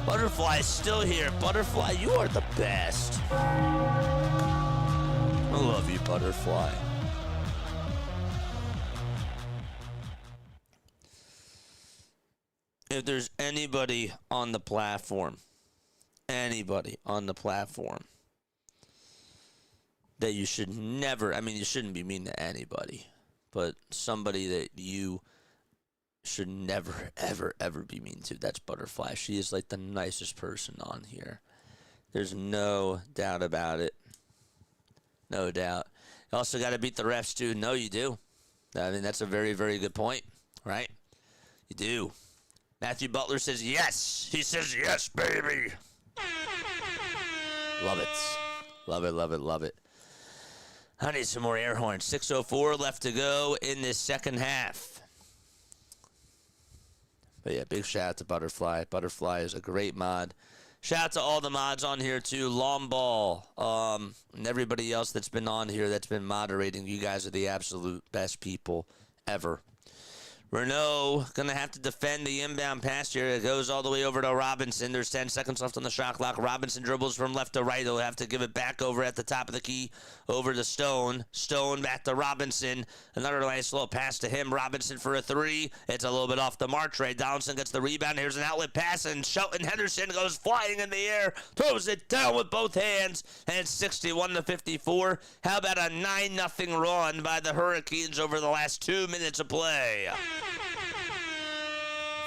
Butterfly is still here. Butterfly, you are the best. I love you, Butterfly. If there's anybody on the platform that you should never, I mean, you shouldn't be mean to anybody, but somebody that you should never, ever, ever be mean to, that's Butterfly. She is like the nicest person on here. There's no doubt about it. No doubt. You also got to beat the refs, too. No, you do. I mean, that's a very, very good point, right? You do. Matthew Butler says yes. He says yes, baby. Love it. Love it, love it, love it. I need some more air horns. 6:04 left to go in this second half. But yeah, big shout out to Butterfly. Butterfly is a great mod. Shout out to all the mods on here too. Long Ball, and everybody else that's been on here that's been moderating. You guys are the absolute best people ever. Renault going to have to defend the inbound pass here. It goes all the way over to Robinson. There's 10 seconds left on the shot clock. Robinson dribbles from left to right. He'll have to give it back over at the top of the key over to Stone. Stone back to Robinson. Another nice little pass to him. Robinson for a three. It's a little bit off the mark. Trey Donaldson gets the rebound. Here's an outlet pass, and Shelton Henderson goes flying in the air, throws it down with both hands, and it's 61-54. How about a 9-0 run by the Hurricanes over the last 2 minutes of play?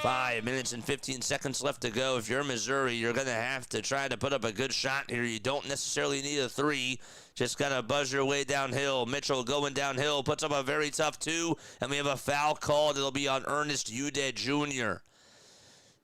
5 minutes and 15 seconds left to go. If you're Missouri, you're going to have to try to put up a good shot here. You don't necessarily need a three. Just got to buzz your way downhill. Mitchell going downhill, puts up a very tough two, and we have a foul called. It'll be on Ernest Udeh Jr.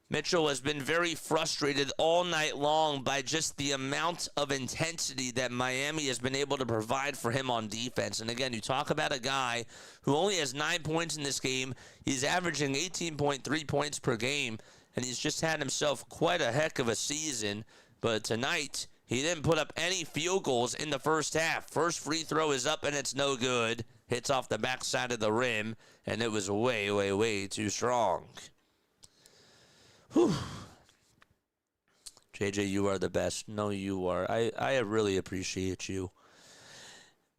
Mitchell has been very frustrated all night long by just the amount of intensity that Miami has been able to provide for him on defense. And again, you talk about a guy who only has 9 points in this game. He's averaging 18.3 points per game, and he's just had himself quite a heck of a season. But tonight, he didn't put up any field goals in the first half. First free throw is up, and it's no good. Hits off the backside of the rim, and it was way, way, way too strong. Whew. JJ, you are the best. No, you are. I really appreciate you.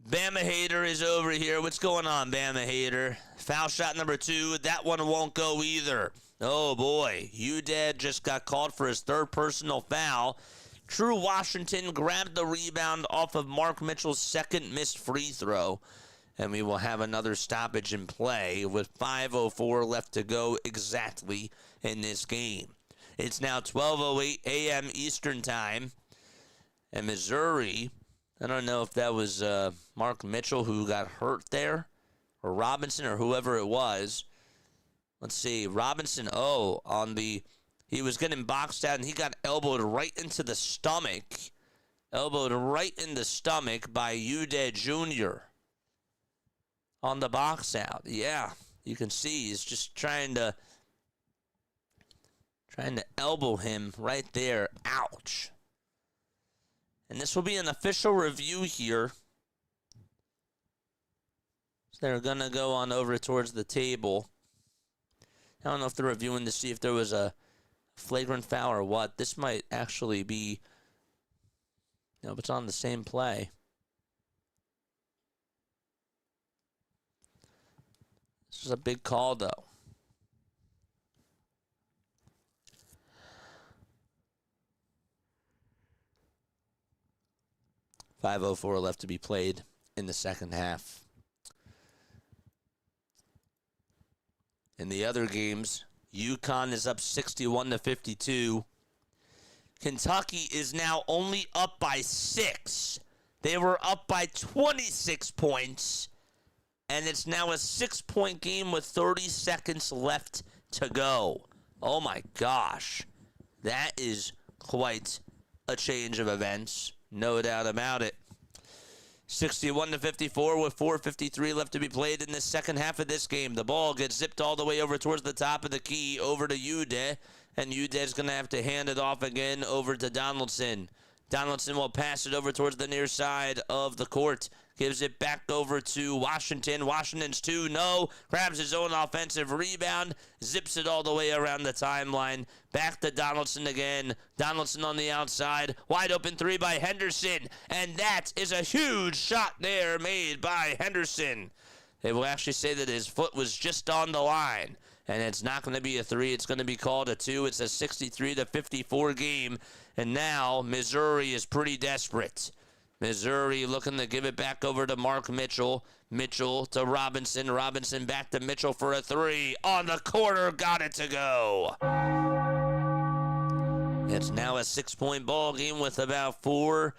Bama Hater is over here. What's going on, Bama Hater? Foul shot number 2. That one won't go either. Oh, boy. Udeh just got called for his third personal foul. True Washington grabbed the rebound off of Mark Mitchell's second missed free throw. And we will have another stoppage in play with 5:04 left to go exactly in this game. It's now 12:08 a.m. Eastern Time. And Missouri, I don't know if that was Mark Mitchell who got hurt there, or Robinson, or whoever it was. Let's see. Robinson, he was getting boxed out, and he got elbowed right into the stomach. Elbowed right in the stomach by Udeh Jr. on the box out. Yeah, you can see he's just trying to elbow him right there. Ouch. And this will be an official review here. So they're going to go on over towards the table. I don't know if they're reviewing to see if there was a flagrant foul or what. This might actually be, if it's on the same play. This is a big call, though. .5:04 left to be played in the second half. In the other games, UConn is up 61-52. Kentucky is now only up by 6. They were up by 26 points. And it's now a 6-point game with 30 seconds left to go. Oh my gosh. That is quite a change of events. No doubt about it. 61-54 with 4:53 left to be played in the second half of this game. The ball gets zipped all the way over towards the top of the key over to Ude. And Ude's going to have to hand it off again over to Donaldson. Donaldson will pass it over towards the near side of the court. Gives it back over to Washington. Washington's 2, no. Grabs his own offensive rebound. Zips it all the way around the timeline. Back to Donaldson again. Donaldson on the outside. Wide open 3 by Henderson. And that is a huge shot there made by Henderson. They will actually say that his foot was just on the line. And it's not going to be a 3. It's going to be called a 2. It's a 63-54 game. And now Missouri is pretty desperate. Missouri looking to give it back over to Mark Mitchell. Mitchell to Robinson. Robinson back to Mitchell for a 3. On the corner, got it to go. It's now a 6-point ball game with about a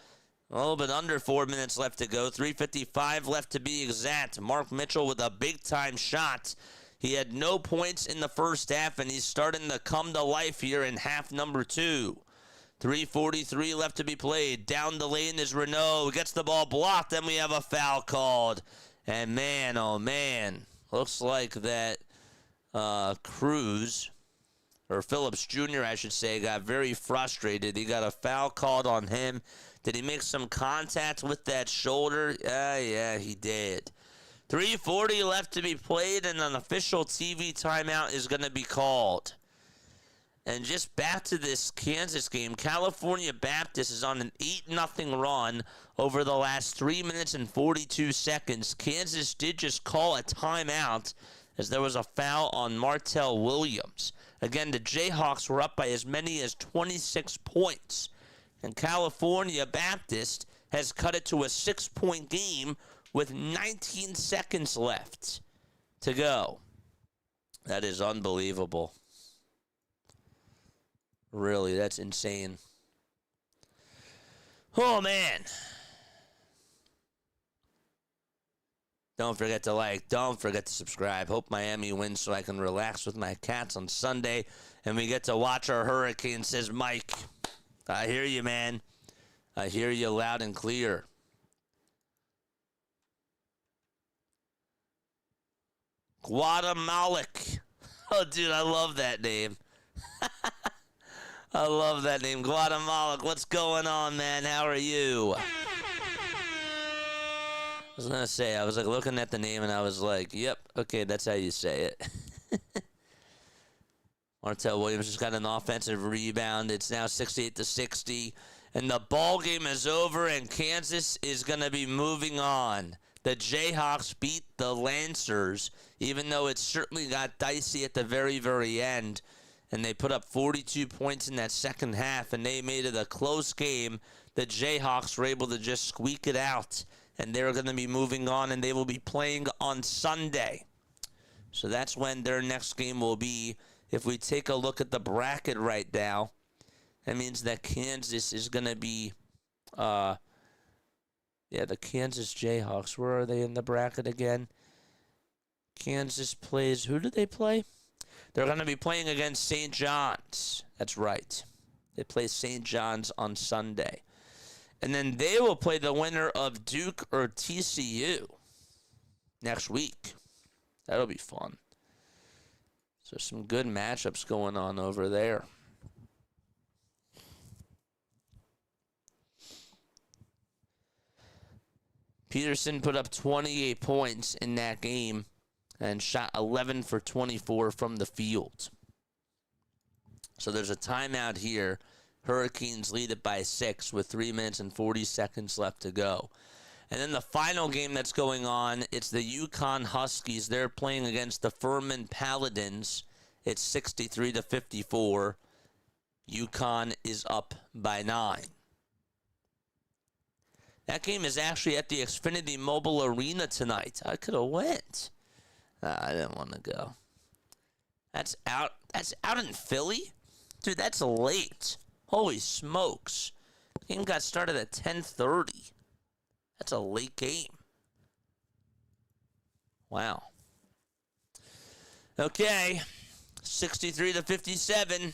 little bit under 4 minutes left to go. 3:55 left to be exact. Mark Mitchell with a big-time shot. He had no points in the first half, and he's starting to come to life here in half number 2. 3:43 left to be played. Down the lane is Renault. Gets the ball blocked, and we have a foul called. And man, oh man, looks like that Cruz, or Phillips Jr., I should say, got very frustrated. He got a foul called on him. Did he make some contact with that shoulder? Yeah, he did. 3:40 left to be played, and an official TV timeout is going to be called. And just back to this Kansas game, California Baptist is on an 8-0 run over the last 3 minutes and 42 seconds. Kansas did just call a timeout as there was a foul on Martell Williams. Again, the Jayhawks were up by as many as 26 points. And California Baptist has cut it to a 6-point game with 19 seconds left to go. That is unbelievable. Really, that's insane. Oh, man. Don't forget to like. Don't forget to subscribe. Hope Miami wins so I can relax with my cats on Sunday. And we get to watch our Hurricane, says Mike. I hear you, man. I hear you loud and clear. Guatemala. Oh, dude, I love that name. I love that name, Guatemala. What's going on, man? How are you? I was going to say, I was like looking at the name and I was like, yep, okay, that's how you say it. Martell Williams just got an offensive rebound. It's now 68-60. And the ball game is over and Kansas is going to be moving on. The Jayhawks beat the Lancers, even though it certainly got dicey at the very, very end. And they put up 42 points in that second half, and they made it a close game. The Jayhawks were able to just squeak it out, and they're going to be moving on, and they will be playing on Sunday. So that's when their next game will be. If we take a look at the bracket right now, that means that Kansas is going to be, the Kansas Jayhawks. Where are they in the bracket again? Kansas plays, who do they play? They're going to be playing against St. John's. That's right. They play St. John's on Sunday. And then they will play the winner of Duke or TCU next week. That'll be fun. So some good matchups going on over there. Peterson put up 28 points in that game and shot 11 for 24 from the field. So there's a timeout here. Hurricanes lead it by 6 with 3 minutes and 40 seconds left to go. And then the final game that's going on, it's the Yukon Huskies. They're playing against the Furman Paladins. It's 63-54. Yukon is up by 9. That game is actually at the Xfinity Mobile Arena tonight. I could have went. I didn't want to go. That's out in Philly? Dude, that's late. Holy smokes. Game got started at 10:30. That's a late game. Wow. Okay. 63-57.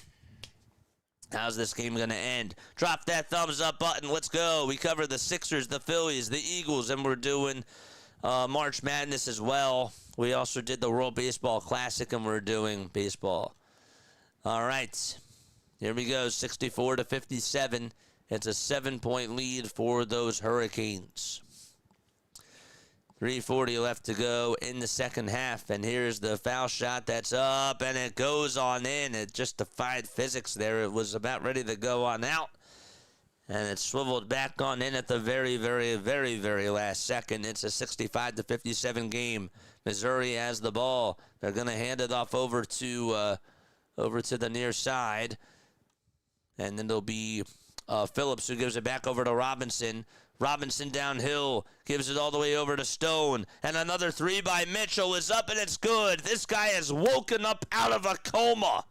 How's this game going to end? Drop that thumbs up button. Let's go. We covered the Sixers, the Phillies, the Eagles, and we're doing March Madness as well. We also did the World Baseball Classic, and we're doing baseball. All right. Here we go. 64-57. It's a 7-point lead for those Hurricanes. 3:40 left to go in the second half, and here's the foul shot that's up, and it goes on in. It just defied physics there. It was about ready to go on out, and it swiveled back on in at the very, very, very, very last second. It's a 65-57 game. Missouri has the ball. They're going to hand it off over to the near side, and then there'll be Phillips who gives it back over to Robinson. Robinson downhill, gives it all the way over to Stone. And another three by Mitchell is up, and it's good. This guy has woken up out of a coma.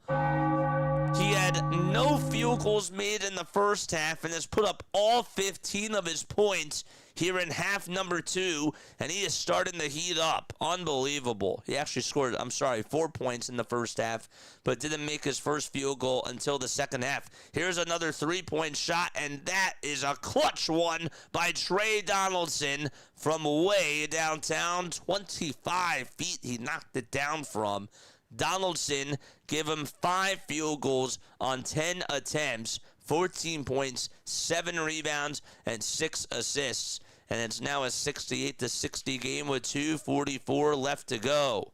He had no field goals made in the first half and has put up all 15 of his points here in half number 2, and he is starting to heat up. Unbelievable. He actually scored, 4 points in the first half, but didn't make his first field goal until the second half. Here's another 3-point shot, and that is a clutch one by Trey Donaldson from way downtown. 25 feet he knocked it down from. Donaldson gave him 5 field goals on 10 attempts, 14 points, 7 rebounds, and 6 assists. And it's now a 68-60 game with 2:44 left to go.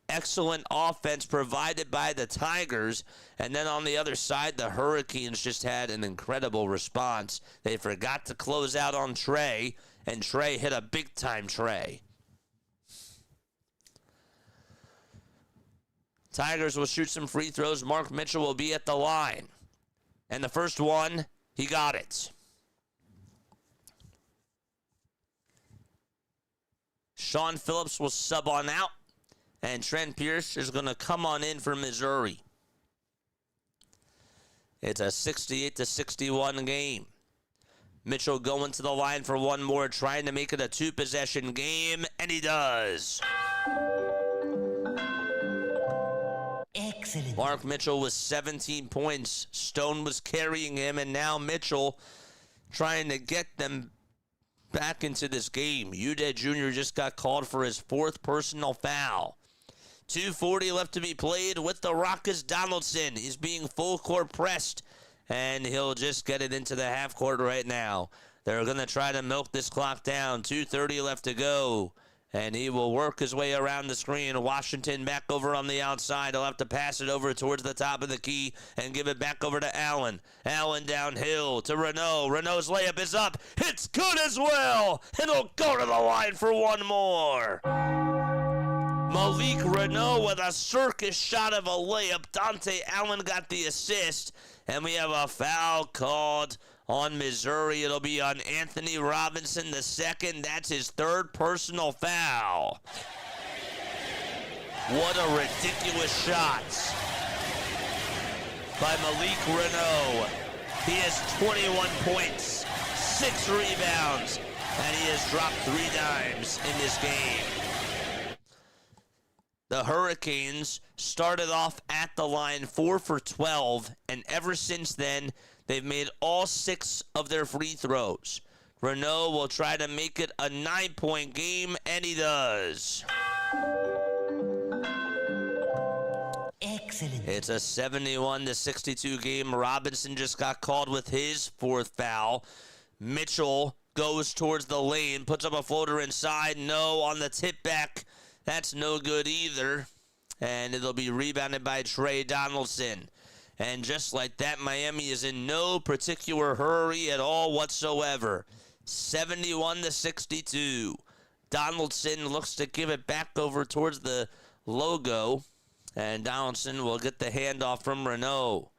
Excellent offense provided by the Tigers. And then on the other side, the Hurricanes just had an incredible response. They forgot to close out on Trey, and Trey hit a big-time Trey. Tigers will shoot some free throws. Mark Mitchell will be at the line. And the first one, he got it. Sean Phillips will sub on out. And Trent Pierce is going to come on in for Missouri. It's a 68-61 game. Mitchell going to the line for one more, trying to make it a 2-possession game, and he does. Excellent. Mark Mitchell with 17 points. Stone was carrying him, and now Mitchell trying to get them back into this game. Uday Jr. just got called for his 4th personal foul. 2:40 left to be played with the Rockets. Donaldson is being full court pressed, and he'll just get it into the half court right now. They're going to try to milk this clock down. 2:30 left to go. And he will work his way around the screen. Washington back over on the outside. He'll have to pass it over towards the top of the key and give it back over to Allen. Allen downhill to Renault. Renault's layup is up. It's good as well. It'll go to the line for one more. Malik Renault with a circus shot of a layup. Dante Allen got the assist. And we have a foul called on Missouri. It'll be on Anthony Robinson II. That's his 3rd personal foul. What a ridiculous shot by Malik Renault. He has 21 points, 6 rebounds, and he has dropped 3 dimes in this game. The Hurricanes started off at the line 4 for 12, and ever since then, they've made all 6 of their free throws. Renault will try to make it a 9-point game, and he does. Excellent. It's a 71-62 game. Robinson just got called with his 4th foul. Mitchell goes towards the lane, puts up a floater inside. No, on the tip back. That's no good either. And it'll be rebounded by Trey Donaldson. And just like that, Miami is in no particular hurry at all whatsoever. 71-62. Donaldson looks to give it back over towards the logo. And Donaldson will get the handoff from Renault.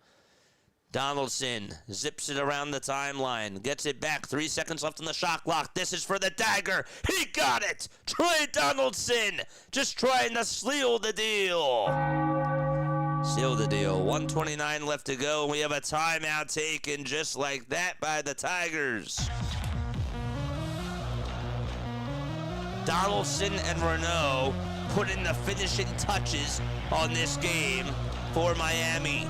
Donaldson zips it around the timeline. Gets it back. 3 seconds left on the shot clock. This is for the dagger. He got it. Troy Donaldson just trying to seal the deal. Seal the deal. 1:29 left to go. We have a timeout taken just like that by the Tigers. Donaldson and Renault put in the finishing touches on this game for Miami,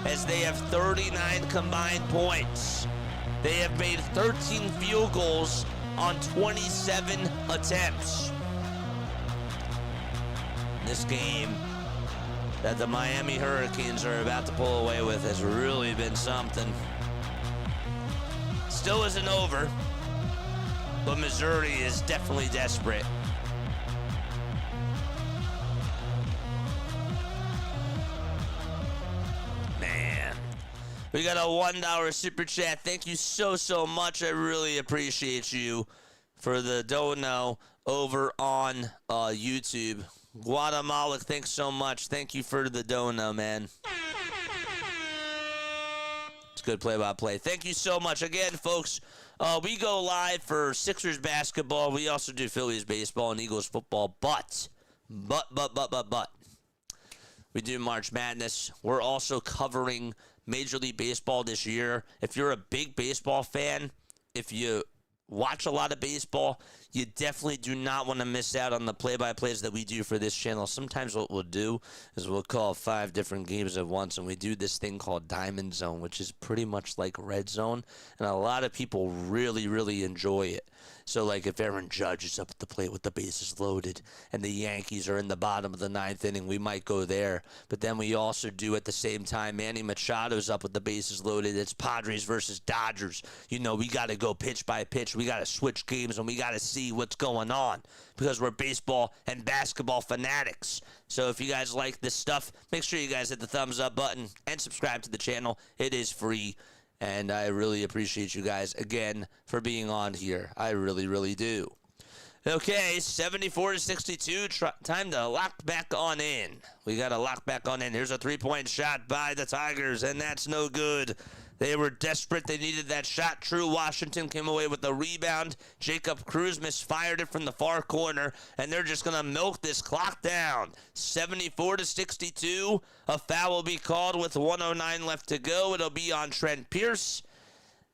as they have 39 combined points. They have made 13 field goals on 27 attempts. This game that the Miami Hurricanes are about to pull away with has really been something. Still isn't over, but Missouri is definitely desperate. Man, we got a $1 super chat. Thank you so much. I really appreciate you for the dono over on YouTube. Guatemala, thanks so much. Thank you for the dono, man. It's good play-by-play. Thank you so much. Again, folks, we go live for Sixers basketball. We also do Phillies baseball and Eagles football. But, we do March Madness. We're also covering Major League Baseball this year. If you're a big baseball fan, if you watch a lot of baseball, you definitely do not want to miss out on the play-by-plays that we do for this channel. Sometimes what we'll do is we'll call 5 different games at once, and we do this thing called Diamond Zone, which is pretty much like Red Zone, and a lot of people really enjoy it. So, like, if Aaron Judge is up at the plate with the bases loaded and the Yankees are in the bottom of the 9th inning, we might go there. But then we also do at the same time, Manny Machado's up with the bases loaded. It's Padres versus Dodgers. You know, we got to go pitch by pitch. We got to switch games, and we got to see what's going on because we're baseball and basketball fanatics. So if you guys like this stuff, make sure you guys hit the thumbs up button and subscribe to the channel. It is free. And I really appreciate you guys, again, for being on here. I really do. Okay, 74-62. Time to lock back on in. We got to lock back on in. Here's a three-point shot by the Tigers, and that's no good. They were desperate. They needed that shot. True Washington came away with the rebound. Jacob Cruz misfired it from the far corner, and they're just going to milk this clock down. 74-62. A foul will be called with 1:09 left to go. It'll be on Trent Pierce.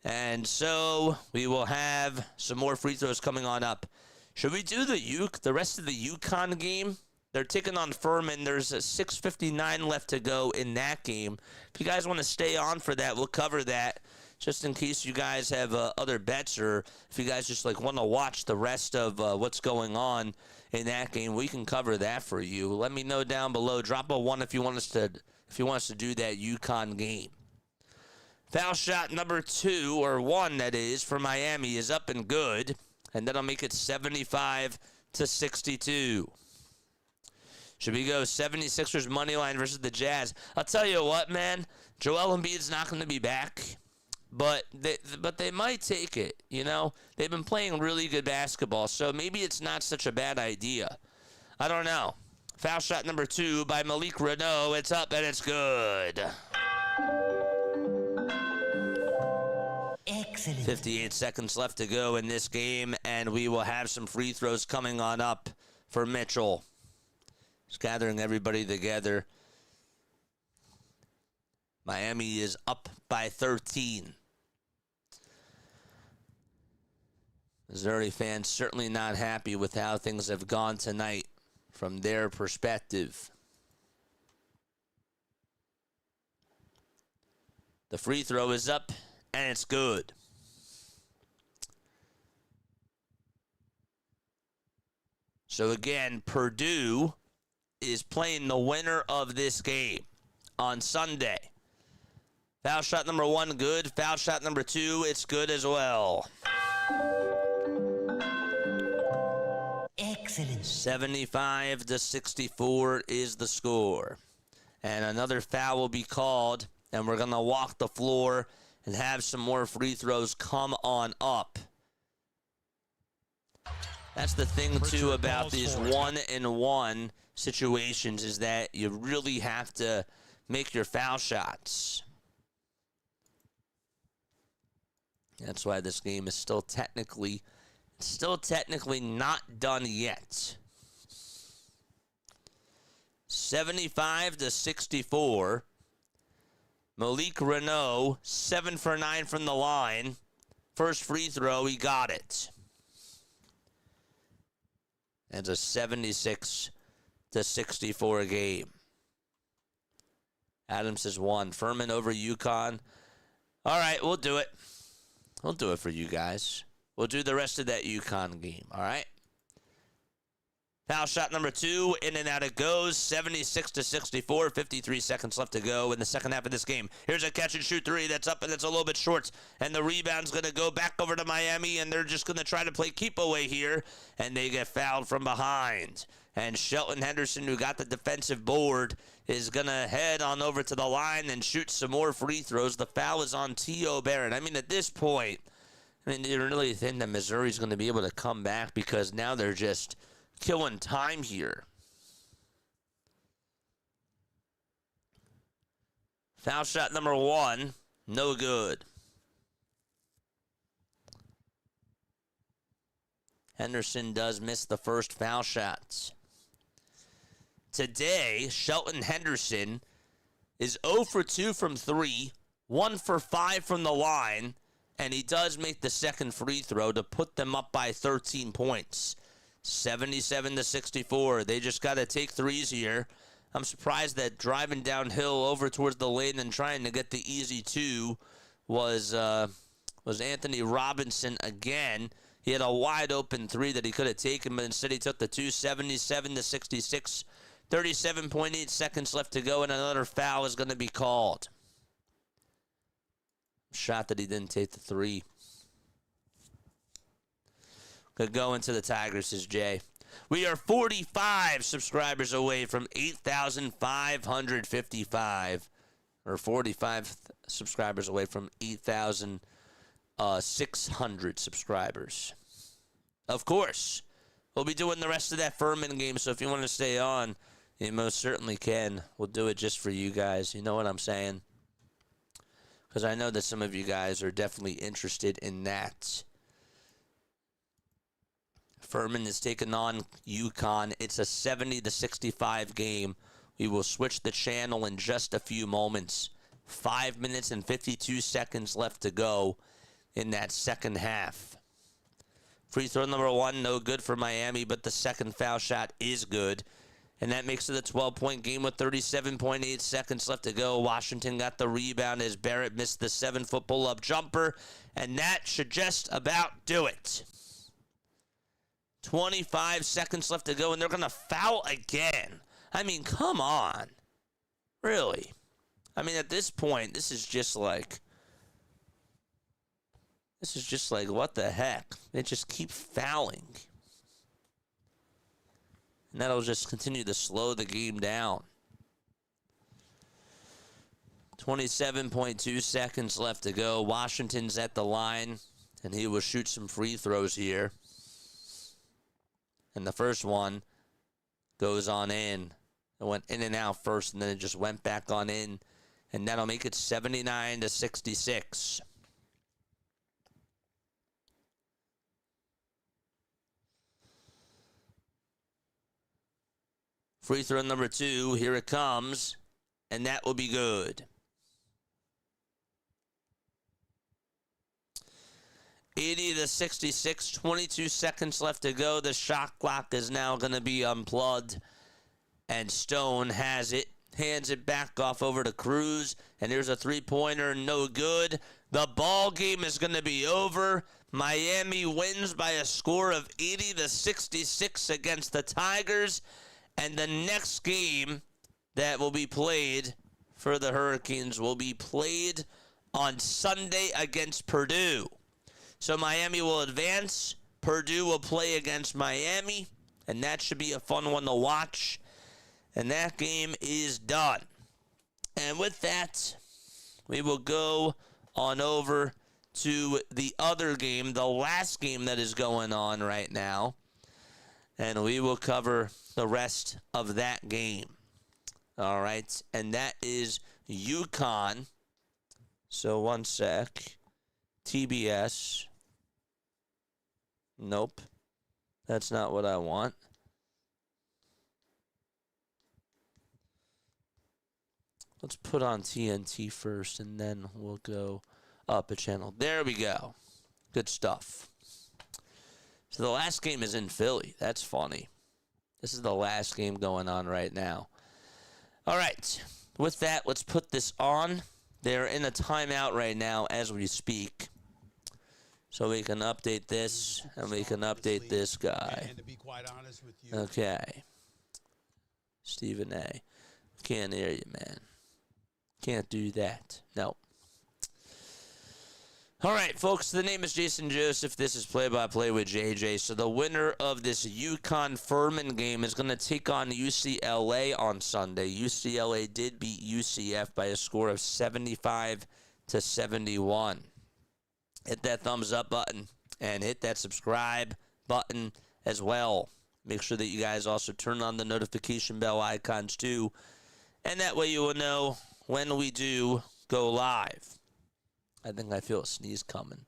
And so we will have some more free throws coming on up. Should we do the rest of the UConn game? They're taking on Furman. There's a 6:59 left to go in that game. If you guys want to stay on for that, we'll cover that just in case you guys have other bets, or if you guys just like want to watch the rest of what's going on in that game, we can cover that for you. Let me know down below. Drop a 1 if you want us to do that UConn game. Foul shot number 2, or 1 that is, for Miami is up and good, and that'll make it 75-62. Should we go 76ers money line versus the Jazz? I'll tell you what, man. Joel Embiid's not going to be back, but they might take it, you know? They've been playing really good basketball, so maybe it's not such a bad idea. I don't know. Foul shot number 2 by Malik Renault. It's up and it's good. Excellent. 58 seconds left to go in this game, and we will have some free throws coming on up for Mitchell. Just gathering everybody together. Miami is up by 13. Missouri fans certainly not happy with how things have gone tonight from their perspective. The free throw is up, and it's good. So again, Purdue is playing the winner of this game on Sunday. Foul shot number 1, good. Foul shot number 2, it's good as well. Excellent. 75-64 is the score. And another foul will be called and we're going to walk the floor and have some more free throws come on up. That's the thing, too, about these 1-and-1 situations is that you really have to make your foul shots. That's why this game is still technically not done yet. 75-64. Malik Renault, 7 for 9 from the line. First free throw, he got it. It's a 76-64 game. Adams has won. Furman over UConn. All right, we'll do it. We'll do it for you guys. We'll do the rest of that UConn game, all right? Foul shot number 2, in and out it goes, 76-64, 53 seconds left to go in the second half of this game. Here's a catch-and-shoot 3 that's up and it's a little bit short, and the rebound's going to go back over to Miami, and they're just going to try to play keep away here, and they get fouled from behind. And Shelton Henderson, who got the defensive board, is going to head on over to the line and shoot some more free throws. The foul is on T.O. Barron. I mean, at this point, do you really think that Missouri's going to be able to come back? Because now they're just killing time here. Foul shot number 1, no good. Henderson does miss the first foul shots. Today, Shelton Henderson is 0 for 2 from 3, 1 for 5 from the line, and he does make the second free throw to put them up by 13 points. 77-64. They just got to take threes here. I'm surprised that driving downhill over towards the lane and trying to get the easy 2 was Anthony Robinson again. He had a wide open 3 that he could have taken, but instead he took the 2, 77-66. 37.8 seconds left to go, and another foul is going to be called. Shot that he didn't take the 3. Could go into the Tigers, says Jay. We are 45 subscribers away from 8,555. Or 45 subscribers away from 8,600 subscribers. Of course, we'll be doing the rest of that Furman game, so if you want to stay on, you most certainly can. We'll do it just for you guys. You know what I'm saying? Because I know that some of you guys are definitely interested in that. Furman is taking on UConn. It's a 70-65 game. We will switch the channel in just a few moments. 5 minutes and 52 seconds left to go in that second half. Free throw number 1, no good for Miami, but the second foul shot is good. And that makes it a 12-point game with 37.8 seconds left to go. Washington got the rebound as Barrett missed the 7-foot pull-up jumper. And that should just about do it. 25 seconds left to go, and they're going to foul again. I mean, come on. Really? I mean, at this point, this is just like, what the heck? They just keep fouling. And that'll just continue to slow the game down. 27.2 seconds left to go. Washington's at the line, and he will shoot some free throws here. And the first one goes on in. It went in and out first, and then it just went back on in. And that'll make it 79-66. Free throw number 2, here it comes. And that will be good. 80-66, 22 seconds left to go. The shot clock is now going to be unplugged. And Stone has it. Hands it back off over to Cruz. And here's a three-pointer, no good. The ball game is going to be over. Miami wins by a score of 80-66 against the Tigers. And the next game that will be played for the Hurricanes will be played on Sunday against Purdue. So Miami will advance. Purdue will play against Miami. And that should be a fun one to watch. And that game is done. And with that, we will go on over to the other game, the last game that is going on right now, and we will cover the rest of that game. All right, and that is UConn. So one sec. TBS. Nope. That's not what I want. Let's put on TNT first, and then we'll go up a channel. There we go. Good stuff. So the last game is in Philly. That's funny. This is the last game going on right now. All right. With that, let's put this on. They're in a timeout right now as we speak. So we can update this, and we can update this guy. And to be quite honest with you, Okay. Stephen A. Can't hear you, man. Can't do that. No. All right, folks, the name is Jason Joseph. This is Play-by-Play with JJ. So the winner of this UConn-Furman game is going to take on UCLA on Sunday. UCLA did beat UCF by a score of 75-71. Hit that thumbs up button and hit that subscribe button as well. Make sure that you guys also turn on the notification bell icons too. And that way you will know when we do go live. I think I feel a sneeze coming.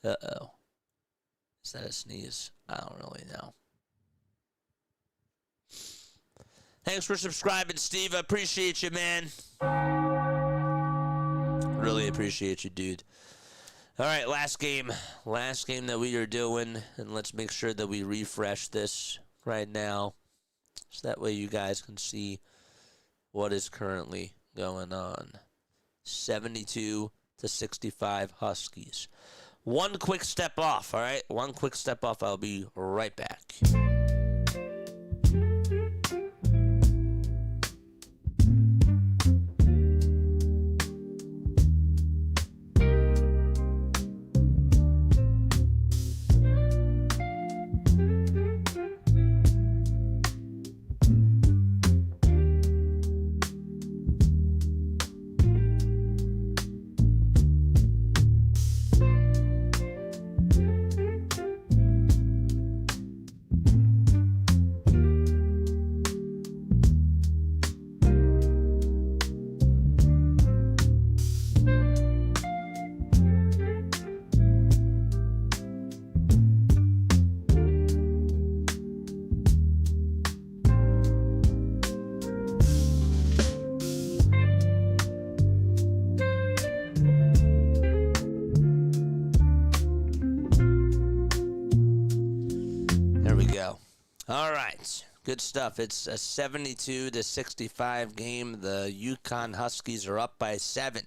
Uh-oh. Is that a sneeze? I don't really know. Thanks for subscribing, Steve. I appreciate you, man. Really appreciate you, dude. All right, last game. Last game that we are doing. And let's make sure that we refresh this right now. So that way you guys can see what is currently going on. 72-65 Huskies. One quick step off, all right? One quick step off. I'll be right back. All right, good stuff. It's a 72-65 game. The UConn Huskies are up by 7.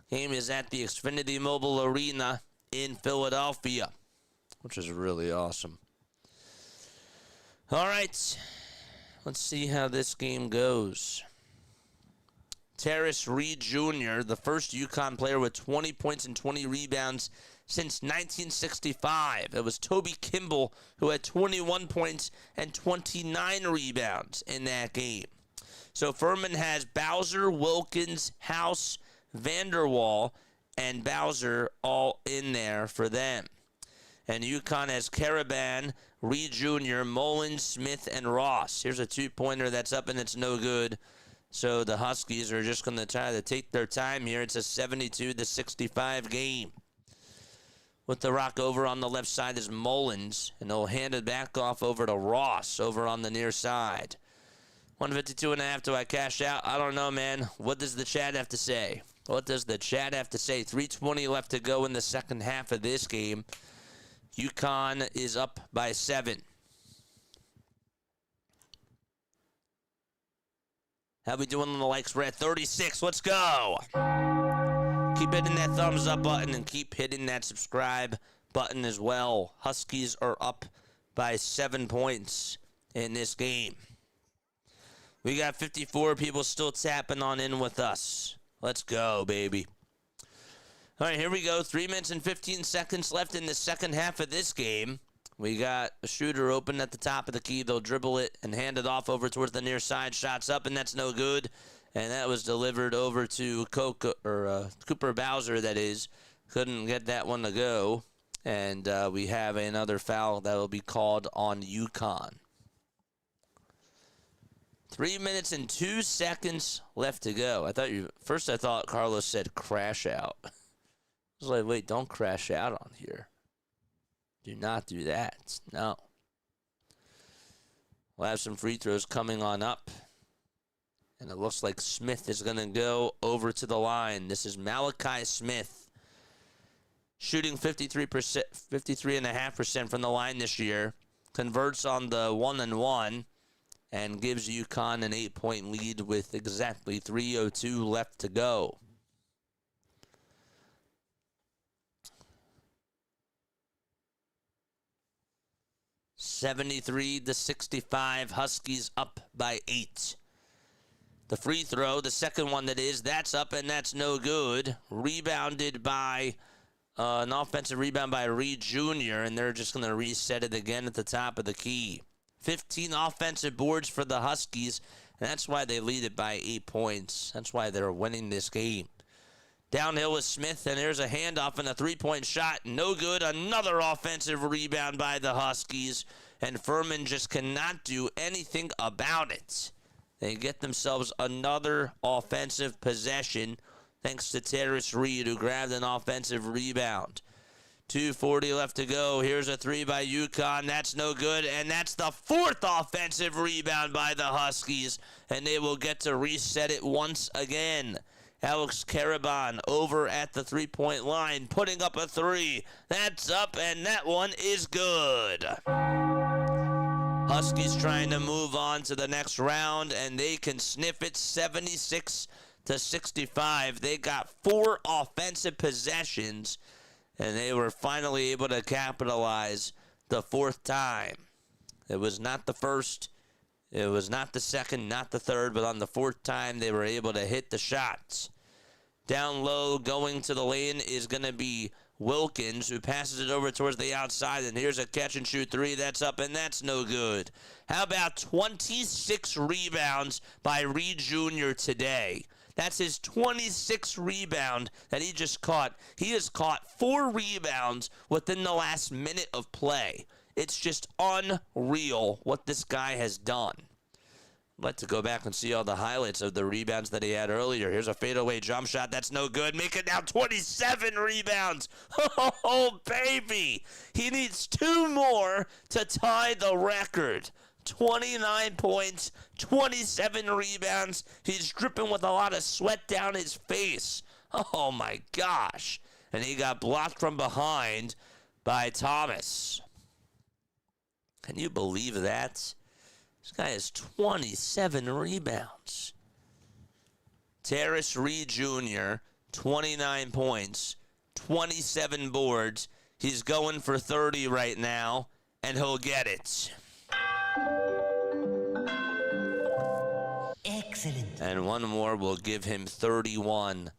Game is at the Xfinity Mobile Arena in Philadelphia, which is really awesome. All right, let's see how this game goes. Terrace Reed Jr., the first UConn player with 20 points and 20 rebounds since 1965. It was Toby Kimball who had 21 points and 29 rebounds in that game. So Furman has Bowser, Wilkins, House, Vanderwall, and Bowser all in there for them. And UConn has Caravan, Reed Jr., Mullins, Smith, and Ross. Here's a two-pointer that's up and it's no good. So the Huskies are just going to try to take their time here. It's a 72-65 game. With the rock over on the left side is Mullins, and they'll hand it back off over to Ross over on the near side. 152.5, do I cash out? I don't know, man. What does the chat have to say? What does the chat have to say? 3:20 left to go in the second half of this game. UConn is up by 7. How we doing on the likes? We're at 36. Let's go. Keep hitting that thumbs up button and keep hitting that subscribe button as well. Huskies are up by 7 points in this game. We got 54 people still tapping on in with us. Let's go, baby. All right, here we go. 3 minutes and 15 seconds left in the second half of this game. We got a shooter open at the top of the key. They'll dribble it and hand it off over towards the near side. Shots up, and that's no good. and that was delivered over to Cooper Bowser, that is. Couldn't get that one to go, and we have another foul that will be called on UConn. 3 minutes and 2 seconds left to go. I thought Carlos said crash out. I was like, wait, don't crash out on here. Do not do that. No. We'll have some free throws coming on up. And it looks like Smith is going to go over to the line. This is Malachi Smith, shooting 53.5% from the line this year. Converts on the 1-and-1 and gives UConn an 8-point lead with exactly 3:02 left to go. (73-65), Huskies up by 8. The free throw, the second one that's up, and that's no good. Rebounded by an offensive rebound by Reed Jr., and they're just going to reset it again at the top of the key. 15 offensive boards for the Huskies, and that's why they lead it by 8 points. That's why they're winning this game. Downhill with Smith, and there's a handoff and a three-point shot. No good. Another offensive rebound by the Huskies, and Furman just cannot do anything about it. They get themselves another offensive possession thanks to Terrace Reed, who grabbed an offensive rebound. 2:40 left to go. Here's a three by UConn. That's no good, and that's the fourth offensive rebound by the Huskies, and they will get to reset it once again. Alex Caraban over at the three-point line, putting up a three. That's up, and that one is good. Huskies trying to move on to the next round, and they can sniff it 76-65. They got 4 offensive possessions, and they were finally able to capitalize the fourth time. It was not the first, it was not the second, not the third, but on the fourth time they were able to hit the shots. Down low, going to the lane is going to be Wilkins, who passes it over towards the outside, and here's a catch-and-shoot three. That's up, and that's no good. How about 26 rebounds by Reed Jr. today? That's his 26th rebound that he just caught. He has caught 4 rebounds within the last minute of play. It's just unreal what this guy has done. I'd like to go back and see all the highlights of the rebounds that he had earlier. Here's a fadeaway jump shot. That's no good. Make it now 27 rebounds. Oh, baby. He needs 2 more to tie the record. 29 points, 27 rebounds. He's dripping with a lot of sweat down his face. Oh, my gosh. And he got blocked from behind by Thomas. Can you believe that? This guy has 27 rebounds. Terrace Reed Jr., 29 points, 27 boards. He's going for 30 right now, and he'll get it. Excellent. And one more will give him 31.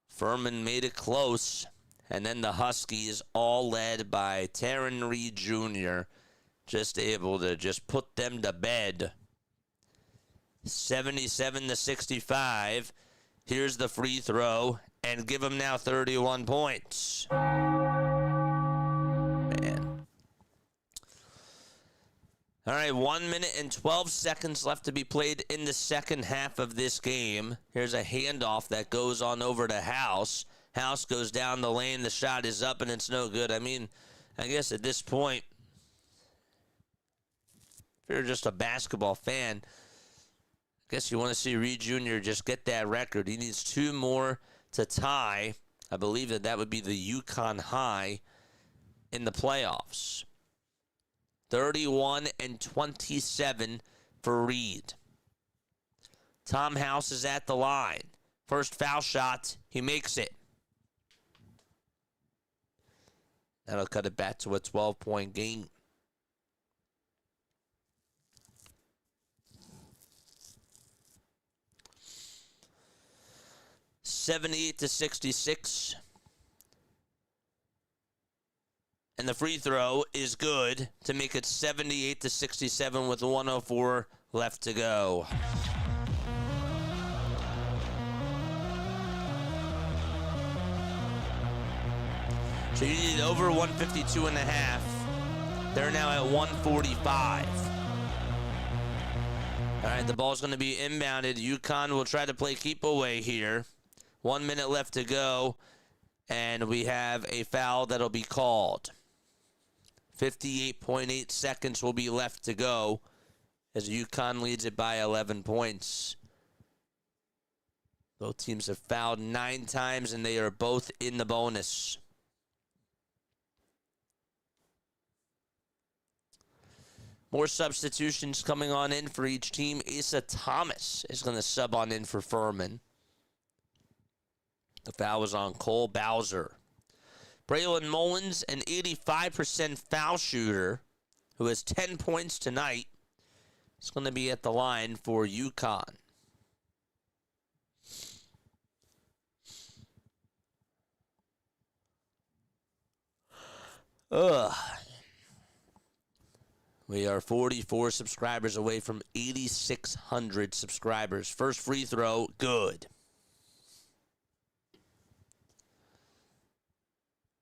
Furman made it close, and then the Huskies, all led by Terran Reed Jr., just able to just put them to bed. 77-65. Here's the free throw, and give him now 31 points. Man. All right, 1 minute and 12 seconds left to be played in the second half of this game. Here's a handoff that goes on over to House. House goes down the lane. The shot is up, and it's no good. I mean, I guess at this point, if you're just a basketball fan, I guess you want to see Reed Jr. just get that record. He needs 2 more to tie. I believe that would be the UConn high in the playoffs. 31-27 for Reed. Tom House is at the line. First foul shot, he makes it. That'll cut it back to a 12-point game. 78-66. And the free throw is good to make it 78-67 with 1:04 left to go. So you need over 152 and a half. They're now at 145. All right, the ball's going to be inbounded. UConn will try to play keep away here. 1 minute left to go, and we have a foul that'll be called. 58.8 seconds will be left to go as UConn leads it by 11 points. Both teams have fouled 9 times, and they are both in the bonus. More substitutions coming on in for each team. Asa Thomas is going to sub on in for Furman. The foul was on Cole Bowser. Braylon Mullins, an 85% foul shooter who has 10 points tonight, is going to be at the line for UConn. We are 44 subscribers away from 8,600 subscribers. First free throw, good.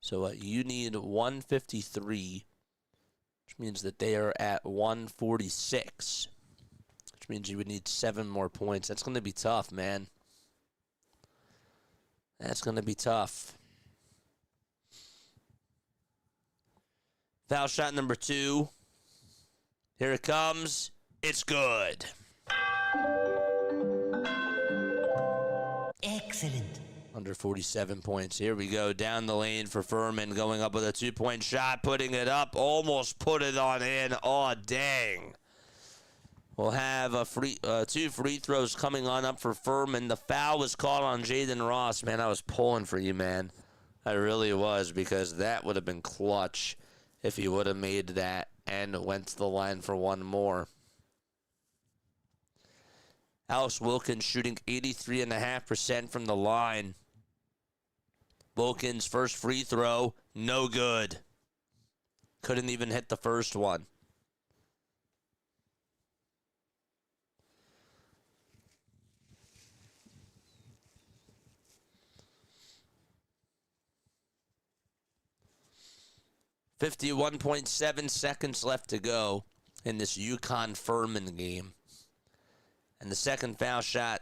So you need 153, which means that they are at 146, which means you would need 7 more points. That's going to be tough, man. That's going to be tough. Foul shot number 2. Here it comes. It's good. Excellent. Under 47 points. Here we go. Down the lane for Furman. Going up with a 2-point shot. Putting it up. Almost put it on in. Oh, dang. We'll have a 2 free throws coming on up for Furman. The foul was called on Jaden Ross. Man, I was pulling for you, man. I really was, because that would have been clutch if he would have made that and went to the line for 1 more. Alex Wilkins shooting 83.5% from the line. Wilkins' first free throw, no good. Couldn't even hit the first one. .7 seconds left to go in this UConn-Furman game. And the second foul shot,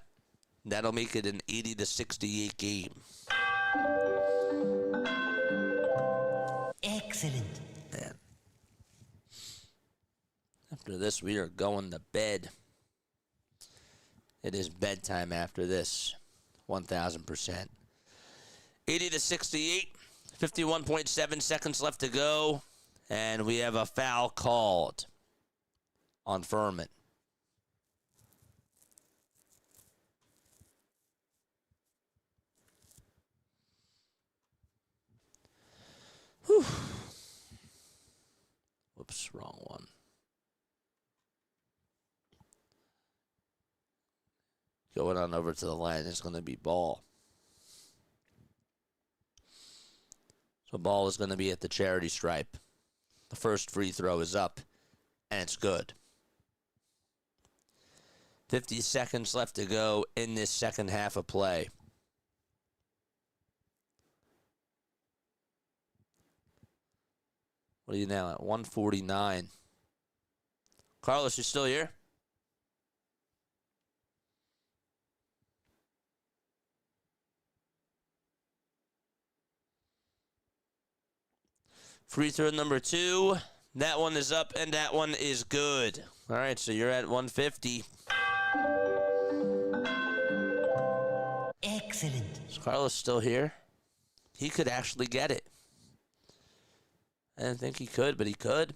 that'll make it an 80-68 game. Excellent. Man. After this, we are going to bed. It is bedtime after this. 1,000%. 80-68. 51.7 seconds left to go. And we have a foul called on Furman. Whew. Whoops, wrong one. Going on over to the line, it's going to be ball. So ball is going to be at the charity stripe. The first free throw is up, and it's good. 50 seconds left to go in this second half of play. What are you now at? 149. Carlos, you still here? Free throw number 2. That one is up, and that one is good. All right, so you're at 150. Excellent. Is Carlos still here? He could actually get it. I didn't think he could, but he could.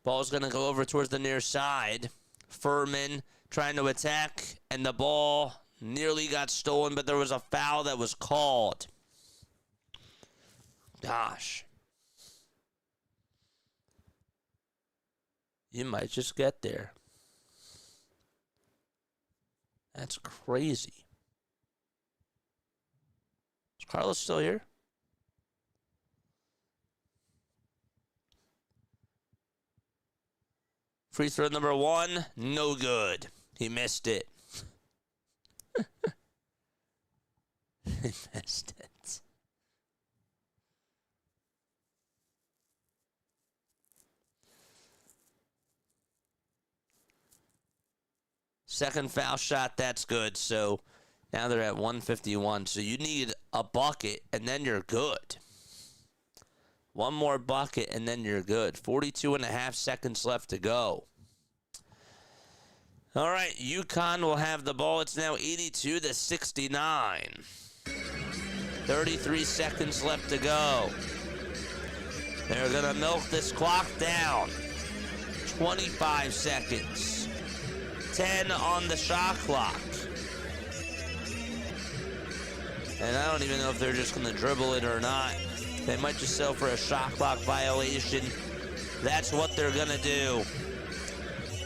Ball's going to go over towards the near side. Furman trying to attack, and the ball nearly got stolen, but there was a foul that was called. Gosh. You might just get there. That's crazy. Is Carlos still here? Free throw number 1, no good. He missed it. He missed it. Second foul shot, that's good. So now they're at 151. So you need a bucket, and then you're good. One more bucket, and then you're good. 42.5 seconds left to go. All right, UConn will have the ball. It's now 82-69. 33 seconds left to go. They're going to milk this clock down. 25 seconds. 10 on the shot clock. And I don't even know if they're just going to dribble it or not. They might just sell for a shot clock violation. That's what they're going to do.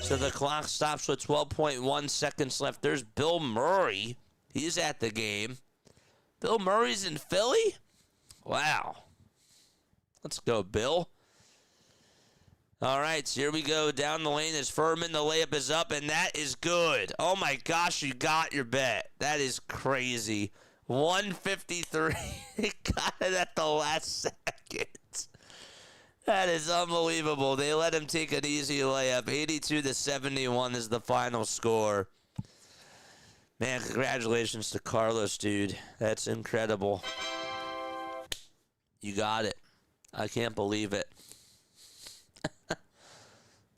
So the clock stops with 12.1 seconds left. There's Bill Murray. He's at the game. Bill Murray's in Philly? Wow. Let's go, Bill. All right, so here we go. Down the lane is Furman. The layup is up, and that is good. Oh, my gosh, you got your bet. That is crazy. 153. He got it at the last second. That is unbelievable. They let him take an easy layup. 82-71 is the final score. Man, congratulations to Carlos, dude. That's incredible. You got it. I can't believe it.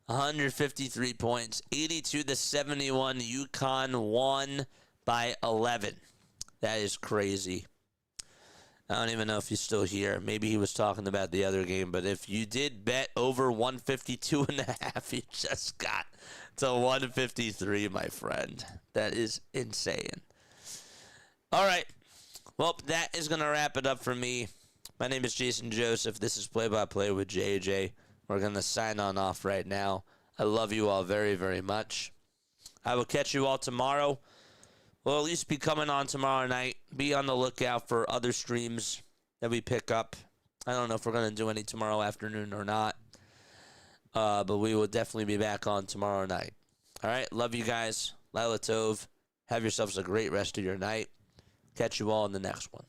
153 points. 82-71. UConn won by 11. That is crazy. I don't even know if he's still here. Maybe he was talking about the other game. But if you did bet over 152.5, you just got to 153, my friend. That is insane. All right. Well, that is going to wrap it up for me. My name is Jason Joseph. This is Play by Play with JJ. We're going to sign on off right now. I love you all very, very much. I will catch you all tomorrow. We'll at least be coming on tomorrow night. Be on the lookout for other streams that we pick up. I don't know if we're going to do any tomorrow afternoon or not. But we will definitely be back on tomorrow night. All right. Love you guys. Laila Tov. Have yourselves a great rest of your night. Catch you all in the next one.